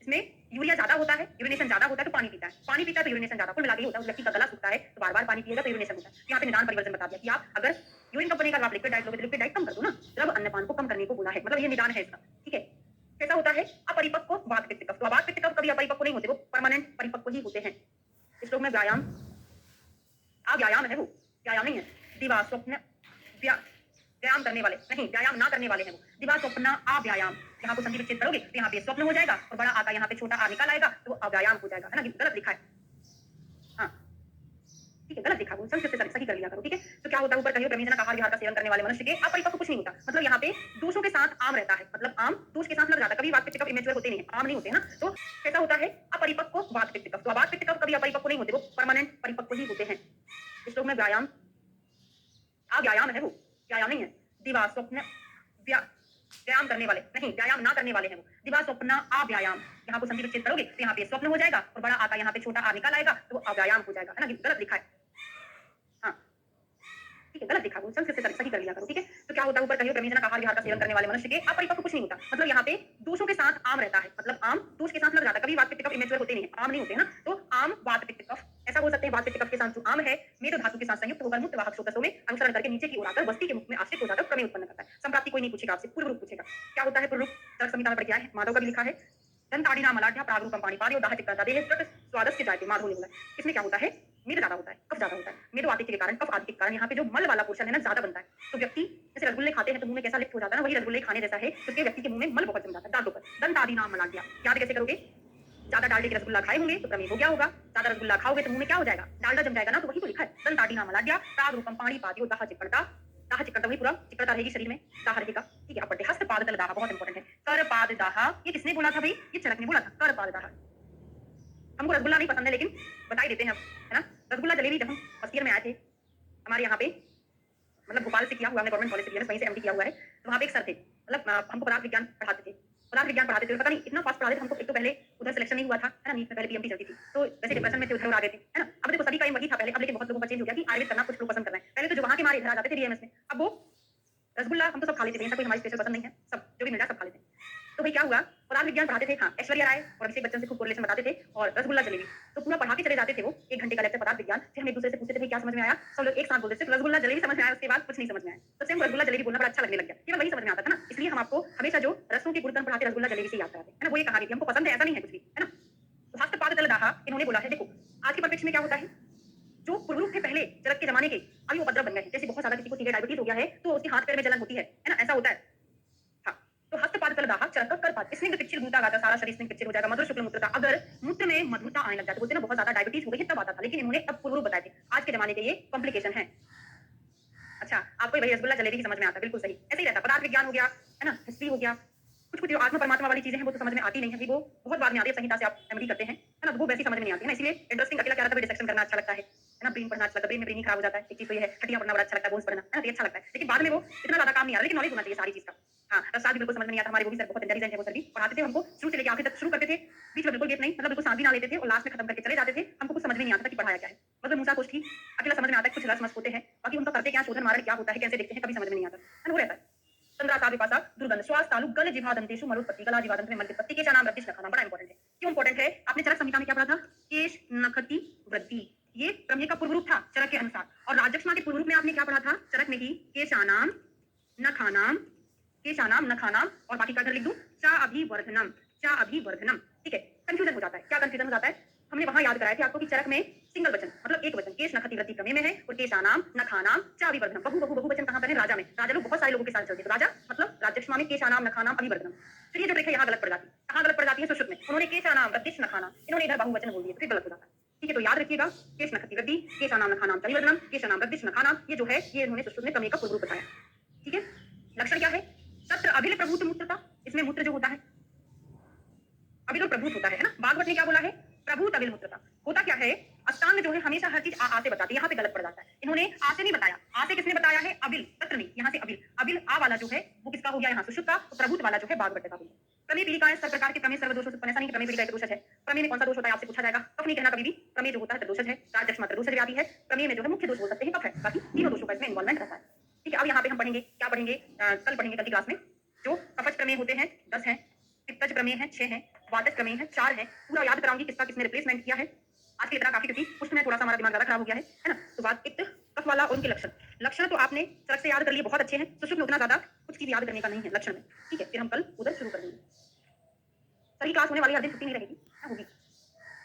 इसमें यूरिया ज्यादा होता है, यूरिनेशन ज्यादा होता है, तो पानी पीता है, पानी पीता है तो यूरिनेशन ज्यादा, कुल मिला के होता है। उस व्यक्ति का गला सूखता है तो बार-बार पानी पिएगा तो यूरिनेशन होता है। यहाँ पे निदान परिवर्तन बता दिया कि आप अगर यूरिन कम बनेगा तो आप लिक्विड डाइट लोगे, तो लिक्विड डाइट कम कर दो ना, द्रव अन्नपान को कम करने को बोला है, मतलब ये निदान है इसका, ठीक है। कैसा होता है? अपरिपक्व वात पित्त कफ। तो वात पित्त कफ कभी अपरिपक्व नहीं होते, वो परमानेंट परिपक्व ही होते हैं। इस श्लोक में व्यायाम, व्यायाम है, वो व्यायाम नहीं है। दिवा स्वप्न, व्यायाम करने वाले नहीं, व्यायाम ना करने वाले हैं वो। दिवा स्वप्न अव्यायाम, यहाँ को संधि विच्छेद करोगे तो यहाँ पे स्वप्न हो जाएगा और बड़ा आता यहाँ पे छोटा आ निकाल आएगा तो वो अव्यायाम हो जाएगा, है ना, गलत लिखा है, हाँ ठीक है, गलत लिखा, वो संस्कृत से सही कर लिया करो, ठीक है। तो क्या होता है, ऊपर कहिए प्रमेह जनक आहार विहार का सेवन करने वाले मनुष्य के अपरिपक्व कुछ नहीं होता, मतलब यहाँ पे दोषों के साथ आम रहता है, मतलब आम दोष के साथ लग जाता है, कभी वात पित्त कफ इमेच्योर होते नहीं है, आम नहीं होते हैं ना। तो कैसा होता है? अपरिपक्व वात पित्त कफ। तो वात पित्त कफ कभी अपरिपक्व नहीं होते, वो परमानेंट परिपक्व ही होते हैं। इस श्लोक में व्यायाम, व्यायाम है, वो व्यायाम नहीं है। दिवा स्वप्न, व्यायाम करने वाले नहीं, व्यायाम ना करने वाले हैं वो। दिवा स्वप्न अव्यायाम, यहाँ को संधि विच्छेद करोगे तो यहाँ पे स्वप्न हो जाएगा और बड़ा आता यहाँ पे छोटा आ निकाल आएगा तो वो अव्यायाम हो जाएगा, है ना, गलत लिखा है, हाँ ठीक है, गलत लिखा, वो संस्कृत से सही कर लिया करो, ठीक है। तो क्या होता है, ऊपर कहिए प्रमेह जनक आहार विहार का सेवन करने वाले मनुष्य के अपरिपक्व कुछ नहीं होता, मतलब यहाँ पे दोषों के साथ आम रहता है, मतलब आम दोष के साथ लग जाता है, कभी वात पित्त कफ इमेच्योर होते नहीं है, आम नहीं होते ना। तो आम वात पित्त कफ ऐसा बोल सकते हैं, वात पित्त कफ के साथ जो आम है मेरु धातु के साथ संयुक्त होकर मुक्त वाहक स्रोतों में अनुसरण करके नीचे की ओर आकर वस्ती के मुख में आश्रित हो जाकर प्रमेह उत्पन्न करता है। संप्राप्ति कोई नहीं पूछेगा आपसे, पूर्व रूप पूछेगा। क्या होता है पूर्व रूप? तर्क संहिता में पढ़ के आए हैं, माधव का भी लिखा है। दंताड़ीना मलाढ्या प्रागरूपम पाणिपादयो दाह चिक्कता देह तृट स्वादस्य जायते, माधव ने बोला। इसमें क्या होता है? मेद ज्यादा होता है, कफ ज्यादा होता है, मेदो आदित्य के कारण, कफ आदित्य के कारण यहाँ पे जो मल वाला पोर्शन है ना ज्यादा बनता है। तो व्यक्ति जैसे रसगुल्ले खाते हैं तो मुंह में कैसा लिप्त हो जाता है ना, वही रसगुल्ले खाने जैसा है, उसके व्यक्ति के मुंह में मल बहुत जम जाता है दांतों पर। दंताड़ीना मलाढ्या याद कैसे करोगे? ज्यादा डालडे के रसगुल्ला खाए होंगे तो प्रमेह हो गया होगा, ज्यादा रसगुल्ला खाओगे तो मुंह में क्या हो जाएगा? डालडा जम जाएगा ना, तो वही तो लिखा है। दंताड़ीना मलाढ्या प्रागरूपम पाणिपादयो दाह चिक्कता, दाह चिक्कता वही पूरा चिक्कता रहेगी शरीर में, दाह रहेगा, ठीक है। अब पढ़ते हस्त पाद तल दाह, बहुत इंपॉर्टेंट है। कर पाद दाह, ये किसने बोला था भाई? ये चरक ने बोला था, कर पाद दाह। हमको रसगुल्ला नहीं पसंद है लेकिन बता ही देते हैं, है ना। रसगुल्ला जलेबी जब हम फर्स्ट ईयर में आए थे हमारे यहाँ पे, मतलब भोपाल से किया हुआ, हमने गवर्नमेंट कॉलेज से किया, वहीं से एमडी किया हुआ है। तो वहाँ पे एक सर थे, मतलब हमको पदार्थ विज्ञान पढ़ाते थे, पदार्थ विज्ञान पढ़ाते थे, पता नहीं इतना फास्ट पढ़ाते थे हमको। एक तो पहले उधर सिलेक्शन नहीं हुआ था, है ना, नीट में पहले पीएमटी चलती थी, तो वैसे डिप्रेशन में थे, उधर आ गए थे, है ना। अब देखो सभी का वही था पहले, अब लेकिन बहुत लोगों का चेंज हो गया कि आयुर्वेद करना कुछ लोग पसंद कर रहे हैं। पहले तो जो वहाँ के हमारे इधर आ जाते थे डीएमएस में, अब वो रसगुल्ला हम तो सब खा लेते थे, ऐसा कोई हमारी स्पेशल पसंद नहीं है, सब जो भी मिल जाए सब खा लेते हैं। तो भाई क्या हुआ, पदार्थ विज्ञान पढ़ाते थे, हाँ, ऐश्वर्या राय और अभिषेक बच्चन से खूब कोरिलेशन बताते थे, और रसगुल्ला जलेबी तो पूरा पढ़ा के चले जाते थे वो। 1 घंटे का लेक्चर पदार्थ विज्ञान, फिर हम एक दूसरे से पूछते थे क्या समझ में आया, सब लोग एक साथ बोलते थे रसगुल्ला जलेबी समझ में आया, उसके बाद कुछ नहीं समझ में आया। तो सेम रसगुल्ला जलेबी बोलना बड़ा अच्छा लगने लग गया, केवल वही समझ में आता था ना। इसलिए हम आपको हमेशा जो रसों के गुणधर्म पढ़ाते रसगुल्ला जलेबी से याद कराते हैं, है ना। वो ये कहानी थी, हमको पसंद है ऐसा नहीं है कुछ भी, है ना। हस्तपादतलदाह इन्होंने बोला है, देखो आज के परिप्रेक्ष्य में क्या होता है, जो पुरुष थे पहले चरक के जमाने के, अभी वो उपद्रव बन गए हैं। जैसे बहुत ज्यादा किसी को सीवियर डायबिटीज हो गया है तो उसके हाथ पैर में जलन होती है ना, ऐसा होता है। हाँ, तो हस्तपादतलदाह चरक करपात, स्निग्ध पिच्चिल भूता गाता, सारा शरीर स्निग्ध पिच्चिल हो जाएगा, मधुर शुक्ल मूत्रता। अगर मूत्र में मधुरता आने लग जाए तो बोलते हैं ना बहुत ज्यादा डायबिटीज हो गई है तब आता था, लेकिन इन्होंने तब पूर्व बताए थे। आज के जमाने के ये कॉम्प्लिकेशन है। अच्छा, आपको वही रसगुल्ला जलेबी की समझ में आता है, बिल्कुल सही। ऐसे ही रहता है, पदार्थ विज्ञान हो गया, है ना, हिस्ट्री हो गया, कुछ जो आत्मा परमात्मा वाली चीजें हैं वो तो समझ में आती नहीं है, वो बहुत बाद में आती है, संहिता से आप एमडी करते हैं, है ना, तो वो वैसी समझ में नहीं आती है ना। इसलिए इंटरेस्टिंग अकेला क्या रहता है, डिसेक्शन करना अच्छा लगता है ना, ब्रेन पढ़ना अच्छा लगता है, ब्रेन में ब्रेन खराब हो जाता है, एक चीज तो ये है, हड्डियां पढ़ना बड़ा अच्छा लगता है, बोन्स पढ़ना, है ना, तो अच्छा लगता है, लेकिन बाद में वो इतना ज्यादा काम नहीं आ रहा, लेकिन नॉलेज होना चाहिए सारी चीज का। हाँ, रसाद भी बिल्कुल समझ में नहीं आता, हमारे वो भी सर बहुत इंटेलिजेंट है, वो सर भी पढ़ाते थे हमको शुरू से लेकर आखिर तक, शुरू करते थे, बीच में बिल्कुल गेप नहीं, मतलब बिल्कुल सांस भी ना लेते थे और लास्ट में खत्म करके चले जाते थे। हमको कुछ समझ में नहीं आता था कि पढ़ाया क्या है, मतलब मूसा कुछ ठीक अकेला समझ में आता है, कुछ रस मस होते हैं, बाकी उनका करते क्या, शोधन मारण क्या होता है, कैसे देखते हैं, कभी समझ में नहीं आता, है ना, वो रहता है। चंद्रासाद विपासा दुर्गंध श्वास तालु गल जिह्वादंतेषु मरुत्पत्ति, गला जिह्वादंत में मलविपत्ति, केशानाम रक्तिश नखानाम, बड़ा इंपॉर्टेंट है। क्यों इंपॉर्टेंट है, आपने चरक संहिता में क्या पढ़ा था, केश नखति वृद्धि, ये प्रमेय का पूर्व रूप था चरक के अनुसार, और राजक्षमा के पूर्व रूप में आपने क्या पढ़ा था चरक में, की केशानाम नखानाम, केशानाम नखानाम, और बाकी का लिख दूं, चा अभिवर्धनम, चा अभिवर्धनम, ठीक है। कंफ्यूजन हो जाता है, क्या कंफ्यूजन हो जाता है, हमने वहां याद कराया थे आपको कि चरक में सिंगल वचन मतलब एक वचन, केश नखति वृद्धि प्रमेय में है, और केशानाम नखानाम चा अभिवर्धनम, बहु बहु बहु वचन कहां पर है, राजा में। राजा लोग बहुत सारे लोगों के साथ चलते हैं, तो राजा मतलब राजक्षमा में केशानाम नखानाम अभिवर्धनम। फिर ये जो ट्रिक है यहाँ गलत पड़ जाती है, कहां गलत पड़ जाती है, सुश्रुत में उन्होंने केशानाम वृद्धिश नखाना, इन्होंने इधर बहुवचन बोल दिया, फिर गलत हो जाता है, ठीक है। तो याद रखिएगा, केश नखति वृद्धि, केशानाम नखानाम चा अभिवर्धनम, केशानाम वृद्धिश नखानाम, ये जो है ये इन्होंने सुश्रुत में प्रमेय का पूर्व रूप बताया, ठीक है। लक्षण क्या है, तत्र अभिल प्रभूत मूत्रता, इसमें मूत्र जो होता है अभिल और प्रभूत होता है ना। भागवत ने क्या बोला है, प्रभूत अभिल मूत्रता। होता क्या है, अष्टांग जो है हमेशा हर चीज आ से बताती है, यहाँ पे गलत पड़ जाता है, इन्होंने आ से नहीं बताया, आ से किसने बताया है, अभिल, तत्र नहीं, यहाँ से अभिल, अभिल आ वाला जो है वो किसका हो गया, यहाँ सुश्रुत का, तो प्रभूत वाला जो है भागवत का हो गया। प्रमेय पीड़िका है, सब प्रकार के प्रमेय सर्वदोषों से उत्पन्न, ऐसा नहीं कि प्रमेय पीड़िका एक दोषज है। प्रमेय में कौन सा दोष होता है आपसे पूछा जाएगा, कफ नहीं कहना कभी भी, प्रमेय जो होता है दोषज है, राजक्ष मात्र दोषज व्याधि है, प्रमेय में जो है मुख्य दोष बोल सकते हैं कफ है, बाकी तीनों दोषों का इसमें इन्वॉल्वमेंट रहता है, ठीक है। अब यहाँ पे हम पढ़ेंगे, क्या पढ़ेंगे, कल पढ़ेंगे कल की क्लास में, जो कफज प्रमेय होते हैं 10 हैं, पित्तज प्रमेय है 6 हैं, वातज प्रमेय है 4 है, पूरा याद कराऊंगी किसका किसने रिप्लेसमेंट किया है। आज की इतना काफी, क्योंकि उसमें थोड़ा सा हमारा दिमाग ज्यादा खराब हो गया है ना। तो बात पित्त कफ वाला और उनके लक्षण, लक्षण तो आपने चरक से याद कर लिए, बहुत अच्छे हैं, सुश्रुत में उतना ज्यादा कुछ चीज याद करने का नहीं है लक्षण में, ठीक है। फिर हम कल उधर शुरू कर देंगे, सही क्लास होने वाली, हर दिन छुट्टी नहीं रहेगी, होगी।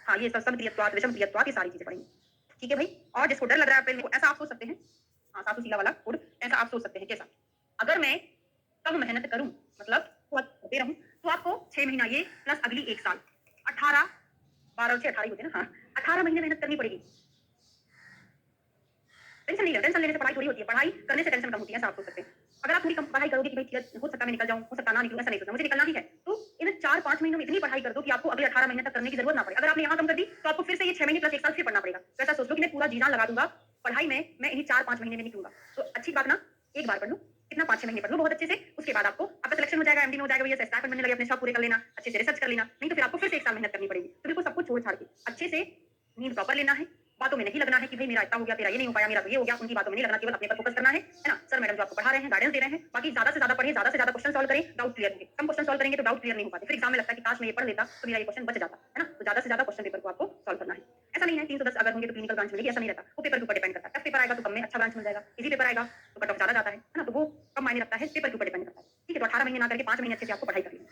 हाँ, ये सब समप्रियत्वात् विषम प्रियत्वात् ये सारी चीजें पढ़ेंगे, ठीक है भाई। और जिसको डर लग रहा है पहले, ऐसा आप सोच सकते हैं, हाँ सासू सीला वाला कोड, ऐसा आप सोच सकते हैं कैसा, अगर मैं कम मेहनत करूं मतलब करते रहूं तो आपको 6 महीना ये प्लस अगली 1 साल 18 12 और 6 18 होते हैं ना, हाँ 18 महीने मेहनत करनी पड़ेगी। टेंशन नहीं है, टेंशन लेने से पढ़ाई थोड़ी होती है, पढ़ाई करने से टेंशन कम होती है, ऐसा आप सोच सकते हैं। अगर आप थोड़ी कम पढ़ाई करोगे कि भाई हो सकता है मैं निकल जाऊं, हो सकता ना निकलूं, ऐसा नहीं सोचना, मुझे निकलना ही है, तो इन 4-5 महीनों में इतनी पढ़ाई कर दो कि आपको अगले 18 महीने तक करने की जरूरत ना पड़े। अगर आपने यहाँ कम कर दी तो आपको फिर से ये 6 महीने प्लस 1 साल फिर पढ़ना पड़ेगा। तो ऐसा सोच लो कि मैं पूरा जी जान लगा दूंगा पढ़ाई में, मैं इन्हीं 4-5 महीने में निकलूंगा। तो अच्छी बात ना, एक बार पढ़ लो, इतना 5-6 महीने पढ़ लो बहुत अच्छे से, उसके बाद आपको आपका सिलेक्शन हो जाएगा, एमडी में हो जाएगा, भैया स्टाफ बनने लगे, अपने शौक पूरे कर लेना, अच्छे से रिसर्च कर लेना, नहीं तो फिर आपको फिर से 1 साल मेहनत करनी पड़ेगी। तो बिल्कुल सब कुछ छोड़ छाड़ के अच्छे से नींद प्रॉपर लेना है, बातों में नहीं लगना है कि भाई मेरा इतना हो गया, तेरा ये नहीं हो पाया, मेरा तो ये हो गया, उनकी बातों में नहीं लगना, केवल अपने पर फोकस करना है ना। सर मैडम जो आपको पढ़ा रहे हैं, गाइडेंस दे रहे हैं, बाकी ज्यादा से ज्यादा पढ़िए, ज्यादा से ज्यादा क्वेश्चन सॉल्व करें, डाउट क्लियर होंगे। कम क्वेश्चन सॉल्व करेंगे तो डाउट क्लियर नहीं हो पाते, फिर एग्जाम में लगता है कि काश मैं ये पढ़ लेता तो मेरा ये क्वेश्चन बच जाता, है ना। तो ज्यादा से ज्यादा क्वेश्चन पेपर को आपको सॉल्व करना है। ऐसा नहीं है 310 अगर होंगे तो क्लिनिकल ब्रांच मिलेगी, ऐसा नहीं रहता, वो पेपर के ऊपर डिपेंड करता है। टफ पेपर आएगा तो कम में अच्छा ब्रांच मिल जाएगा, इजी पेपर आएगा तो कट ऑफ ज्यादा जाता है ना, तो वो कम मायने रखता है, पेपर के ऊपर डिपेंड करता है, ठीक है। तो 18 महीने ना करके 5 महीने अच्छे से आपको पढ़ाई करनी है।